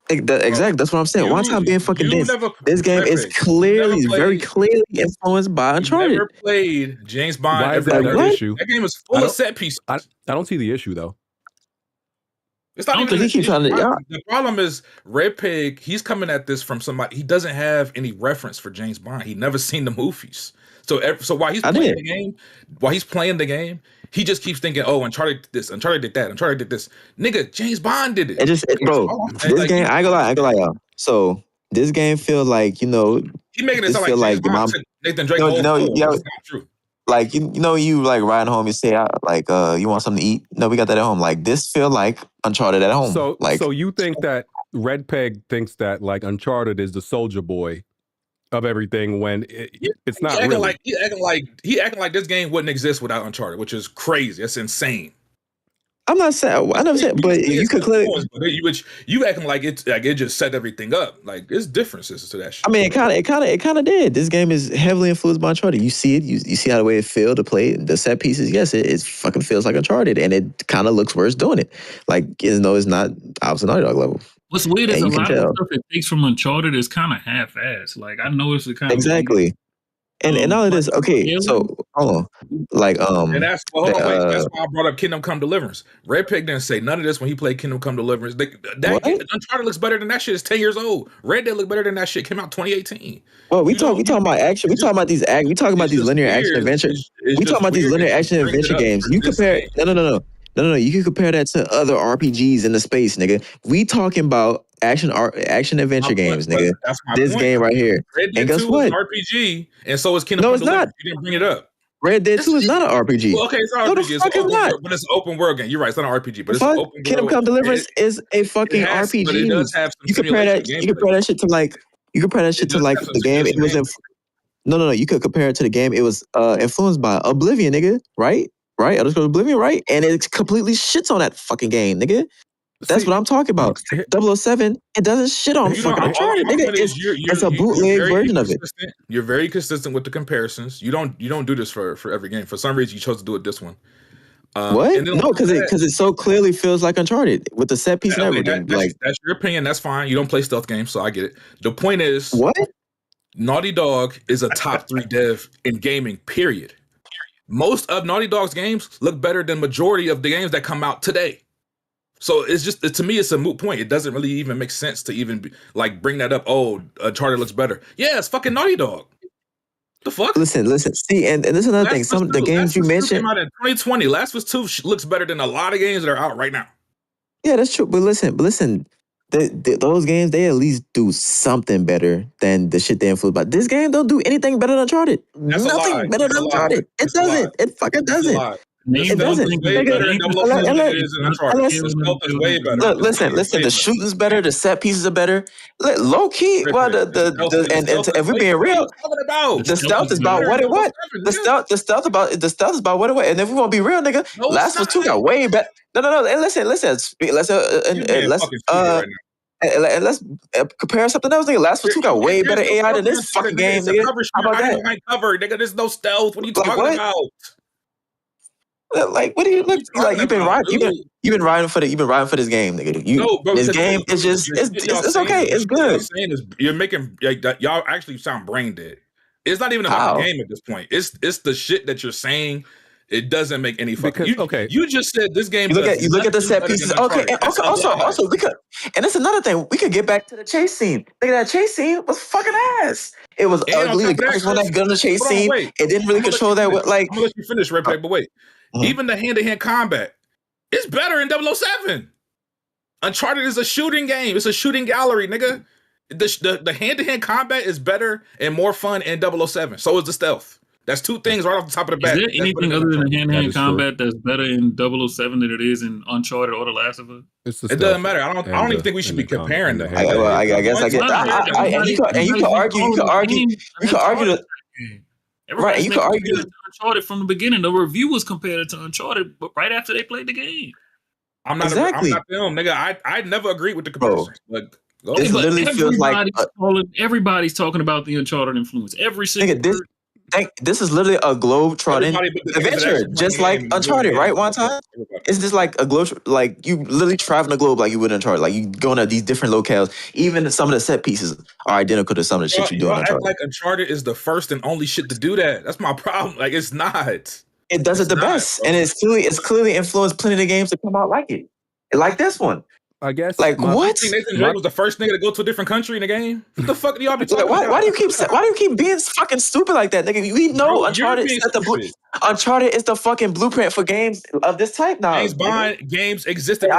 Exactly. That's what I'm saying. One time being fucking dense. This game is clearly, very clearly influenced by Uncharted. You never played James Bond. Why is that an issue? That game is full of set pieces. I don't see the issue though. It's not even the problem is Red Pig. He's coming at this from somebody. He doesn't have any reference for James Bond. He never seen the movies. So while he's playing the game, he just keeps thinking, "Oh, Uncharted did this, Uncharted did that, Uncharted did this." Nigga, James Bond did it. Bro, this game, I ain't gonna lie, y'all. So this game feel like he making it sound like James Bond. Nathan Drake. It's not true. Like you like riding home, you say you want something to eat? No, we got that at home. Like this feel like Uncharted at home. So you think that Red Peg thinks that like Uncharted is the soldier boy of everything when it's not really. He acting like this game wouldn't exist without Uncharted, which is crazy. That's insane. I'm not saying. I never said, but you could clearly. You acting like it just set everything up. Like there's differences to that shit. I mean, it kind of did. This game is heavily influenced by Uncharted. You see it. You see how the way it feels to play the set pieces. Yes, it fucking feels like Uncharted, and it kind of looks worse doing it. Like even though it's not obviously Naughty Dog level. What's weird is a lot of the stuff it takes from Uncharted is kind of half-assed. Like I noticed it kind of exactly. And all of this, okay. So hold on, like and that's wait, that's why I brought up Kingdom Come Deliverance. Red Pig didn't say none of this when he played Kingdom Come Deliverance. Uncharted looks better than that shit. It's 10 years old. Red Dead look better than that shit. Came out 2018. Well, we talking about action. We talking about these linear action adventure. We talking about these linear action adventure games. You compare no. You can compare that to other RPGs in the space, nigga. We talking about action adventure games, nigga. This game right here. Red Dead and guess 2 what? is an RPG, and so is Kingdom Come Deliverance. You didn't bring it up. Red Dead 2 is not an RPG. Well, okay, it's not an RPG. But it's an open world game. You're right. It's not an RPG, but it's an open world. Kingdom Come Deliverance is a fucking RPG. But it does have some you compare that shit to like the game. It was no. You could compare it to the game. It was influenced by Oblivion, nigga. Right? Elder Scrolls Oblivion, right? And it completely shits on that fucking game, nigga. That's what I'm talking about. 007, it doesn't shit on fucking Uncharted, nigga. It's a bootleg version of it. You're very consistent with the comparisons. You don't do this for every game. For some reason, you chose to do it this one. What? No, because it so clearly feels like Uncharted with the set piece and everything. That's your opinion. That's fine. You don't play stealth games, so I get it. The point is, what? Naughty Dog is a top 3 dev in gaming, period. Most of Naughty Dog's games look better than majority of the games that come out today. So it's just, to me, it's a moot point. It doesn't really even make sense to even bring that up. Oh, Uncharted looks better. Yeah, it's fucking Naughty Dog. The fuck? Listen. See, and this is another thing. Some of the games you mentioned came out in 2020. Last of Us 2 looks better than a lot of games that are out right now. Yeah, that's true. But listen. Those games, they at least do something better than the shit they influenced by. This game don't do anything better than Uncharted. Nothing better than Uncharted. It doesn't. It fucking doesn't. It doesn't. Listen. The shooting's better. The set pieces are better. Low key, well, if we're being real, the stealth is about what it was. The stealth is about what it was. And if we want to be real, nigga, Last of Us 2 got way better. No. And let's compare something else, nigga. Last of Us 2 got way better AI than this fucking game, nigga. How about that? Nigga, there's no stealth. What are you talking about? Like, what do you look like? You've been riding for this game, nigga. This game is just it's okay. It's good. You're making y'all actually sound brain dead. It's not even about the game at this point. It's the shit that you're saying. It doesn't make any fucking. You just said this game. You look at the set pieces. Okay, and also we could, and that's another thing. We could get back to the chase scene. Look at that chase scene was fucking ass. It was ugly. The graphics weren't that good in the chase scene. It didn't really control that. Like, I'm gonna let you finish, Red Play, but wait. Even the hand-to-hand combat is better in 007. Uncharted is a shooting game. It's a shooting gallery, nigga. The hand-to-hand combat is better and more fun in 007. So is the stealth. That's two things right off the top of the bat. Is there anything other than hand-to-hand combat that's better in 007 than it is in Uncharted or The Last of Us? It doesn't matter. I don't even think we should be comparing them. I guess I get that. And you can argue. Right, you can argue Uncharted from the beginning. The review was compared to Uncharted, but right after they played the game. I'm not them, nigga. I never agreed with the comparison. This literally feels like everybody's talking about the Uncharted influence. Every single this is literally a globe-trotting adventure, just like Uncharted, right? One time, it's just like a globe, like you literally traveling the globe like you would in Uncharted. Like you going to these different locales. Even some of the set pieces are identical to some of the shit you do in Uncharted. Like Uncharted is the first and only shit to do that. That's my problem. Like it's not. It does it the best, and it's clearly influenced plenty of games to come out like it, like this one. I guess. Like what? Nathan Drake was the first nigga to go to a different country in the game. What the fuck do y'all be talking about? Why do you keep being fucking stupid like that, nigga? We know Uncharted Uncharted is the fucking blueprint for games of this type now. James Bond games existed. And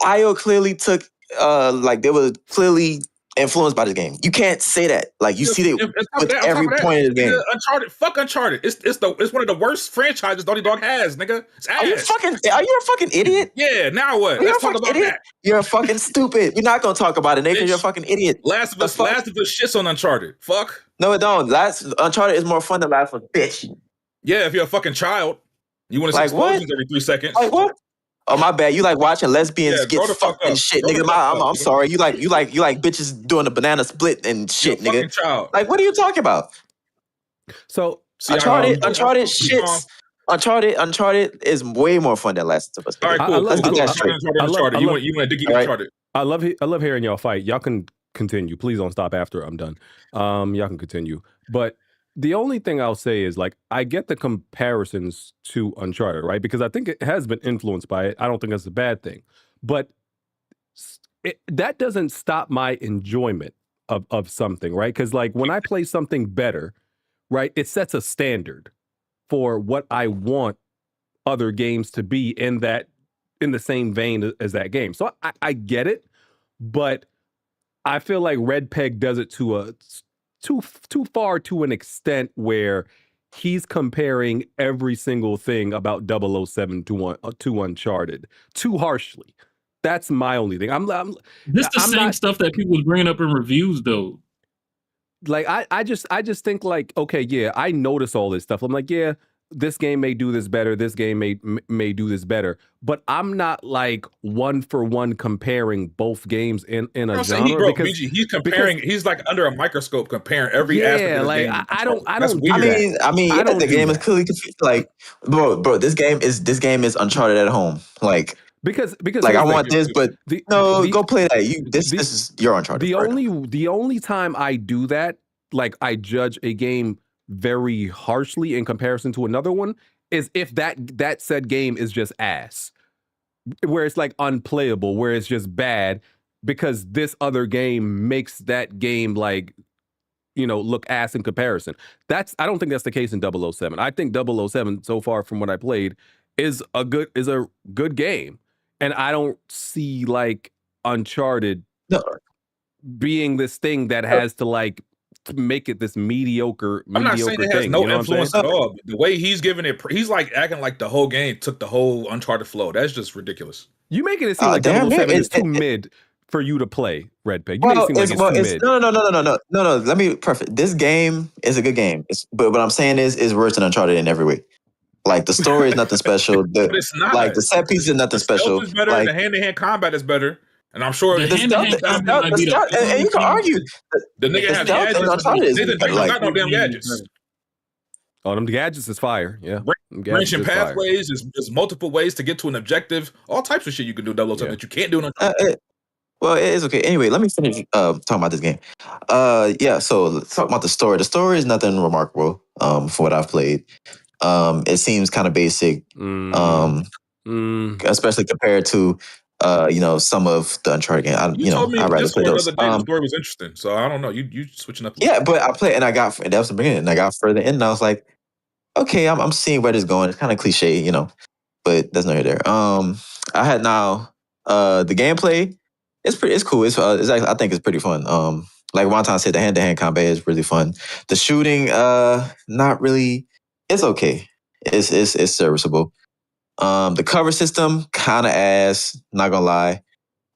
IO clearly took they were clearly influenced by this game. You can't say that. Like you see it with every point of the game. Uncharted, fuck Uncharted. It's one of the worst franchises Naughty Dog has, nigga. It's ass. Are you a fucking idiot? Yeah. Now what? Let's talk about that. You're a fucking stupid. We're not gonna talk about it, Nathan. You're a fucking idiot. Last of Us shits on Uncharted. Fuck. No, it don't. Uncharted is more fun than Last of Us, bitch. Yeah, if you're a fucking child. You want to see Like what? explosions every 3 seconds. Like what? Oh my bad. You like watching lesbians get grow the fuck fucked and up. shit, Grow the nigga. fuck up, I'm nigga. sorry. You like bitches doing the banana split and shit, You're a nigga. fucking child. Like what are you talking about? So Uncharted shits. Uncharted is way more fun than Last of Us. All right, cool. Let's get that straight. Uncharted. You want to dig into Uncharted? I love hearing y'all fight. Y'all can continue. Please don't stop after I'm done. Y'all can continue. But the only thing I'll say is like I get the comparisons to Uncharted, right? Because I think it has been influenced by it. I don't think that's a bad thing. But that doesn't stop my enjoyment of something, right? Because like when I play something better, right, it sets a standard for what I want other games to be in the same vein as that game. So I get it, but I feel like Red Peg does it to too far to an extent where he's comparing every single thing about 007 to Uncharted too harshly. That's my only thing. This the same stuff that people was bringing up in reviews though. Like I just think like, okay, yeah, I notice all this stuff. I'm like, yeah, this game may do this better. This game may do this better. But I'm not like one for one comparing both games in a genre. He's comparing. He's like under a microscope comparing every aspect of the like, game. I don't. The game is clearly confused. Like, bro, this game is Uncharted at home. Like because like I want this, but go play that. This is your Uncharted. The only time I do that, like I judge a game very harshly in comparison to another one, is if that said game is just ass, where it's like unplayable, where it's just bad because this other game makes that game like, you know, look ass in comparison. I don't think that's the case in 007. I think 007 so far from what I played is a good game, and I don't see like Uncharted being this thing that has to like make it this mediocre I'm not saying it has thing, no you know influence at all. The way he's giving it, he's like acting like the whole game took the whole Uncharted flow. That's just ridiculous. You making it seem like 007 is too mid for you to play, Red Peg. You make it seem like it's too mid. No. Let me perfect. This game is a good game. But what I'm saying is worse than Uncharted in every way. Like the story is nothing special. But it's not. Like the set piece is nothing special. Is better. Like, the hand-to-hand combat is better. And I'm sure and you can argue the nigga has gadgets. They got no damn gadgets. Oh, them gadgets is fire. Yeah. Branching pathways, there's multiple ways to get to an objective. All types of shit you can do 007 that you can't do in Uncharted. Well, it is okay. Anyway, let me finish talking about this game. So let's talk about the story. The story is nothing remarkable for what I've played. It seems kind of basic, especially compared to some of the Uncharted game. I'd rather play those. The story was interesting, so I don't know. You switching up. Yeah, but I played and that was the beginning, and I got further in, and I was like, okay, I'm seeing where this is going. It's kind of cliche, but that's neither there. I had now the gameplay. It's cool. It's actually, I think it's pretty fun. Like one time I said, the hand-to-hand combat is really fun. The shooting, not really. It's okay. It's serviceable. The cover system, kind of ass, not gonna lie.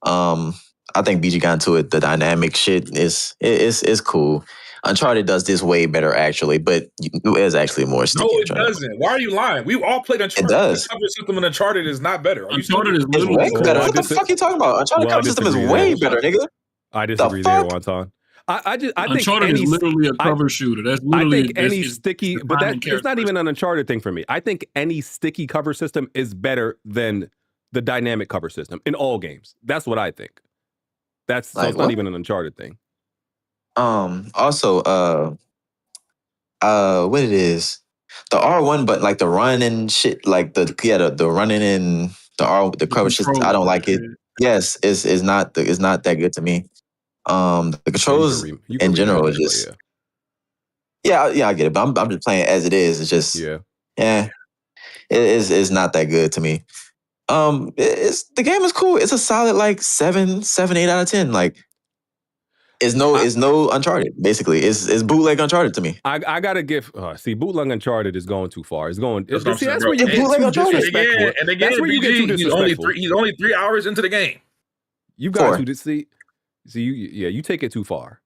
I think BG got into it. The dynamic shit is cool. Uncharted does this way better, actually, but it is actually more sticky. No, it doesn't. Why are you lying? We all played Uncharted. It does. The cover system in Uncharted is not better. Uncharted is literally way better. What the fuck are you talking about? Uncharted cover system is way better, nigga. I disagree there, Wonton. I think Uncharted is literally a cover shooter. That's literally. I think any sticky, but it's not even an Uncharted thing for me. I think any sticky cover system is better than the dynamic cover system in all games. That's what I think. It's not even an Uncharted thing. Also, what it is, the R1, but like the run and shit, like the running and the cover system, I don't like it. Yes, is not that good to me. The controls in general is just yeah, I get it, but I'm just playing as it is. It's just it's not that good to me. The game is cool. It's a solid like 7, 8 out of 10. Like it's no Uncharted. Basically, it's bootleg Uncharted to me. I gotta give bootleg Uncharted is going too far. It's going. That's where you get too disrespectful. And again, that's where you get too disrespectful. He's only 3 hours into the game. You guys who see you take it too far.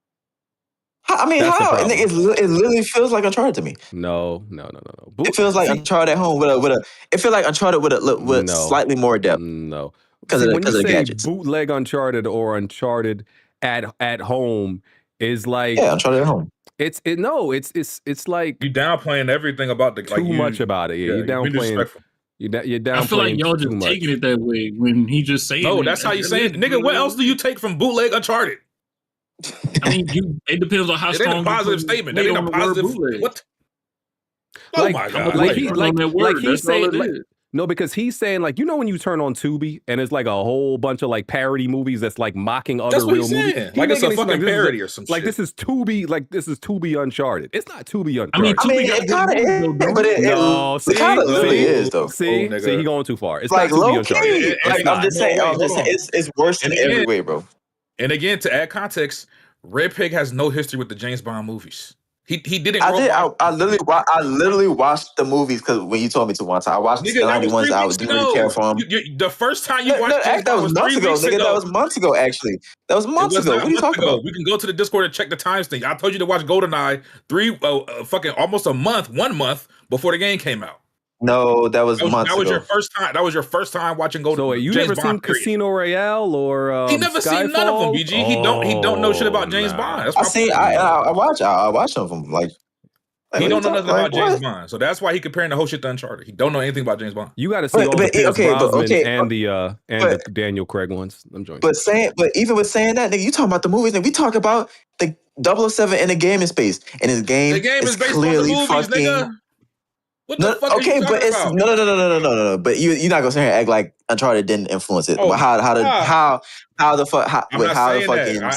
I mean, That's the how? problem. It literally feels like Uncharted to me. No. It feels like Uncharted at home with a. It feels like Uncharted with slightly more depth. No. Because when you of the say gadgets. bootleg Uncharted or Uncharted at home is like Uncharted at home. It's like you downplaying everything about the too much about it. Yeah, you downplaying. You're downplaying. I feel like y'all just taking it that way when he just saying. No, that's how you say it, nigga. What else do you take from bootleg Uncharted? I mean, it depends on how it strong. Ain't a positive statement. That ain't a positive. What? Oh my god! Like he's saying. No, because he's saying like when you turn on Tubi and it's like a whole bunch of like parody movies that's like mocking other real movies. Like it's a fucking parody or some shit. Like this is Tubi Uncharted. It's not Tubi Uncharted. I mean, Tubi it kind of is, but it kind of literally is though. See, he going too far. It's like not Tubi Uncharted. Like I'm just saying, it's worse in every way, bro. And again, to add context, Red Pig has no history with the James Bond movies. He didn't. I literally watched the movies because when you told me to one time, I watched the 91s. I didn't care for them. The first time you watched James that was months ago, nigga. That was months ago, actually. That was months ago. What are you talking about? We can go to the Discord and check the times thing. I told you to watch GoldenEye fucking almost 1 month before the game came out. No, that was months ago. That was your first time. That was your first time watching GoldenEye. So you never seen Casino Royale or he never Skyfall? seen none of them. BG. He don't know shit about James Bond. That's I watch some of them. Like he don't know nothing about James Bond, so that's why he comparing the whole shit to Uncharted. He don't know anything about James Bond. You got to see all the Pierce Brosnan and the Daniel Craig ones. I'm joking. But even with saying that, nigga, you talking about the movies, and we talk about the 007 in the gaming space, and his game, the game is based clearly on the movies, fucking. Nigga. What the fuck okay, are you but it's about? No. But you're not gonna sit here and act like Uncharted didn't influence it. But how the fuck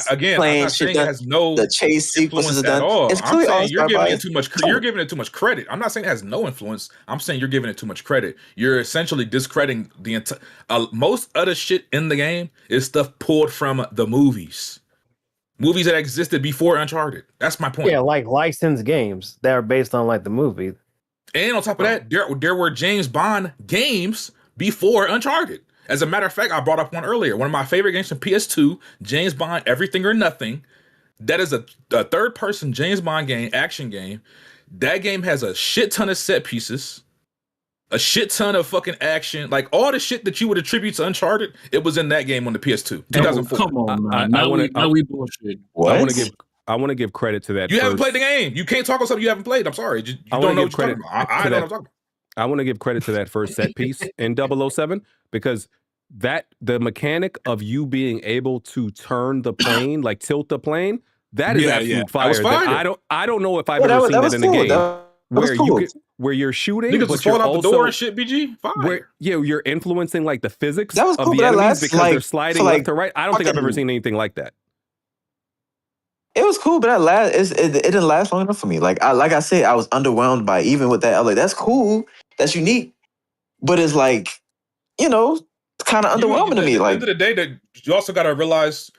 again, playing shit it has no the chase sequences at all. It's I'm saying you're giving it too much. You're giving it too much credit. I'm not saying it has no influence. I'm saying you're giving it too much credit. You're essentially discrediting the entire. Most other shit in the game is stuff pulled from the movies. Movies that existed before Uncharted. That's my point. Yeah, like licensed games that are based on like the movie. And on top of that, there were James Bond games before Uncharted. As a matter of fact, I brought up one earlier. One of my favorite games from PS2, James Bond Everything or Nothing. That is a third-person James Bond game, action game. That game has a shit ton of set pieces, a shit ton of fucking action. Like all the shit that you would attribute to Uncharted, it was in that game on the PS2. 2004. Come on, man. Now we bullshit. What? I want to give credit to that. You haven't played the game. You can't talk on something you haven't played. I'm sorry. You don't know what you're talking about. I know what I'm talking about. I want to give credit to that first set piece in 007 because the mechanic of you being able to turn the plane, like tilt the plane, that is absolute fire. I don't know if I've ever seen that in a game where you're shooting, niggas just falling out the door and shit. BG, fire. You're influencing like the physics of the enemies because they're sliding left to right. I don't think I've ever seen anything like that. It was cool, but it didn't last long enough for me. Like I said, I was underwhelmed by even with that. I was like, that's cool, that's unique, but it's like, kind of underwhelming to me. Like at the end of the day, that you also got to realize,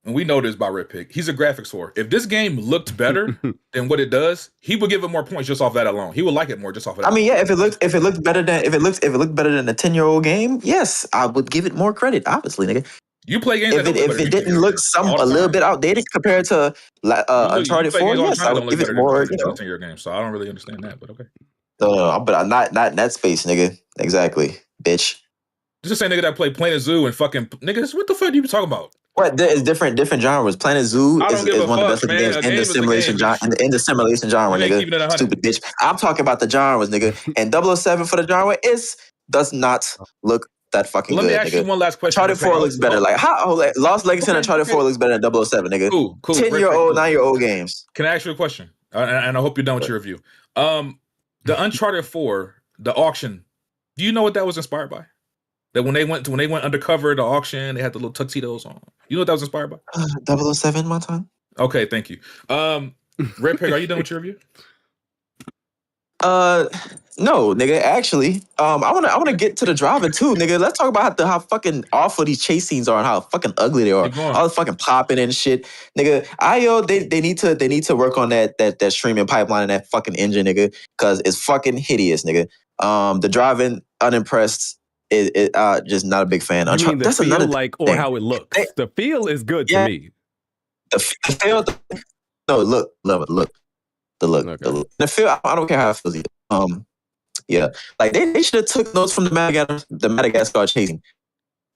and we know this about Red Pig, he's a graphics whore. If this game looked better than what it does, he would give it more points just off that alone. He would like it more just off of that. I mean, yeah, if it looked better than if it looked better than a 10-year-old game, yes, I would give it more credit. Obviously, nigga. You play games if it didn't look a little bit outdated compared to Uncharted 4, yes, I would give it more. 10-year game, so I don't really understand that, but okay. But I'm not in that space, nigga. Exactly, bitch. Just say nigga that play Planet Zoo and fucking niggas. What the fuck are you talking about? What? There's different genres. Planet Zoo is one of the best looking games in the simulation genre. In the simulation genre, nigga. Stupid bitch. I'm talking about the genres, nigga. And 007 for the genre does not look that fucking good. Let me ask you one last question. Uncharted 4 looks better. Like Lost Legacy and Uncharted 4 looks better than 007, nigga. Cool. 10-year-old, 9-year-old games. Can I ask you a question? And I hope you're done with your review. The Uncharted 4, the auction. Do you know what that was inspired by? That when they went undercover the auction, they had the little tuxedos on. You know what that was inspired by? 007, my time. Okay, thank you. Red Pig, are you done with your review? No, nigga. Actually, I wanna get to the driving too, nigga. Let's talk about how fucking awful these chase scenes are and how fucking ugly they are. All the fucking popping and shit, nigga. They need to work on that streaming pipeline and that fucking engine, nigga, because it's fucking hideous, nigga. The driving, unimpressed. It just not a big fan. You mean the feel or how it looks? The feel is good to me. The feel. No, look, love it. Look, the look, Okay. the look. The feel. I don't care how it feels. Yeah, like they should have took notes from the Madagascar chasing.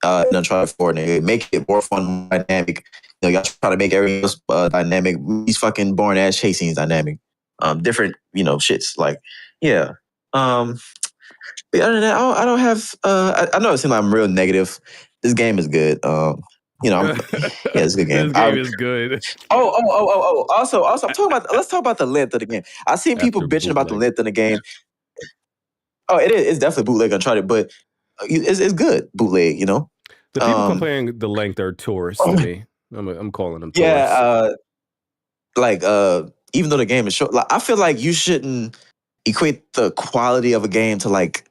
In Uncharted 4, nigga, make it more fun, more dynamic. You know, y'all try to make everything else dynamic. These fucking boring ass chase scenes dynamic. Different, shits. Like, yeah. But other than that, I don't have. I know it seems like I'm real negative. This game is good. Yeah, it's a good game. This game is good. Also, I'm talking about. Let's talk about the length of the game. I've seen people bitching about the length of the game. Oh, it is. It's definitely bootleg Uncharted, but it's good bootleg. The people comparing the length are tourists to me. I'm calling them tourists. Yeah, even though the game is short, like, I feel like you shouldn't equate the quality of a game to like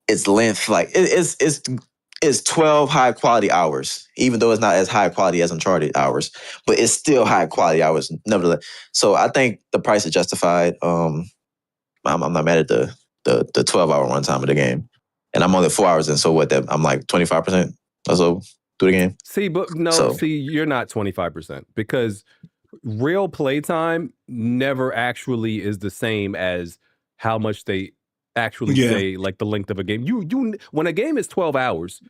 its length. Like it's 12 high quality hours, even though it's not as high quality as Uncharted hours, but it's still high quality hours nevertheless. So I think the price is justified. I'm not mad at the 12-hour runtime of the game, and I'm only 4 hours in. So what? I'm like 25% or so through the game. See, you're not 25% because real playtime never actually is the same as how much they actually say like the length of a game. You when a game is 12 hours,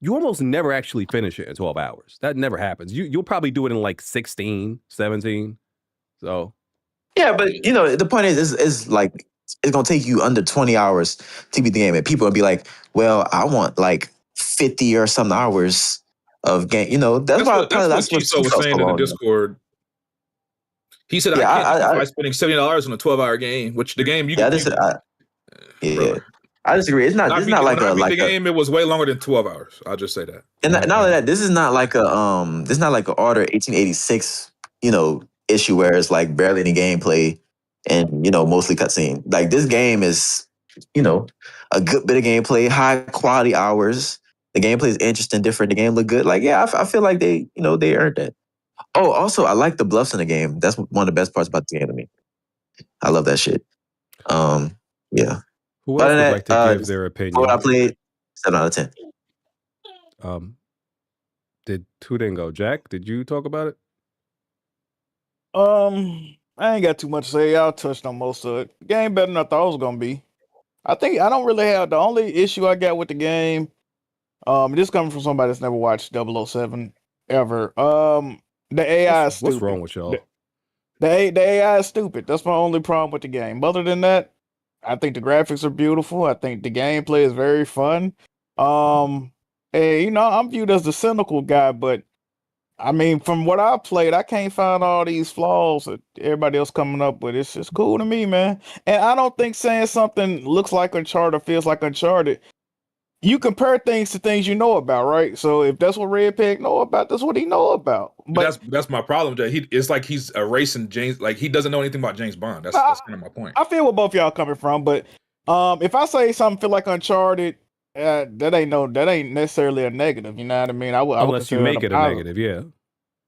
you almost never actually finish it in 12 hours. That never happens. You'll probably do it in like 16, 17. So yeah, but the point is like it's gonna take you under 20 hours to beat the game, and people will be like, "Well, I want like 50 or some hours of game." That's what Chiso was saying in the Discord. He said, "I can't justify spending $70 on a 12-hour game,ch the game you can." I disagree. It's not like the game. It was way longer than 12 hours. I'll just say that. And not only that, this is not like a this is not like an Order 1886 issue where it's like barely any gameplay and mostly cutscene. Like this game is a good bit of gameplay, high quality hours. The gameplay is interesting, different. The game look good. Like I feel like they they earned that. Oh, also I like the bluffs in the game. That's one of the best parts about the game to me. I love that shit. Yeah. Who else would like to give their opinion? What I played, 7 out of 10. Who didn't go? Jack, did you talk about it? I ain't got too much to say. Y'all touched on most of it. The game better than I thought it was gonna be. I think I don't really have the only issue I got with the game. This coming from somebody that's never watched 007 ever. The AI is stupid. What's wrong with y'all? The AI is stupid. That's my only problem with the game. Other than that, I think the graphics are beautiful. I think the gameplay is very fun. I'm viewed as the cynical guy, but I mean, from what I played, I can't find all these flaws that everybody else coming up with. It's just cool to me, man. And I don't think saying something looks like Uncharted, feels like Uncharted. You compare things to things you know about, right? So if that's what Red Pig know about, that's what he know about. But that's my problem, Jay. It's like he's erasing James. Like he doesn't know anything about James Bond. That's kind of my point. I feel where both y'all coming from, but if I say something feel like Uncharted, that ain't necessarily a negative. You know what I mean? Unless you make it a negative,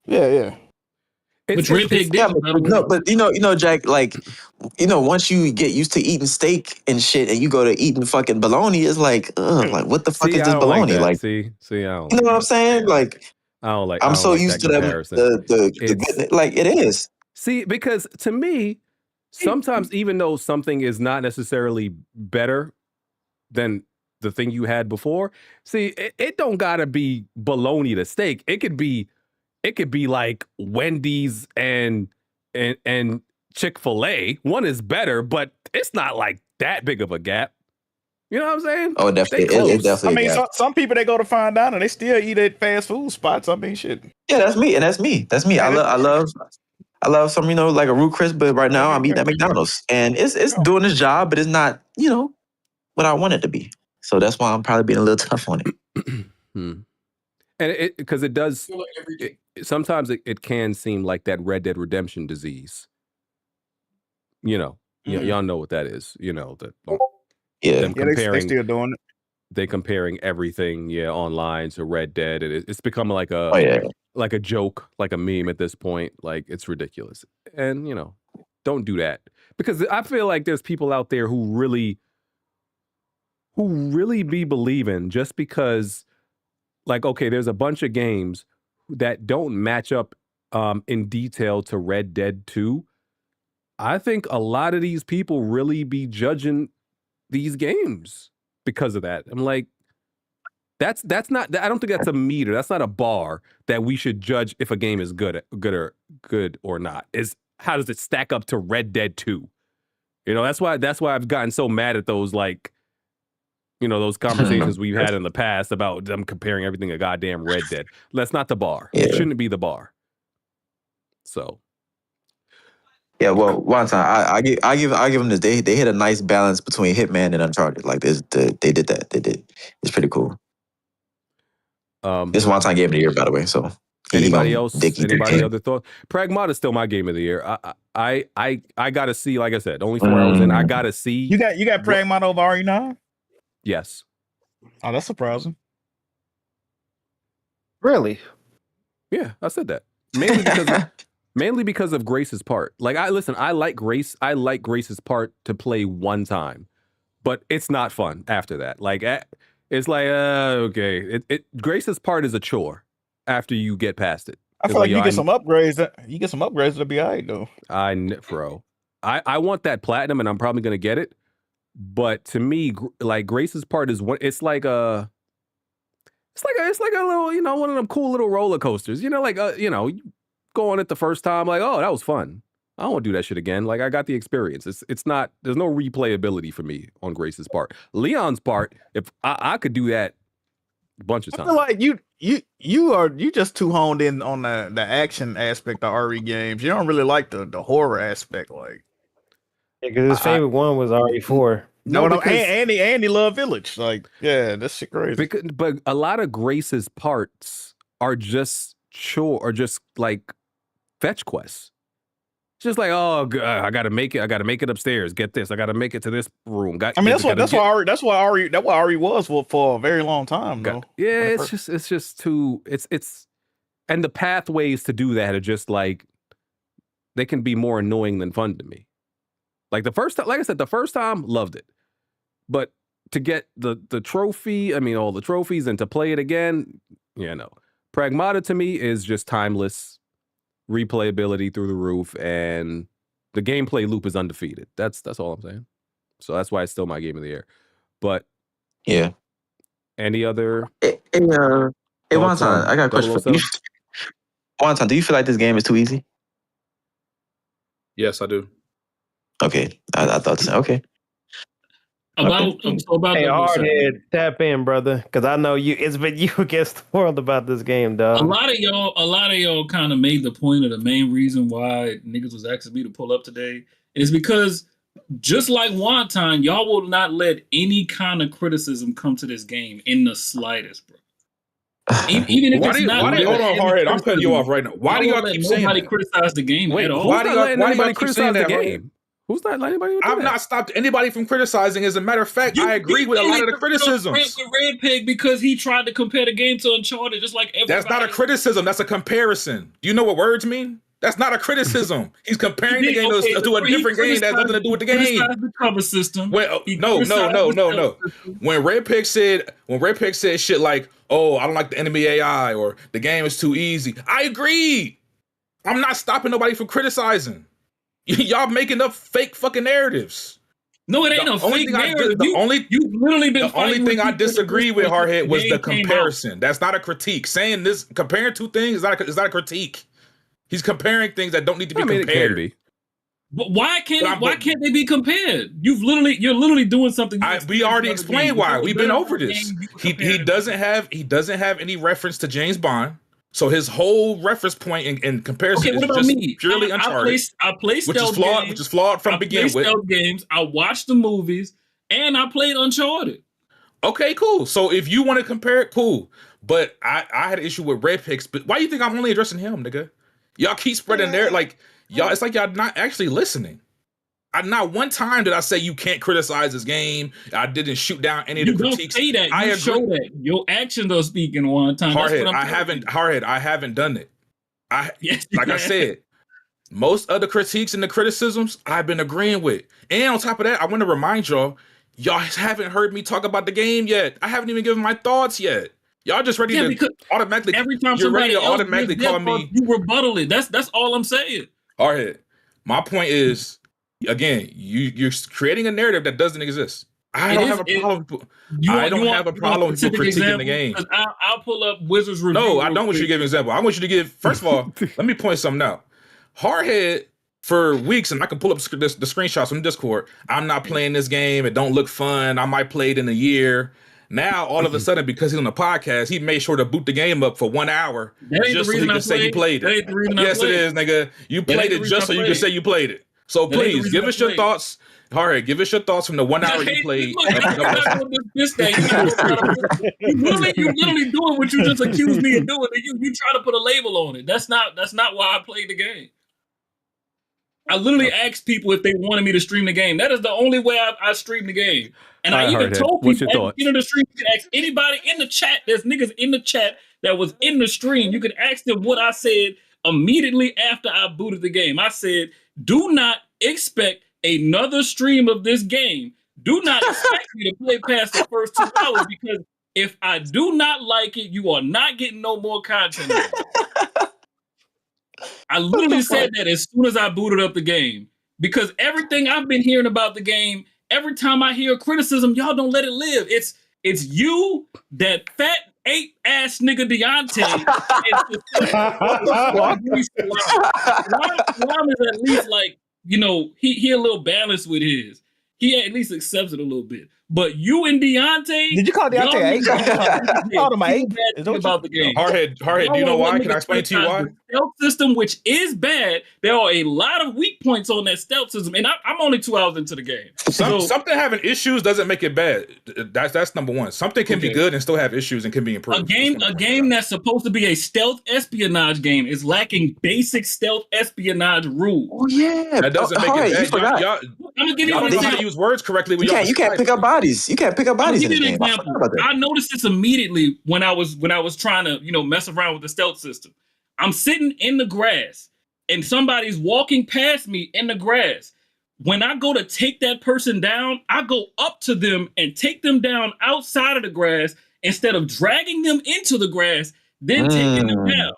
yeah. Which Red Pig did. But Jack, like, once you get used to eating steak and shit, and you go to eating fucking bologna, it's like, like what the fuck is this bologna? Like, see, I don't. You know what I'm saying? Like, I don't like. I'm so used to the like it is. See, because to me, sometimes even though something is not necessarily better than the thing you had before, see, it don't gotta be bologna to steak. It could be like Wendy's and Chick-fil-A. One is better, but it's not like that big of a gap. You know what I'm saying? Oh, definitely. It definitely. I mean, some people they go to fine dining, they still eat at fast food spots. I mean, shit. Yeah, that's me. I love some, like a root crisp, but right now I'm eating at McDonald's, and it's doing its job, but it's not, what I want it to be. So that's why I'm probably being a little tough on it. And because it does, sometimes it can seem like that Red Dead Redemption disease. Y'all know what that is. They still doing it. They comparing everything, online to Red Dead, and it's become like a joke, like a meme at this point. Like it's ridiculous, and don't do that, because I feel like there's people out there who really be believing just because. Like, okay, there's a bunch of games that don't match up in detail to Red Dead 2, I think a lot of these people really be judging these games because of that. I'm like, that's not. I don't think that's a meter. That's not a bar that we should judge if a game is good or not. Is how does it stack up to Red Dead 2? You know, that's why I've gotten so mad at those, like, you know, those conversations we've had in the past about them comparing everything to goddamn Red Dead. That's not the bar. It shouldn't be the bar. So. Yeah, well, one time I give them this. They hit a nice balance between Hitman and Uncharted. Like they did that. They did. It's pretty cool. This one time game of the year, by the way. So anybody else? Anybody other thoughts? Pragmata is still my game of the year. I gotta see. Like I said, only 4 hours in. I gotta see. You got Pragmata over RE9? Yes. Oh, that's surprising. Really? Yeah, I said that mainly because of Grace's part. Like, I like Grace. I like Grace's part to play one time, but it's not fun after that. Like, it's like, okay. Grace's part is a chore after you get past it. I feel like you get some upgrades. You get some upgrades, it'll be all right, though. Bro. I want that platinum, and I'm probably gonna get it. But to me, like, Grace's part is what it's like a little, you know, one of them cool little roller coasters. You know, like you know, go on it the first time, like, oh, that was fun. I don't want to do that shit again. Like, I got the experience. It's not, there's no replayability for me on Grace's part. Leon's part, if I could do that a bunch of times. I feel like you just too honed in on the action aspect of RE games. You don't really like the horror aspect, like. Yeah, because his favorite one was RE4. No, Andy Love Village. Like, yeah, that's shit crazy. But a lot of Grace's parts are just chore, or just like fetch quests. It's just like, oh, I gotta make it upstairs. Get this. I gotta make it to this room. I mean, that's why RE was for a very long time, though. Yeah, it's just too. It's and the pathways to do that are just like, they can be more annoying than fun to me. Like the first time, like I said, the first time, loved it. But to get the trophy, I mean, all the trophies, and to play it again, yeah, no. Pragmata to me is just timeless, replayability through the roof, and the gameplay loop is undefeated. That's all I'm saying. So that's why it's still my game of the year. But yeah. Any other? Hey, Wonton, I got a question for you. Wonton, do you feel like this game is too easy? Yes, I do. Okay, I thought so. Okay. About hey, HardHead, tap in, brother, because I know it's been you against the world about this game, dog. A lot of y'all kind of made the point of the main reason why niggas was asking me to pull up today is because, just like Wonton, y'all will not let any kind of criticism come to this game in the slightest, bro. Even if it's not. Hold on, HardHead, I'm cutting you off right now. Why do y'all keep saying that? Nobody criticize the game at all. Why do y'all keep saying that? Game? Who's not letting anybody? I've not stopped anybody from criticizing. As a matter of fact, I agree with a lot of the criticisms. With Red Pig because he tried to compare the game to Uncharted, just like everybody. That's not a criticism. That's a comparison. Do you know what words mean? That's not a criticism. He's comparing the game to a different game that has nothing to do with the game. The cover system. No. When Red Pig said shit like, "Oh, I don't like the enemy AI," or "The game is too easy," I agree. I'm not stopping nobody from criticizing. Y'all making up fake fucking narratives. No, it ain't fake narrative. The only thing I disagree with, HardHead, was the comparison. That's not a critique. Saying this, comparing two things is not a critique. He's comparing things that don't need to be compared. It can be. But why can't they be compared? You're literally doing something. We already explained why. We've been over this. He doesn't have any reference to James Bond. So his whole reference point in comparison is just purely Uncharted. I play stealth games, which is flawed from beginning with. Stealth games. I watched the movies, and I played Uncharted. Okay, cool. So if you want to compare it, cool. But I had an issue with Red Picks. But why do you think I'm only addressing him, nigga? Y'all keep spreading there, like y'all. It's like y'all not actually listening. Not one time did I say you can't criticize this game. I didn't shoot down any of the critiques. Don't say that. I agree. Show that. Your actions are speaking one time. HardHead, I haven't done it. Like I said, most of the critiques and the criticisms I've been agreeing with. And on top of that, I want to remind y'all haven't heard me talk about the game yet. I haven't even given my thoughts yet. Y'all just ready to automatically. Every time you're ready somebody to automatically call me. You rebuttal it. That's all I'm saying. HardHead. My point is, again, you're creating a narrative that doesn't exist. I don't have a problem. I don't have a problem with people critiquing the game. I'll pull up Wizards review. No, I don't want you to give an example. I want you to give. First of all, let me point something out. HardHead for weeks, and I can pull up the screenshots from Discord. I'm not playing this game. It don't look fun. I might play it in a year. Now, all of a sudden, because he's on the podcast, he made sure to boot the game up for 1 hour just so he can say he played it. Yes, it is, nigga. You played it just so you can say you played it. So please, give us your thoughts. HardHead, give us your thoughts from the 1 hour you played. You literally doing what you just accused me of doing. You try to put a label on it. That's not why I played the game. I literally asked people if they wanted me to stream the game. That is the only way I stream the game. And I even told people at the end of the stream, you can ask anybody in the chat. There's niggas in the chat that was in the stream. You can ask them what I said immediately after I booted the game. I said, do not expect another stream of this game. Do not expect me to play past the first 2 hours, because if I do not like it, you are not getting no more content. I literally said that as soon as I booted up the game, because everything I've been hearing about the game, every time I hear criticism, y'all don't let it live. It's you, that fat ape ass nigga Deontay. Ram is at least like, he a little balanced with his. He at least accepts it a little bit. But you and Deontay, did you call Deontay ape? Called him ape. About the game. HardHead, do you know why? Can I explain to you why? The stealth system, which is bad, there are a lot of weak points on that stealth system, and I'm only 2 hours into the game. Something having issues doesn't make it bad. That's number one. Something can be good and still have issues and can be improved. A game that's supposed to be a stealth espionage game is lacking basic stealth espionage rules. Oh yeah, that doesn't make it bad. Y'all, I'm gonna give you an example. example. How to use words correctly. You can't pick up bodies. You can't pick up bodies in this game. I noticed this immediately when I was trying to mess around with the stealth system. I'm sitting in the grass and somebody's walking past me in the grass. When I go to take that person down, I go up to them and take them down outside of the grass instead of dragging them into the grass, then taking them down.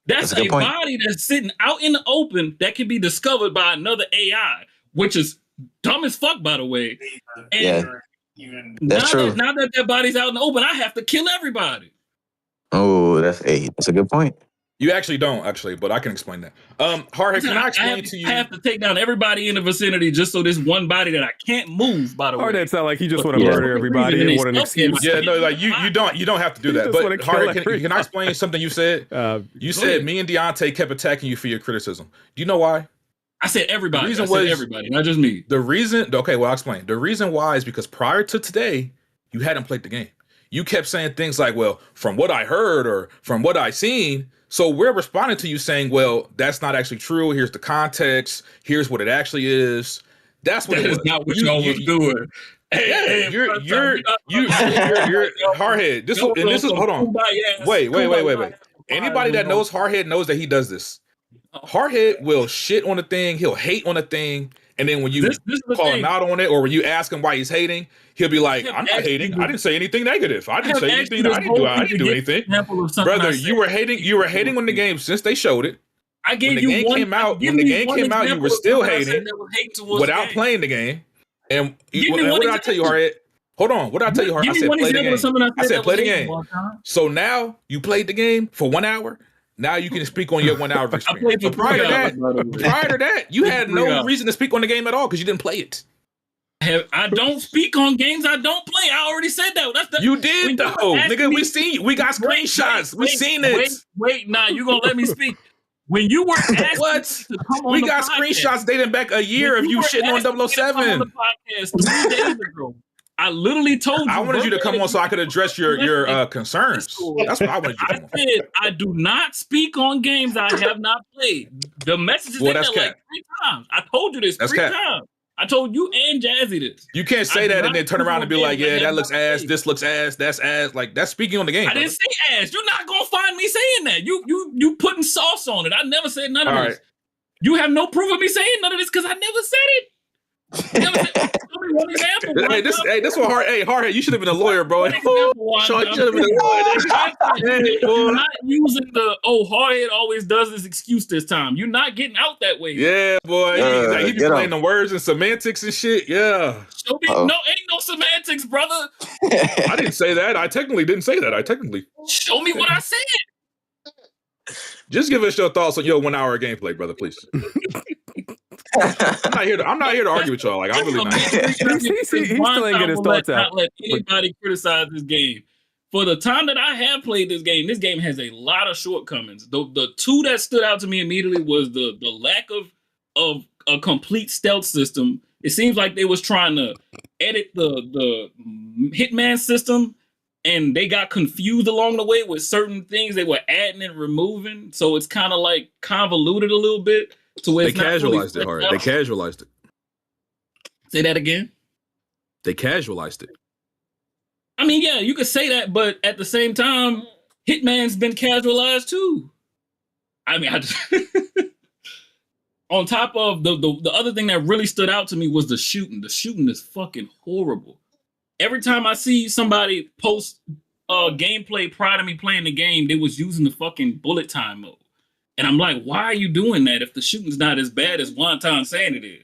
That's a body that's sitting out in the open that can be discovered by another AI, which is dumb as fuck, by the way. And that's true. Now that their body's out in the open, I have to kill everybody. Oh, that's a good point. You actually don't, but I can explain that. HardHead, can I explain to you? I have to take down everybody in the vicinity just so this one body that I can't move, by the way. HardHead sound like he just want to murder everybody and want an excuse. Yeah, no, like you don't have to do that. But HardHead, can I explain something you said? You said me and Deontay kept attacking you for your criticism. Do you know why? I said everybody. I said everybody, not just me. The reason, okay, well, I'll explain. The reason why is because prior to today, you hadn't played the game. You kept saying things like, well, from what I heard or from what I seen. So we're responding to you saying, well, that's not actually true. Here's the context. Here's what it actually is. That's what it was. That is not what y'all was doing. Hey, you're HardHead. This is hold on. Wait. Anybody that knows HardHead knows that he does this. HardHead will shit on a thing. He'll hate on a thing. And then when you call him out on it, or when you ask him why he's hating, he'll be like, I'm not hating. I didn't say anything negative. I didn't say anything. I didn't do anything. Brother, you were hating on the game since they showed it. I gave when the game came out, you were still hating without playing the game. And what did I tell you, HardHead? Hold on. What did I tell you, HardHead? I said play the game. I said play the game. So now you played the game for 1 hour. Now you can speak on your 1 hour experience. So prior to that, you had no reason to speak on the game at all because you didn't play it. I don't speak on games I don't play. I already said that. You did though, nigga. We seen you. We got screenshots. We seen it. Wait, nah, you gonna let me speak? When you were asking what? To come on we the got podcast, screenshots dating back a year of you shitting on 007. On the podcast 3 days ago. I literally told you. I wanted you to come on so I could address your concerns. That's what I wanted you to come on. I said I do not speak on games I have not played. The message is in there like 3 times. I told you this 3 times. I told you and Jazzy this. You can't say that and then turn around and be like, yeah, that looks ass, this looks ass, that's ass. Like, that's speaking on the game. I didn't say ass. You're not gonna find me saying that. You putting sauce on it. I never said none of this. You have no proof of me saying none of this because I never said it. Tell me one example Hey, this one hard. Hey, HardHead, you should have been a lawyer, bro. Sean, you should have been a lawyer. You're not using the HardHead always does this excuse this time. You're not getting out that way. Yeah, boy. He be playing the words and semantics and shit. Yeah. Show me, ain't no semantics, brother. I didn't say that. I technically didn't say that. Show me what I said. Just give us your thoughts on your 1 hour gameplay, brother, please. I'm not here to argue with y'all. Like, I'm really not. He's still ain't getting his thoughts out. Not let anybody criticize this game. For the time that I have played this game has a lot of shortcomings. The two that stood out to me immediately was the lack of a complete stealth system. It seems like they was trying to edit the Hitman system, and they got confused along the way with certain things they were adding and removing. So it's kind of like convoluted a little bit to where they casualized it hard. They casualized it. Say that again. They casualized it. I mean, yeah, you could say that, but at the same time, Hitman's been casualized too. I mean, on top of the other thing that really stood out to me was the shooting. The shooting is fucking horrible. Every time I see somebody post gameplay prior to me playing the game, they was using the fucking bullet time mode. And I'm like, why are you doing that if the shooting's not as bad as Wonton saying it is?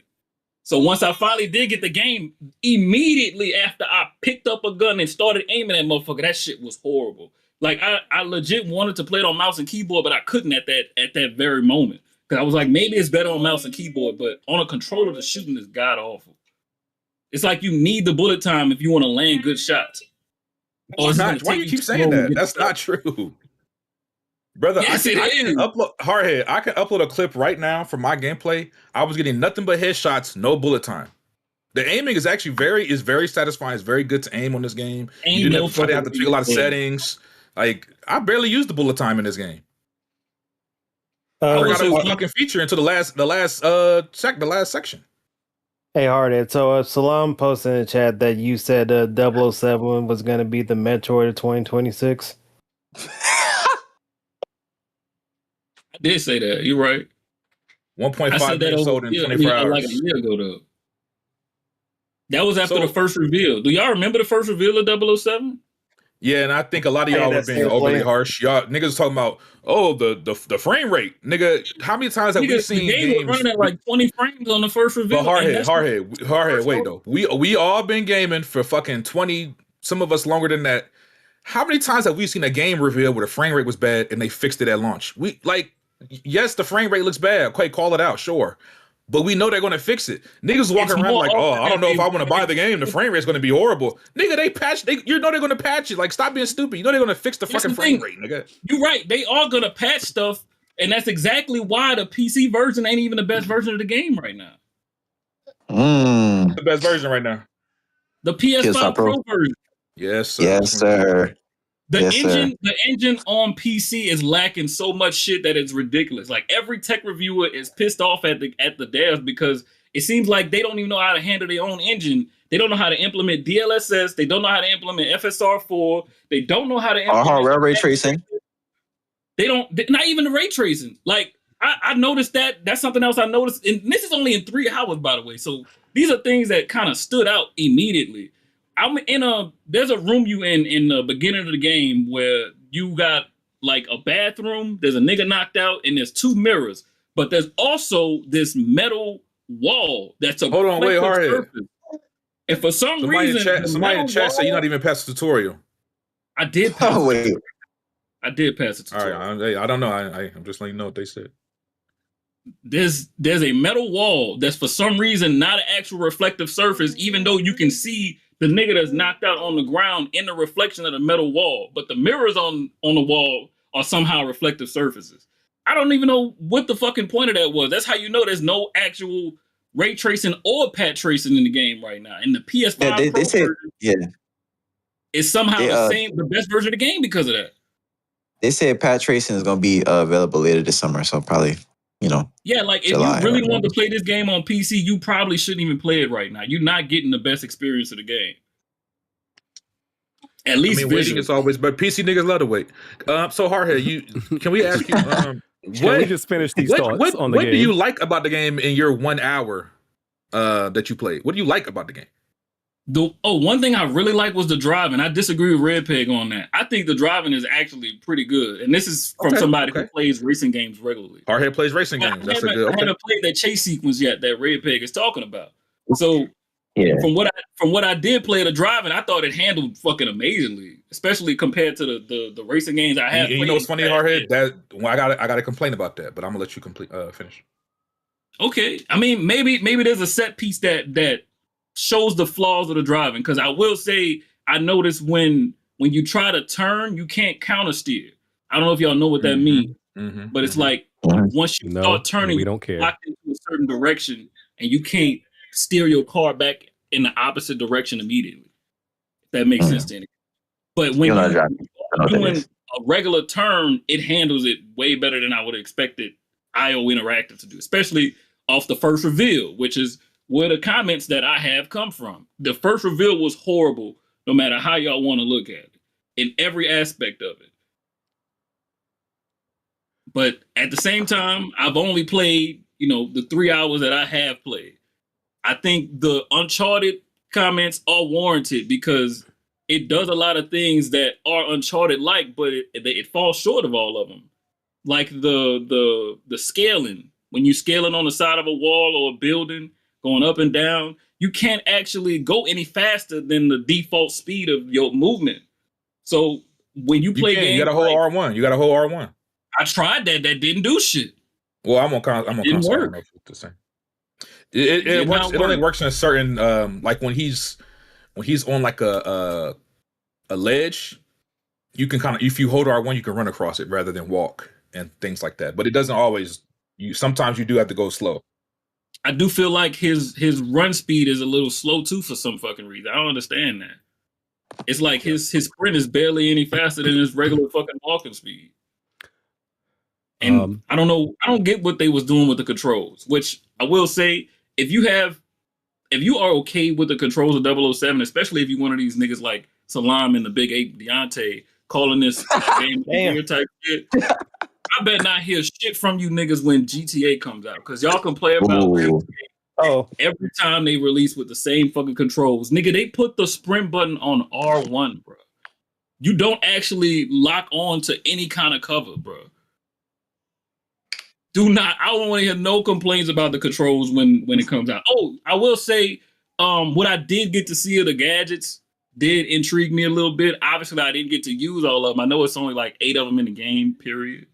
So once I finally did get the game, immediately after I picked up a gun and started aiming at motherfucker, that shit was horrible. Like I legit wanted to play it on mouse and keyboard, but I couldn't at that very moment. Because I was like, maybe it's better on mouse and keyboard, but on a controller, the shooting is god awful. It's like you need the bullet time if you want to land good shots. Why you keep saying that? That's not true. Brother, yes, I can upload HardHead. I can upload a clip right now from my gameplay. I was getting nothing but headshots, no bullet time. The aiming is actually very satisfying. It's very good to aim on this game. You didn't have to tweak a lot of settings. Like, I barely used the bullet time in this game. I got a fucking feature into the last section. Hey, HardHead. So Salam posted in the chat that you said 007 was going to be the Metroid of 2026. I did say that. You're right. 1.5 million sold in 24 hours. Like a year ago, though. That was after the first reveal. Do y'all remember the first reveal of 007? Yeah, and I think a lot of y'all were being overly harsh. Y'all niggas talking about, the frame rate. Nigga, how many times have we seen the game was running at like 20 frames on the first reveal? But HardHead, wait though. We all been gaming for fucking 20, some of us longer than that. How many times have we seen a game reveal where the frame rate was bad and they fixed it at launch? Yes, the frame rate looks bad. Okay, call it out, sure. But we know they're going to fix it. Niggas walking around like, I don't know if I want to buy the game. The frame rate's going to be horrible. Nigga, you know they're going to patch it. Like, stop being stupid. You know they're going to fix the fucking frame rate, nigga. You're right. They are going to patch stuff. And that's exactly why the PC version ain't even the best version of the game right now. The best version right now. The PS5 Pro version. Yes, sir. Yes, sir. The engine on PC is lacking so much shit that it's ridiculous. Like, every tech reviewer is pissed off at the devs because it seems like they don't even know how to handle their own engine. They don't know how to implement DLSS. They don't know how to implement FSR4. They don't know how to implement ray tracing. Not even the ray tracing. Like, I noticed that. That's something else I noticed. And this is only in 3 hours, by the way. So these are things that kind of stood out immediately. There's a room you in the beginning of the game where you got like a bathroom, there's a nigga knocked out, and there's 2 mirrors. But there's also this metal wall that's hold on, wait, HardHead. And for some reason, somebody in chat said you're not even past the tutorial. I did pass wait. I did pass the tutorial. All right, I don't know. I'm just letting you know what they said. There's a metal wall that's for some reason not an actual reflective surface, even though you can see the nigga that's knocked out on the ground in the reflection of the metal wall. But the mirrors on the wall are somehow reflective surfaces. I don't even know what the fucking point of that was. That's how you know there's no actual ray tracing or pat tracing in the game right now. And the PS5 Pro version is somehow the best version of the game because of that. They said pat tracing is going to be available later this summer, so probably, Yeah, like July, if you really want to play this game on PC, you probably shouldn't even play it right now. You're not getting the best experience of the game. At least waiting is always, but PC niggas love to wait. So HardHead, can we ask you? Can we just finish these thoughts on the game? What do you like about the game in your 1 hour that you played? What do you like about the game? One thing I really like was the driving. I disagree with Red Peg on that. I think the driving is actually pretty good, and this is from somebody who plays racing games regularly. HardHead plays racing games. That's a good. I haven't played that chase sequence yet that Red Peg is talking about. So from what I did play the driving, I thought it handled fucking amazingly, especially compared to the racing games I have. You know what's funny, HardHead? That I got to complain about that, but I'm gonna let you finish. Okay, I mean maybe there's a set piece that shows the flaws of the driving, because I will say I noticed when you try to turn, you can't counter steer. I don't know if y'all know what that means, but it's like once you start turning, we don't care. You're locked into a certain direction, and you can't steer your car back in the opposite direction immediately. If that makes sense to anyone. But when you're doing a regular turn, it handles it way better than I would have expected IO Interactive to do, especially off the first reveal, which is where the comments that I have come from. The first reveal was horrible, no matter how y'all want to look at it, in every aspect of it. But at the same time, I've only played, the 3 hours that I have played. I think the Uncharted comments are warranted because it does a lot of things that are Uncharted-like, but it falls short of all of them. Like the scaling. When you're scaling on the side of a wall or a building, going up and down, you can't actually go any faster than the default speed of your movement. So when you play games, you got a whole R1. You got a whole R1. I tried that. That didn't do shit. Well, I'm on console. Work. It works. It only works in a certain like when he's on like a ledge, you can kind of, if you hold R1, you can run across it rather than walk and things like that. But it doesn't always. Sometimes you do have to go slow. I do feel like his run speed is a little slow too for some fucking reason. I don't understand that. It's like his sprint is barely any faster than his regular fucking walking speed. And I don't know. I don't get what they was doing with the controls. Which I will say, if you are okay with the controls of 007, especially if you one of these niggas like Salam and the Big Ape Deontay calling this game type shit. I better not hear shit from you niggas when GTA comes out, because y'all can play about every time they release with the same fucking controls. Nigga, they put the sprint button on R1, bro. You don't actually lock on to any kind of cover, bro. I don't want to hear no complaints about the controls when it comes out. Oh, I will say, what I did get to see of the gadgets did intrigue me a little bit. Obviously, I didn't get to use all of them. I know it's only like 8 of them in the game, period.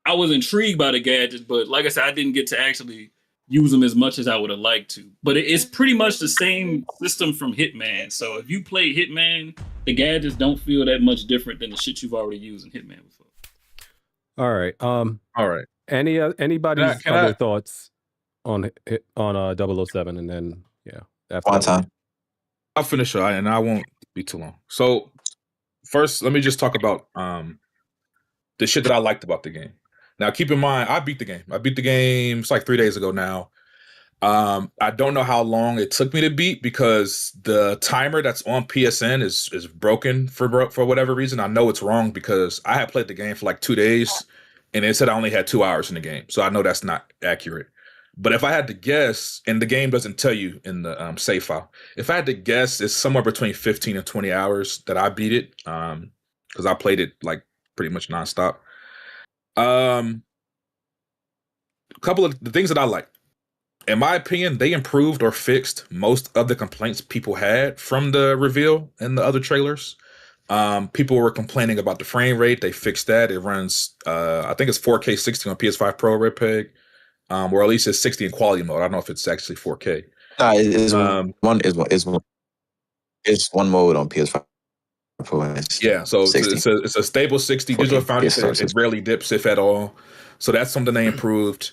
I was intrigued by the gadgets, but like I said, I didn't get to actually use them as much as I would have liked to. But it's pretty much the same system from Hitman. So if you play Hitman, the gadgets don't feel that much different than the shit you've already used in Hitman before. All right. All right. Anybody's other thoughts on 007, and then after time. I'll finish it, and I won't be too long. So first, let me just talk about the shit that I liked about the game. Now, keep in mind, I beat the game. It's like 3 days ago now. I don't know how long it took me to beat because the timer that's on PSN is broken for whatever reason. I know it's wrong because I had played the game for like 2 days and it said I only had 2 hours in the game. So I know that's not accurate. But if I had to guess, and the game doesn't tell you in the save file, if I had to guess, it's somewhere between 15 and 20 hours that I beat it because I played it like pretty much nonstop. A couple of the things that I like, in my opinion, they improved or fixed most of the complaints people had from the reveal and the other trailers. People were complaining about the frame rate. They fixed that. It runs, I think it's 4K 60 on PS5 Pro, Red Peg, or at least it's 60 in quality mode. I don't know if it's actually 4K. It's one mode on PS5. Yeah, so it's a stable 60. Digital Foundry says it rarely dips, if at all. So that's something they improved.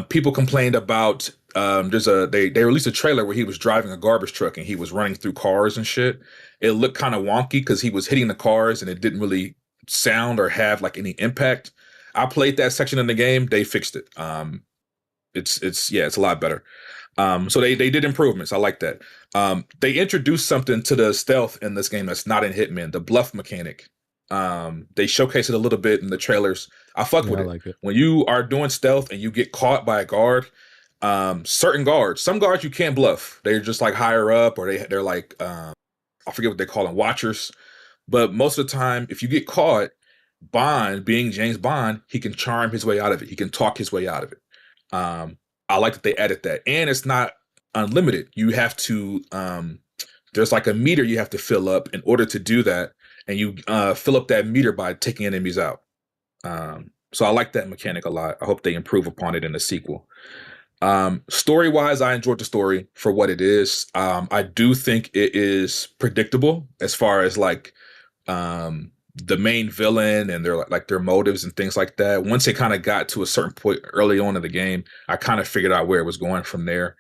People complained about they released a trailer where he was driving a garbage truck and he was running through cars and shit. It looked kind of wonky because he was hitting the cars and it didn't really sound or have like any impact. I played that section in the game. They fixed it. It's a lot better. So they did improvements. I like that. They introduced something to the stealth in this game that's not in Hitman, the bluff mechanic. They showcase it a little bit in the trailers. I fuck with it. like it. When you are doing stealth and you get caught by a guard, certain guards. Some guards you can't bluff. They're just like higher up, or they're like I forget what they call them, watchers. But most of the time, if you get caught, Bond, being James Bond, he can charm his way out of it. He can talk his way out of it. I like that they added that. And it's not unlimited. You have to, there's like a meter you have to fill up in order to do that. And you fill up that meter by taking enemies out. So I like that mechanic a lot. I hope they improve upon it in the sequel. Story-wise, I enjoyed the story for what it is. I do think it is predictable as far as like the main villain and their motives and things like that. Once it kind of got to a certain point early on in the game, I kind of figured out where it was going from there.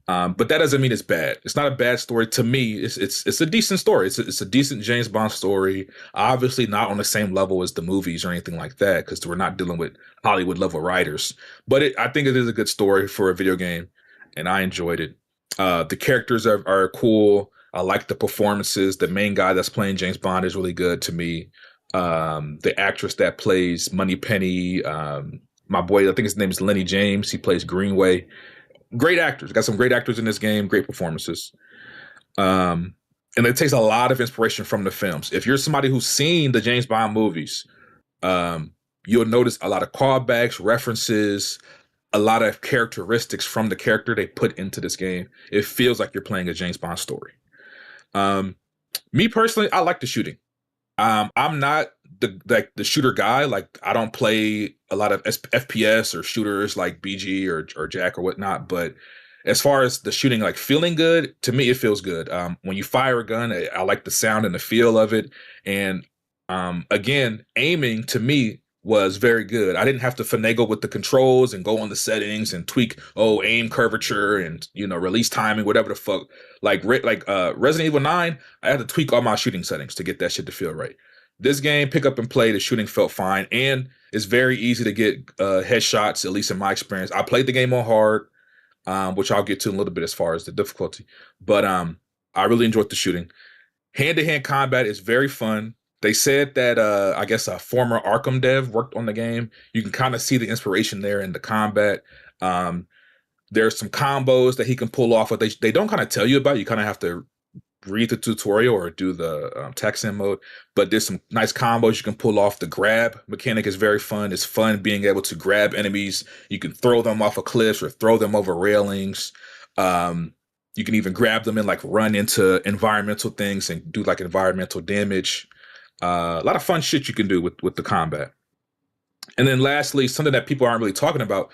But that doesn't mean it's bad. It's not a bad story to me. It's a decent story. It's a decent James Bond story. Obviously not on the same level as the movies or anything like that, because we're not dealing with Hollywood level writers. But I think it is a good story for a video game, and I enjoyed it. The characters are cool. I like the performances. The main guy that's playing James Bond is really good to me. The actress that plays Moneypenny, my boy, I think his name is Lenny James. He plays Greenway. Great actors. Got some great actors in this game. Great performances. And it takes a lot of inspiration from the films. If you're somebody who's seen the James Bond movies, you'll notice a lot of callbacks, references, a lot of characteristics from the character they put into this game. It feels like you're playing a James Bond story. Me personally, I like the shooting. I'm not the shooter guy. Like, I don't play a lot of FPS or shooters like BG or Jack or whatnot. But as far as the shooting, like feeling good, to me, it feels good. When you fire a gun, I like the sound and the feel of it. And again, aiming to me was very good. I didn't have to finagle with the controls and go on the settings and tweak, aim curvature and, release timing, whatever the fuck. Like Resident Evil 9, I had to tweak all my shooting settings to get that shit to feel right. This game, pick up and play, the shooting felt fine. And it's very easy to get headshots, at least in my experience. I played the game on hard, which I'll get to in a little bit as far as the difficulty. But I really enjoyed the shooting. Hand-to-hand combat is very fun. They said that, I guess, a former Arkham dev worked on the game. You can kind of see the inspiration there in the combat. There's some combos that he can pull off, but they don't kind of tell you about. You kind of have to read the tutorial or do the text in mode. But there's some nice combos you can pull off. The grab mechanic is very fun. It's fun being able to grab enemies. You can throw them off of cliffs or throw them over railings. You can even grab them and like run into environmental things and do like environmental damage. A lot of fun shit you can do with the combat. And then lastly, something that people aren't really talking about,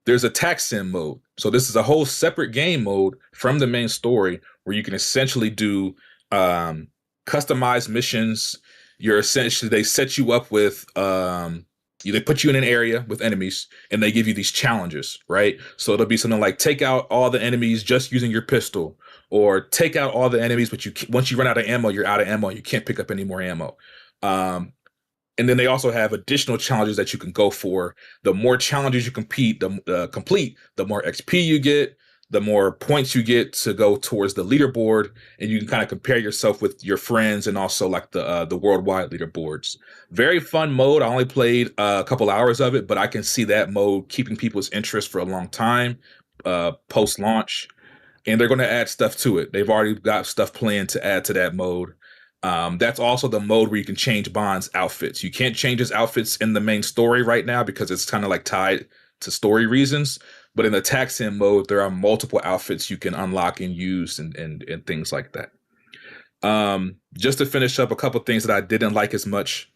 there's a tax sim mode. So this is a whole separate game mode from the main story where you can essentially do customized missions. They set you up with, they put you in an area with enemies and they give you these challenges, right? So it'll be something like take out all the enemies just using your pistol, or take out all the enemies, but once you run out of ammo, you're out of ammo. You can't pick up any more ammo. And then they also have additional challenges that you can go for. The more challenges you complete, the more XP you get, the more points you get to go towards the leaderboard, and you can kind of compare yourself with your friends and also like the worldwide leaderboards. Very fun mode. I only played a couple hours of it, but I can see that mode keeping people's interest for a long time post-launch. And they're going to add stuff to it. They've already got stuff planned to add to that mode. That's also the mode where you can change Bond's outfits. You can't change his outfits in the main story right now because it's kind of like tied to story reasons. But in the tax sim mode, there are multiple outfits you can unlock and use and things like that. Just to finish up, a couple things that I didn't like as much.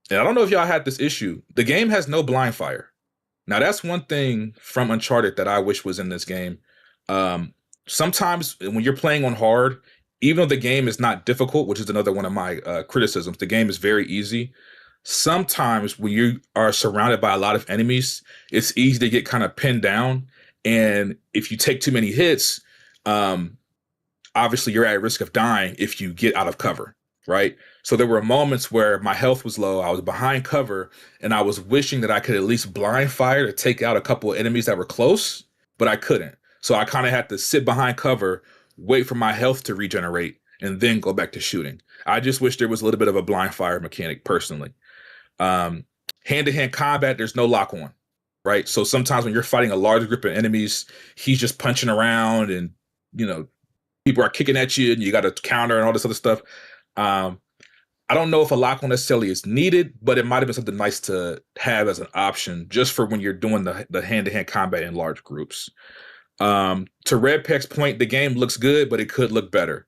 And I don't know if y'all had this issue. The game has no blind fire. Now, that's one thing from Uncharted that I wish was in this game. Sometimes when you're playing on hard, even though the game is not difficult, which is another one of my criticisms, the game is very easy. Sometimes when you are surrounded by a lot of enemies, it's easy to get kind of pinned down. And if you take too many hits, obviously you're at risk of dying if you get out of cover, right? So there were moments where my health was low, I was behind cover, and I was wishing that I could at least blind fire to take out a couple of enemies that were close, but I couldn't. So I kind of had to sit behind cover, wait for my health to regenerate, and then go back to shooting. I just wish there was a little bit of a blind fire mechanic personally. Hand-to-hand combat, there's no lock on, right? So sometimes when you're fighting a large group of enemies, he's just punching around, and people are kicking at you, and you got to counter and all this other stuff. I don't know if a lock on necessarily is needed, but it might have been something nice to have as an option just for when you're doing the hand-to-hand combat in large groups. To Redpeck's point, the game looks good, but it could look better.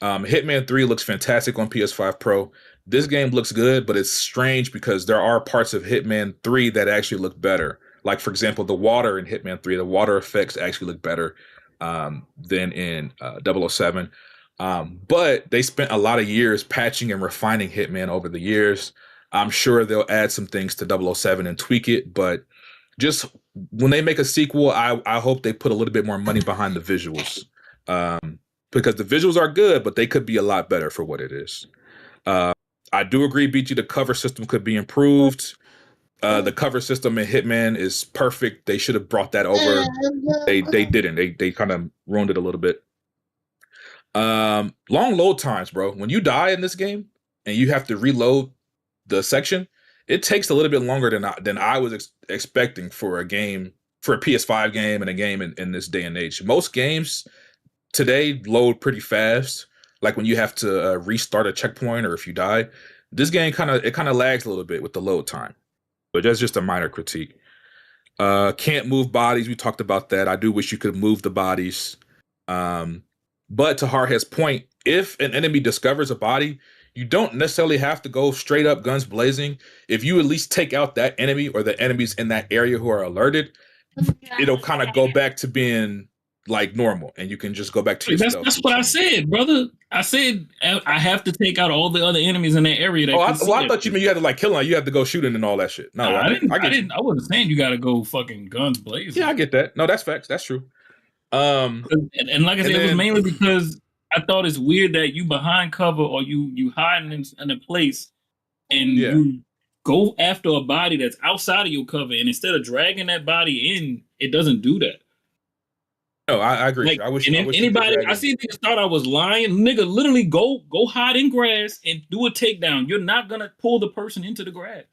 Hitman 3 looks fantastic on PS5 Pro. This game looks good, but it's strange because there are parts of Hitman 3 that actually look better. Like, for example, the water in Hitman 3, the water effects actually look better than in 007. But they spent a lot of years patching and refining Hitman over the years. I'm sure they'll add some things to 007 and tweak it, but just when they make a sequel, I hope they put a little bit more money behind the visuals. Because the visuals are good, but they could be a lot better for what it is. I do agree, BG, the cover system could be improved. The cover system in Hitman is perfect. They should have brought that over. They didn't. They kind of ruined it a little bit. Long load times, bro. When you die in this game and you have to reload the section, it takes a little bit longer than I was expecting for a game, for a PS5 game and a game in this day and age. Most games today load pretty fast. Like when you have to restart a checkpoint or if you die. This game kind of lags a little bit with the load time. But that's just a minor critique. Can't move bodies. We talked about that. I do wish you could move the bodies. But to HardHead's point, if an enemy discovers a body, you don't necessarily have to go straight up guns blazing. If you at least take out that enemy or the enemies in that area who are alerted, it'll kind of go back to being like normal, and you can just go back to your stuff. That's what I said, brother. I said I have to take out all the other enemies in that area. I thought you mean you had to like kill them, you had to go shooting and all that shit. No, I didn't. I wasn't saying you got to go fucking guns blazing. Yeah, I get that. No, that's facts. That's true. And like I said, it was mainly because I thought it's weird that you behind cover or you hiding in a place and you go after a body that's outside of your cover, and instead of dragging that body in, it doesn't do that. No, I agree. Like, I wish anybody. I see niggas thought I was lying. Nigga, literally go hide in grass and do a takedown. You're not gonna pull the person into the grass.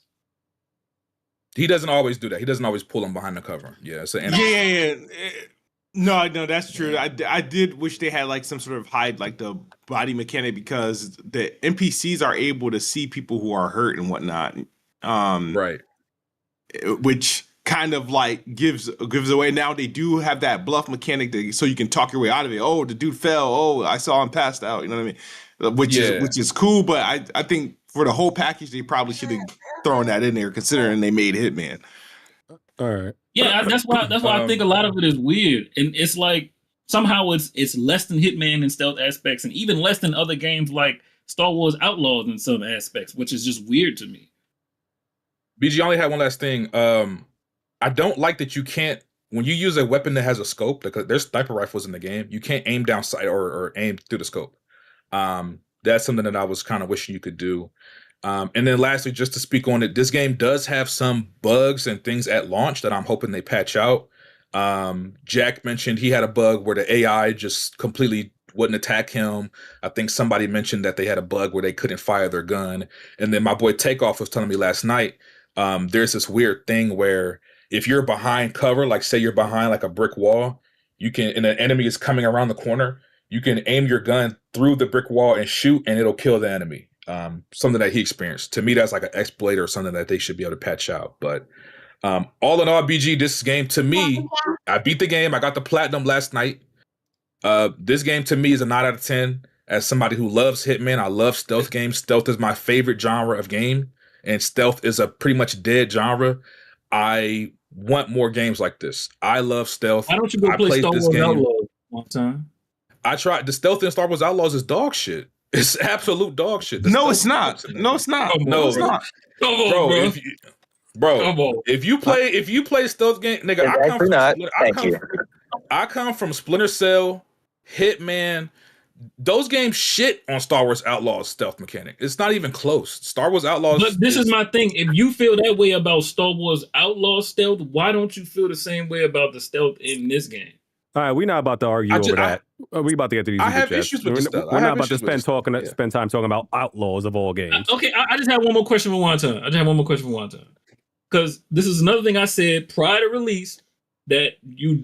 He doesn't always do that. He doesn't always pull them behind the cover. Yeah. So No, that's true. I did wish they had like some sort of hide like the body mechanic, because the NPCs are able to see people who are hurt and whatnot. Right. Which kind of like gives away. Now they do have that bluff mechanic so you can talk your way out of it. Oh, the dude fell. Oh, I saw him passed out. You know what I mean? Which is cool, but I think for the whole package they probably should have thrown that in there, considering they made Hitman. All right. Yeah, that's why I think a lot of it is weird, and it's like somehow it's less than Hitman in stealth aspects, and even less than other games like Star Wars Outlaws in some aspects, which is just weird to me. BG, I only had one last thing. I don't like that you can't, when you use a weapon that has a scope, because there's sniper rifles in the game, you can't aim down sight or aim through the scope. That's something that I was kind of wishing you could do. And then lastly, just to speak on it, this game does have some bugs and things at launch that I'm hoping they patch out. Jack mentioned he had a bug where the AI just completely wouldn't attack him. I think somebody mentioned that they had a bug where they couldn't fire their gun. And then my boy Takeoff was telling me last night, there's this weird thing where if you're behind cover, like say you're behind like a brick wall, you can, and an enemy is coming around the corner, you can aim your gun through the brick wall and shoot, and it'll kill the enemy. Something that he experienced. To me, that's like an exploit or something that they should be able to patch out. But all in all, BG, this game to me, I beat the game. I got the platinum last night. This game to me is a 9 out of 10. As somebody who loves Hitman, I love stealth games. Stealth is my favorite genre of game, and stealth is a pretty much dead genre. I want more games like this. I love stealth. Why don't you go play Star Wars Outlaws one time? I tried. The stealth in Star Wars Outlaws is dog shit. It's absolute dog shit. No, it's not. No, it's not. No, it's not. Bro, if you play stealth game, nigga, I come from Splinter Cell, Hitman. Those games shit on Star Wars Outlaws stealth mechanic. It's not even close. Star Wars Outlaws. But this is my thing. If you feel that way about Star Wars Outlaws stealth, why don't you feel the same way about the stealth in this game? All right, we're not about to argue over that. We about to get to these. I have issues with this stuff. We're not about to spend time talking about outlaws of all games. Okay, I just have one more question for one time. Because because this is another thing I said prior to release that you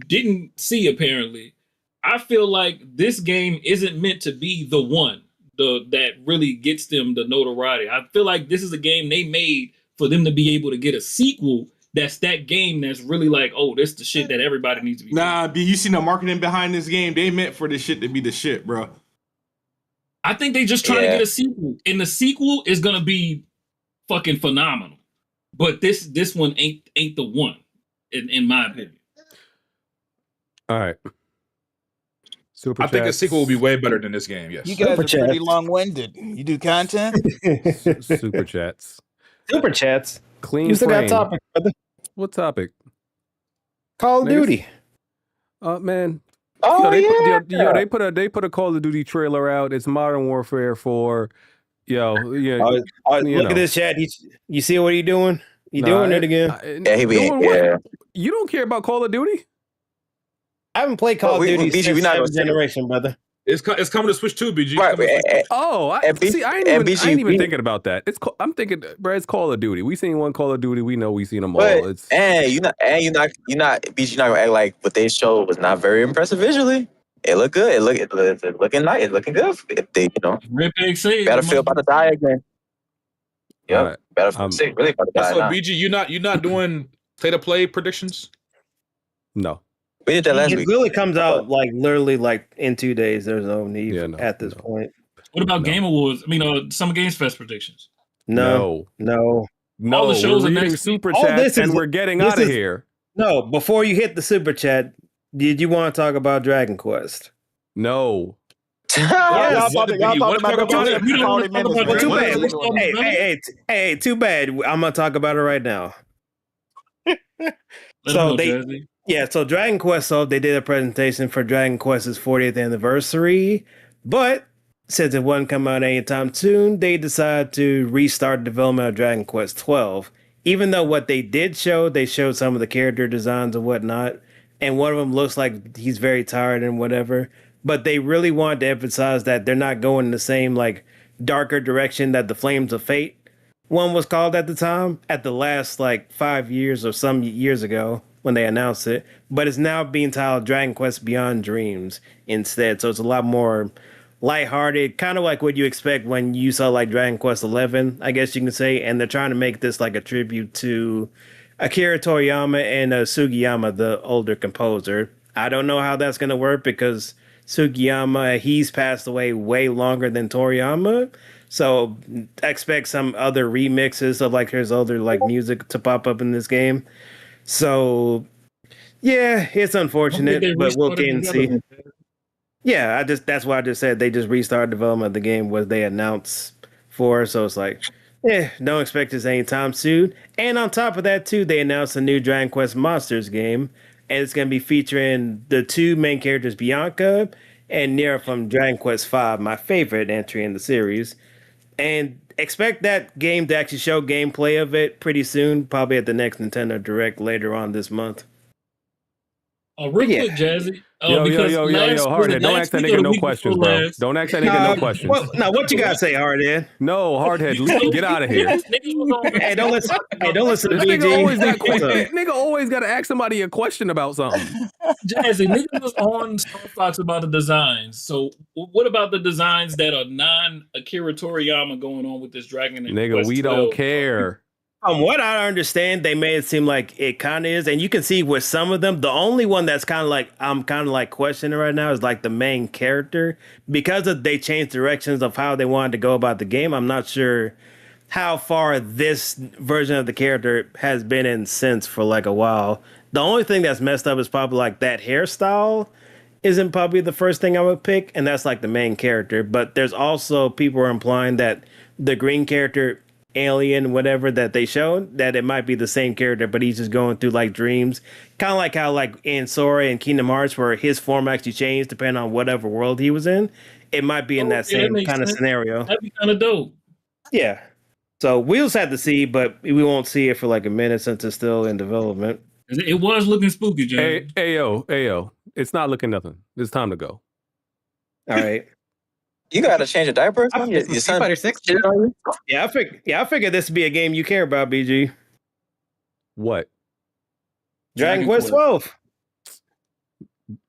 didn't see apparently. I feel like this game isn't meant to be the one that really gets them the notoriety. I feel like this is a game they made for them to be able to get a sequel that's that game that's really like, oh, this the shit that everybody needs to be. Nah, B, you seen the marketing behind this game? They meant for this shit to be the shit, bro. I think they just trying to get a sequel, and the sequel is gonna be fucking phenomenal. But this one ain't the one, in my opinion. All right. I think a sequel will be way better than this game. Yes. You guys are pretty long-winded. You do content. Super chats. Super chats. Clean. You still frame. got topic, brother. What topic? Call of Duty. Man. Oh, they put a Call of Duty trailer out. It's Modern Warfare 4. Look at this chat. You see what he doing? Doing it again. You don't care about Call of Duty? I haven't played Call of Duty since 7th generation, brother. It's coming to Switch 2, BG. Right, I ain't even thinking about that. I'm thinking, bro, it's Call of Duty. We seen one Call of Duty. We know we seen them all. You're not BG. Not gonna act like what they showed was not very impressive visually. It looked good. It's looking nice. It's looking good. Battlefield about to die again. Yeah, Battlefield 6 really about to die. So BG, you not doing state of play predictions? No. We did that last week. It really comes out literally in 2 days. There's no need at this point. What about Game Awards? I mean, Summer Games Fest predictions. No. All the shows are next super chat, and we're getting out of here. No, before you hit the super chat, did you want to talk about Dragon Quest? No. Y'all talking about it. Hey, too bad. I'm gonna talk about it right now. So Dragon Quest, they did a presentation for Dragon Quest's 40th anniversary, but since it wouldn't come out anytime soon, they decided to restart development of Dragon Quest 12. Even though what they did show, they showed some of the character designs and whatnot, and one of them looks like he's very tired and whatever, but they really wanted to emphasize that they're not going in the same darker direction that the Flames of Fate one was called at the time, at the last 5 years or some years ago when they announced it, but it's now being titled Dragon Quest Beyond Dreams instead. So it's a lot more lighthearted, kind of like what you expect when you saw Dragon Quest 11, I guess you can say. And they're trying to make this a tribute to Akira Toriyama and Sugiyama, the older composer. I don't know how that's going to work because Sugiyama, he's passed away way longer than Toriyama. So expect some other remixes of his older music to pop up in this game. So yeah, it's unfortunate, but we'll get and see. Yeah, that's why I just said they just restarted development of the game was they announced for. So it's don't expect this anytime soon. And on top of that too, they announced a new Dragon Quest Monsters game, and it's going to be featuring the two main characters, Bianca and Nira from Dragon Quest V, my favorite entry in the series. And expect that game to actually show gameplay of it pretty soon, probably at the next Nintendo Direct later on this month. Real quick, Jazzy. Yo, HardHead, don't ask that nigga no questions, bro. Don't ask that nigga no questions. What you gotta say, HardHead? No, HardHead, get out of here. Hey, don't listen to BG. Nigga always got to ask somebody a question about something. Jazzy, nigga was on Star Fox about the designs. So what about the designs that are non-Akira Toriyama going on with this Dragon? Nigga, we don't care. From what I understand, they made it seem like it kind of is, and you can see with some of them, the only one that's kind of I'm kind of questioning right now is the main character, because they changed directions of how they wanted to go about the game. I'm not sure how far this version of the character has been in since for a while. The only thing that's messed up is probably that hairstyle isn't probably the first thing I would pick, and that's the main character. But there's also people are implying that the green character, alien, whatever that they showed, that it might be the same character, but he's just going through dreams, kind of like how in Sora and Kingdom Hearts, where his form actually changed depending on whatever world he was in. It might be in that same kind of scenario. That'd be kind of dope. Yeah. So we'll just have to see, but we won't see it for a minute since it's still in development. It was looking spooky, Jay. Ayo. It's not looking nothing. It's time to go. All right. You gotta change a diaper. Your son, 6. Yeah, I figured this would be a game you care about, BG. What? Dragon Quest 12.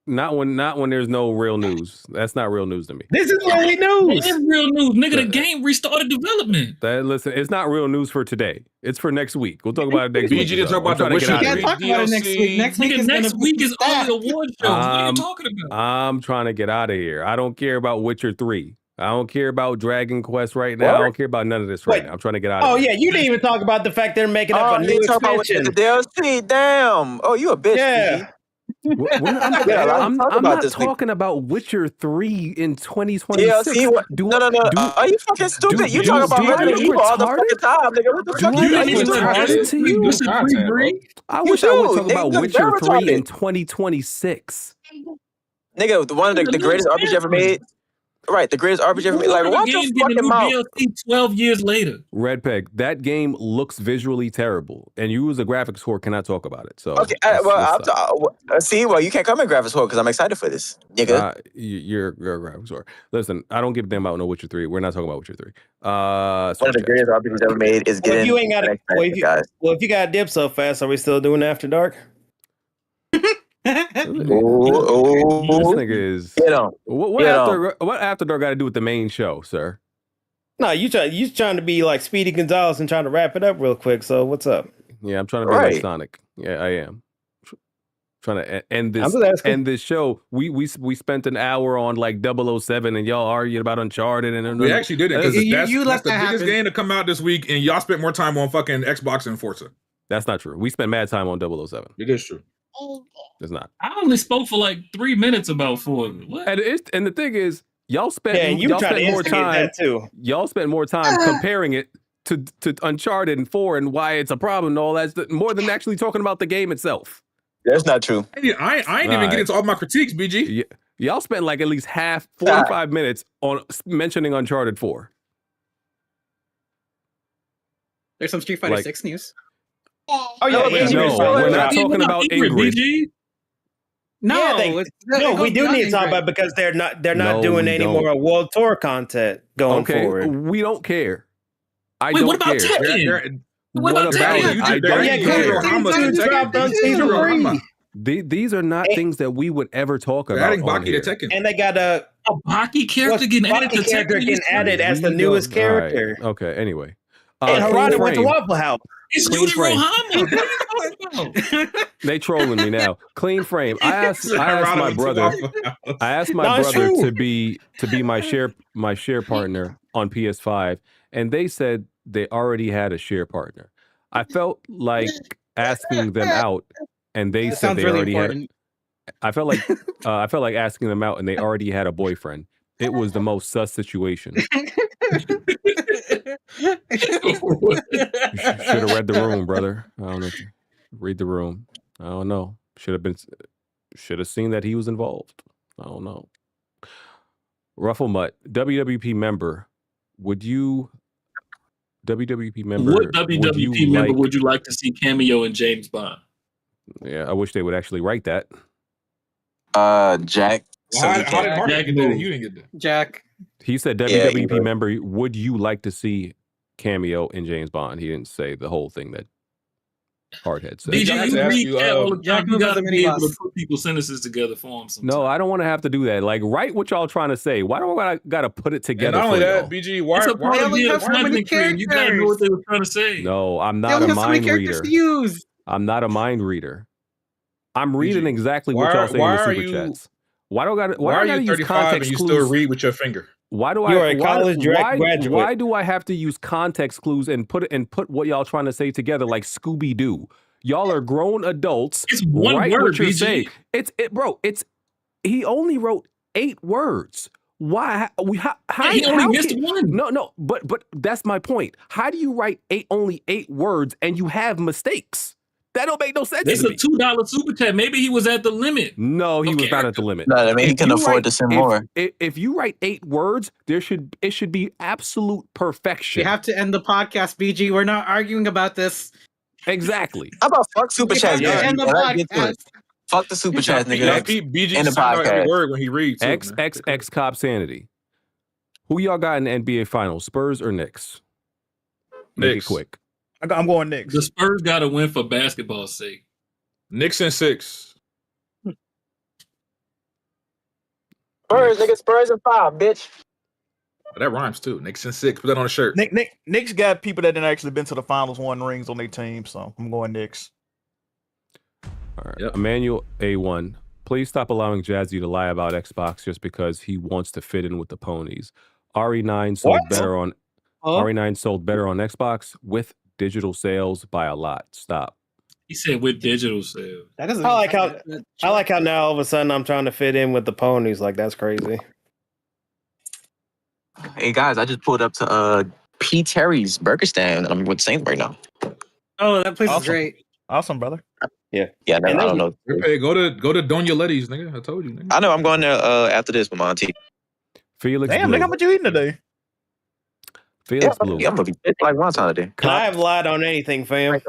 Not when there's no real news. That's not real news to me. This is really news. It is real news, nigga. The game restarted development. Listen, it's not real news for today. It's for next week. We'll talk about it next week. BG to talk about the Witcher. We can't talk about it next week. Next week is all the award shows. What are you talking about? I'm trying to get out of here. I don't care about Witcher 3. I don't care about Dragon Quest right now. I don't care about none of this right now. I'm trying to get out of here. Oh, yeah. You didn't even talk about the fact they're making up a new expansion. The DLC. Damn. Oh, you a bitch. Yeah. I'm not talking about Witcher 3 in 2026. No. Are you fucking stupid? You talk about Resident Evil all the fucking time, nigga. What the fuck are you doing? I wish I would talk about Witcher 3 in 2026. Nigga, one of the greatest RPG ever made. Right, the greatest RPG ever made. Like, watch your fucking mouth. DLC 12 years later. Red Peg, that game looks visually terrible, and you as a graphics whore cannot talk about it. So okay, well, you can't come in graphics whore because I'm excited for this, nigga. You're a graphics whore. Listen, I don't give a damn about no Witcher 3. We're not talking about Witcher 3. One of the greatest RPGs ever made is getting. If you ain't got it, if you got a dip so fast, are we still doing After Dark? This nigga is. What After Dark got to do with the main show, sir? No, you trying to be like Speedy Gonzalez and trying to wrap it up real quick. So what's up? Yeah, I'm trying to be like Sonic. Yeah, I am. Trying to end this show. We spent an hour on like 007 and y'all arguing about Uncharted and we actually did it because that's the biggest game to come out this week, and y'all spent more time on fucking Xbox and Forza. That's not true. We spent mad time on 007. It is true. It's not. I only spoke for like 3 minutes about Forza. What? And the thing is, y'all spent more time. Y'all spent more time comparing it to Uncharted and 4 and why it's a problem and all that, more than actually talking about the game itself. That's not true. I ain't even get into all my critiques, BG. Y'all spent like at least 45 minutes on mentioning Uncharted 4. There's some Street Fighter 6 news. Oh yeah, we're not talking about Ingrid. No, we do need to talk about it because they're not doing any more World Tour content going forward. We don't care. What about Tekken? What about Tekken? These are not things that we would ever talk about. Adding Baki to Tekken, and they got a Baki character getting added as the newest character. Right. Okay. Anyway, and Harada went to Waffle House. It's Yuji Rohama. They trolling me now. Clean frame. I asked my brother. To be my share partner on PS5, and they said they already had a share partner. I felt like asking them out, and they said they already had. I felt like asking them out, and they already had a boyfriend. It was the most sus situation. You should have read the room, brother. I don't know. Read the room. I don't know. Should have seen that he was involved. I don't know. Rufflemutt, WWP member. What WWP member would you like to see cameo in James Bond? Yeah, I wish they would actually write that. Jack. Jack. He said WWP member, would you like to see cameo in James Bond? He didn't say the whole thing that HardHead said. You got to be able to put people's sentences together for him. Sometimes. No, I don't want to have to do that. Like, write what y'all trying to say. Why do I got to put it together? And not only that, BG, why you got to know what they were trying to say. No, I'm not a mind reader. I'm not a mind reader. I'm reading exactly what y'all saying in the super chats. Why do I use 35 and you still read with your finger? Why do why do I have to use context clues and put what y'all trying to say together like Scooby Doo? Y'all are grown adults. It's one word, what you're BG. saying. He only wrote 8 words. Why? He only missed one. No, but that's my point. How do you write only 8 words and you have mistakes? That don't make no sense. It's a $2 super chat. Maybe he was at the limit. No, he was not at the limit. No, I mean he can afford to send more. If you write 8 words, it should be absolute perfection. We have to end the podcast, BG. We're not arguing about this. Exactly. How about fuck super chats? End the podcast. Fuck the super chat, nigga. BG in the podcast. Every word when he reads. XXX Cop Sanity. Who y'all got in the NBA Finals? Spurs or Knicks? Make it quick. I'm going Knicks. The Spurs got to win for basketball's sake. Knicks in 6. Spurs, nigga, Spurs in 5, bitch. That rhymes too. Knicks in 6. Put that on a shirt. Knicks got people that didn't actually been to the finals, won rings on their team, so I'm going Knicks. All right. Yep. Emmanuel A1. Please stop allowing Jazzy to lie about Xbox just because he wants to fit in with the ponies. RE9 sold better on RE9 sold better on Xbox with digital sales by a lot. Stop. He said with digital sales. That doesn't. I like how now all of a sudden I'm trying to fit in with the ponies. Like that's crazy. Hey guys, I just pulled up to P. Terry's Burger Stand. I'm with Saint right now. Oh, that place is great. Awesome, brother. Yeah. I don't know. Hey, go to Doña Letty's, nigga. I told you, nigga. I know. I'm going there after this with my auntie. Felix Damn, Blue. nigga, how much you eating today? Felix Blue. I'm gonna be like one time today. And I have lied on anything, fam.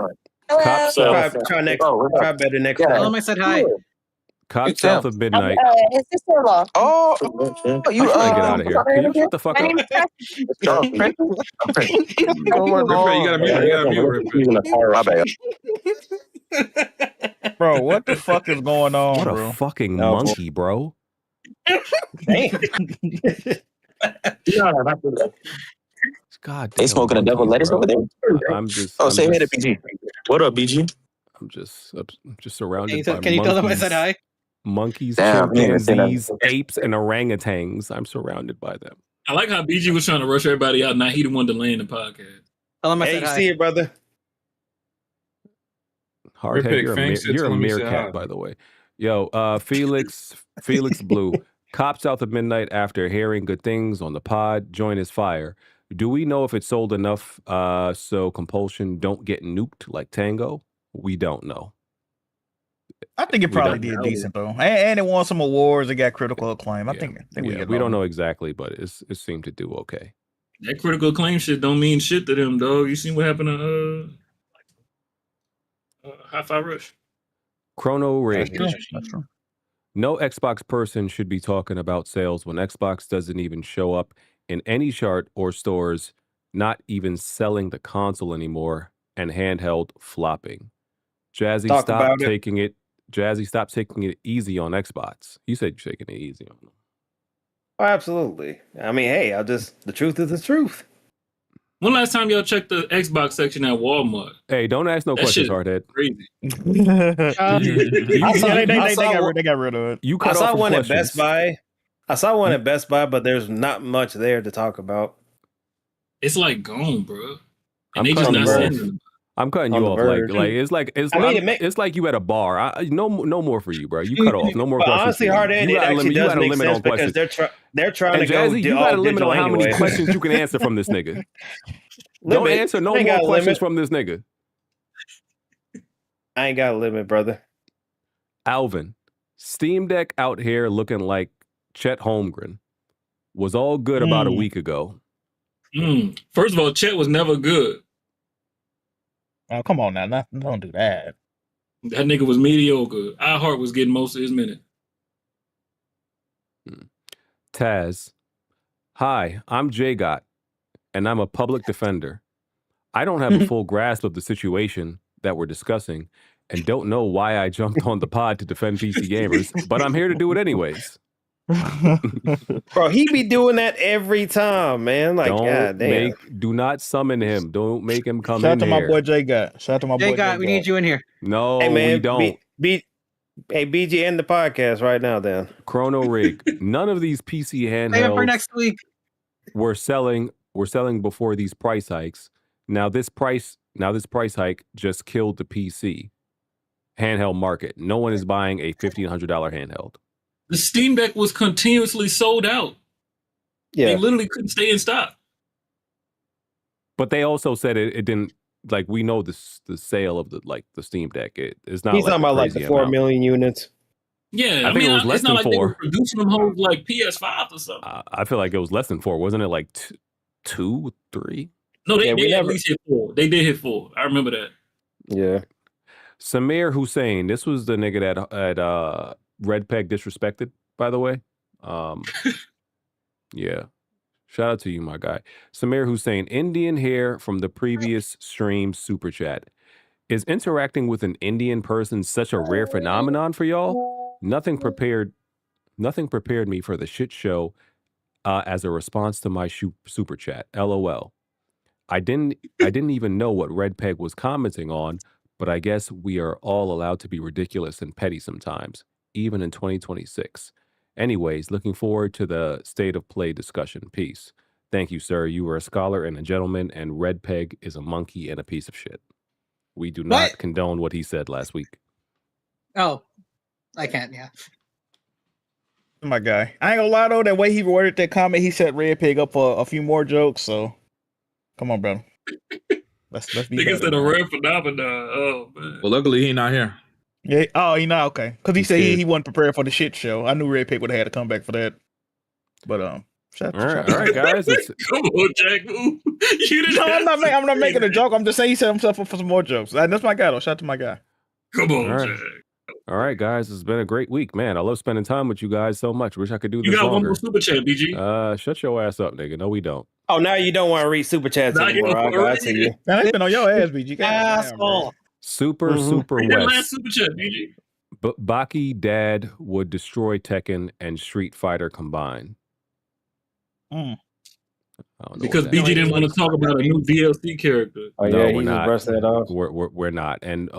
Cop South. Try better next time. Tell him I said hi. Cop South of Midnight. His sister-in-law. Oh, you get out of here. Can you shut the fuck up? Bro, what the fuck is going on, What bro? a fucking monkey, bro. God, they smoking a double lettuce over there. I'm just. Oh, say hey to BG. What up, BG? I'm just surrounded by Can you tell them I said hi? Monkeys, Damn, chimpanzees, apes, and orangutans. I'm surrounded by them. I like how BG was trying to rush everybody out. Now he the one delaying the podcast. Tell him I Hey, said you hi. see it, brother. HardHead, you're a meerkat, by the way. Yo, Felix Blue. Cop South of Midnight after hearing good things on the pod. Join his fire. Do we know if it sold enough so Compulsion don't get nuked like Tango? We don't know. I think it probably did decent though, and it won some awards. It got critical acclaim. I think we don't know exactly, but it seemed to do okay. That critical acclaim shit don't mean shit to them, dog. You seen what happened to Hi-Fi Rush? Chrono Rig. That's true. No Xbox person should be talking about sales when Xbox doesn't even show up in any chart or stores, not even selling the console anymore, and handheld flopping. Jazzy, stop taking it easy on Xbox. You said you're taking it easy on them. Oh, absolutely. I mean, hey, the truth is the truth. When last time y'all checked the Xbox section at Walmart? Hey, don't ask no questions, HardHead. Crazy. They got rid of it. You cut I saw off one questions. at Best Buy. I saw one at Best Buy, but there's not much there to talk about. It's like gone, bro. I'm And they just cutting not you saying off. them. I'm cutting you off. It's like you at a bar. No more for you, bro. You cut off. No more But questions. honestly, for you. HardHead, You it gotta actually limit- you does gotta make limit sense on because questions. they're trying And to Jazzy, go you gotta limit digital on how many anyway. questions you can answer from this nigga. Don't answer no more questions from this nigga. I ain't got a limit, brother. Alvin, Steam Deck out here looking like Chet Holmgren. Was all good about a week ago. First of all, Chet was never good. Oh, come on now. Don't do that. That nigga was mediocre. iHeart was getting most of his minutes. Taz, hi, I'm JGOT, and I'm a public defender. I don't have a full grasp of the situation that we're discussing and don't know why I jumped on the pod to defend PC gamers, but I'm here to do it anyways. Bro, he be doing that every time, man. Like, god damn. Do not summon him. Don't make him come Shout in out to my here. boy J Got. Shout out to my boy J Got, we need you in here. No, Hey, man, we don't. Hey, BG, end the podcast right now, then. Chrono Rig. None of these PC Save it for handhelds next week. were selling before these price hikes. Now this price hike just killed the PC handheld market. No one is buying a $1,500 handheld. The Steam Deck was continuously sold out. Yeah. They literally couldn't stay in stock. But they also said it didn't, like, we know the sale of the Steam Deck. It's not. He's talking about like the 4 million units. Yeah, I think it was less it's not than like 4. they were producing them hoes like PS5 or something. I feel like it was less than 4. Wasn't it like 2, 3? No, they at least hit 4. They did hit 4. I remember that. Yeah. Samir Hussein. This was the nigga that Red Peg disrespected, by the way. Yeah. Shout out to you, my guy. Samir Hussein, Indian hair from the previous stream super chat. Is interacting with an Indian person such a rare phenomenon for y'all? Nothing prepared me for the shit show as a response to my super chat. LOL. I didn't even know what Red Peg was commenting on, but I guess we are all allowed to be ridiculous and petty sometimes, even in 2026. Anyways, looking forward to the state of play discussion. Peace. Thank you, sir. You are a scholar and a gentleman, and Red Peg is a monkey and a piece of shit. We do not condone what he said last week. Oh, I can't, yeah. My guy. I ain't gonna lie though, that way he worded that comment, he set Red Pig up for a few more jokes, so come on, brother. Let's be Nigga said a rare phenomenon. Oh man. Well, luckily he not here. Yeah. Oh, he not okay. Because he said he wasn't prepared for the shit show. I knew Red Pig would have had to come back for that. But all right, guys. Come on, Jack. You didn't. No, I'm not making a joke. I'm just saying he set himself up for some more jokes. That's my guy though. Shout out to my guy. Come on, all right. Jack. All right, guys. It's been a great week, man. I love spending time with you guys so much. Wish I could do this You got longer. one more super chat, BG. Shut your ass up, nigga. No, we don't. Oh, now you don't want to read super chats anymore. I got to you. Man, it's been on your ass, BG. Asshole. Super That West. last super chat, BG. Baki Dad would destroy Tekken and Street Fighter combined. Because BG didn't want to talk about a new DLC character. Oh, no, yeah, we're he not. just brushed that off. We're not. And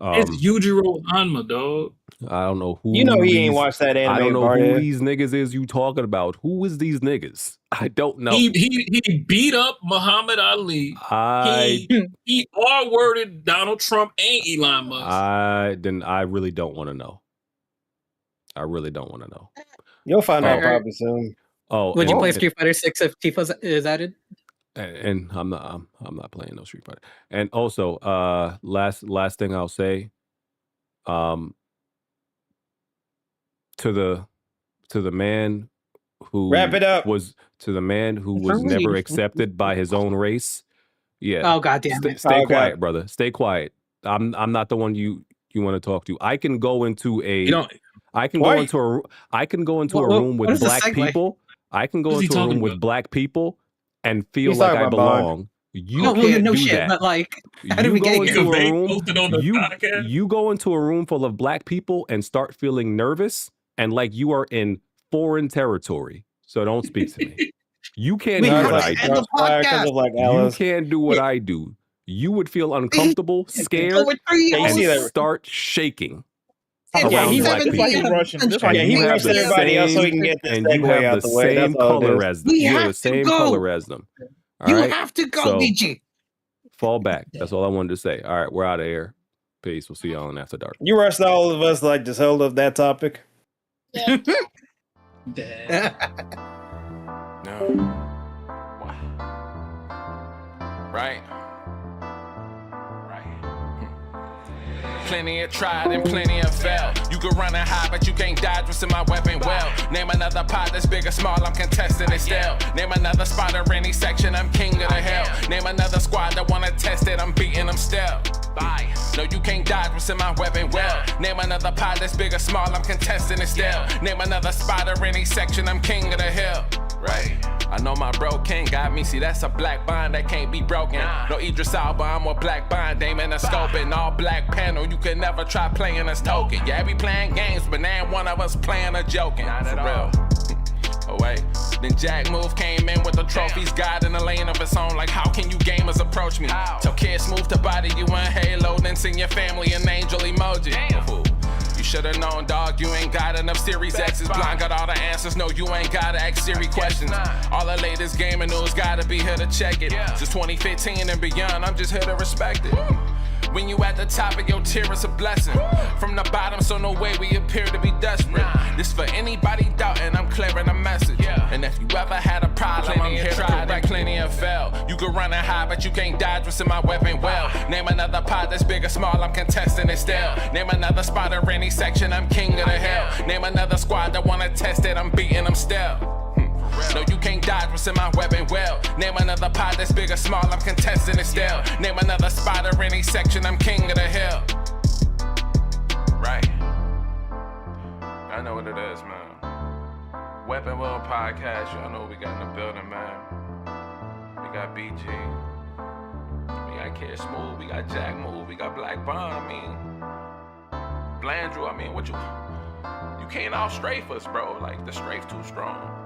it's Yujiro Hanma, dog. I don't know who. You know he ain't watched that anime. I don't know Hardhead. who these niggas is you talking about. Who is these niggas? I don't know. He beat up Muhammad Ali. He R-worded Donald Trump and Elon Musk. I really don't want to know. I really don't want to know. You'll find out probably soon. Oh, would you play Street Fighter 6 if Tifa is added? And I'm not playing no Street Fighter. And also, last thing I'll say, to the man who wrap it up was never accepted by his own race. Yeah. Oh God damn it! Stay quiet, brother. Stay quiet. I'm not the one you want to talk to. I can go into a room with black people. I can go into a room with black people and feel like I belong. You can't do that. But like, you go into a room full of black people and start feeling nervous and like you are in foreign territory. So don't speak to me. You can't do what I do. You can't do what I do. You would feel uncomfortable, scared, and start shaking. Yeah, he rushed everybody else so he can get this segue out the way. That's all it is. You have the same color as them. You have to go, BG. Fall back. That's all I wanted to say. All right, we're out of here. Peace. We'll see y'all in After Dark. You rushed all of us like just hold up that topic. Yeah. No. Right. Plenty of tried and plenty of failed. You can run and hide, but you can't dodge what's in my weapon well. Name another pot that's big or small, I'm contesting it still. Name another spot or any section, I'm king of the hill. Name another squad that wanna test it, I'm beating them still. Bye. No, you can't dodge what's in my weapon well. Name another pot that's big or small, I'm contesting it still. Name another spot or any section, I'm king of the hill. Right. I know my bro king got me. See, that's a black bond that can't be broken. No Idris Alba, I'm a black bond. Aim in a scope and all black panel. You can never try playing us token. Yeah, we playing games, but now one of us playing or joking. Not at all. Oh wait. Then Jack Move came in with the trophies, God in a lane of its own. Like, how can you gamers approach me? Tell kids move to body you in Halo, then send your family an angel emoji. You should've known, dog, you ain't got enough Series X's. Blind got all the answers, no, you ain't gotta ask Siri questions. All the latest gaming news gotta be here to check it. Since 2015 and beyond, I'm just here to respect it. When you at the top of your tier, it's a blessing. From the bottom, so no way we appear to be desperate. This for anybody doubting, I'm clearing a message. And if you ever had a problem, I'm here to correct. Plenty of fail. You can run and hide, but you can't dodge what's in my weapon well. Name another pot that's big or small, I'm contesting it still. Name another spot or any section, I'm king of the hill. Name another squad that wanna test it, I'm beating them still. No, you can't dodge what's in my weapon well. Name another pot that's big or small, I'm contesting it still. Name another spot or any section, I'm king of the hill. Right. I know what it is, man. Weapon Wheel Podcast. Y'all know we got in the building, man. We got BG. We got Kid Smooth. We got Jack Move. We got Black Bond. I mean, Blandrew. I mean, what you can't out strafe us, bro. Like, the strafe too strong.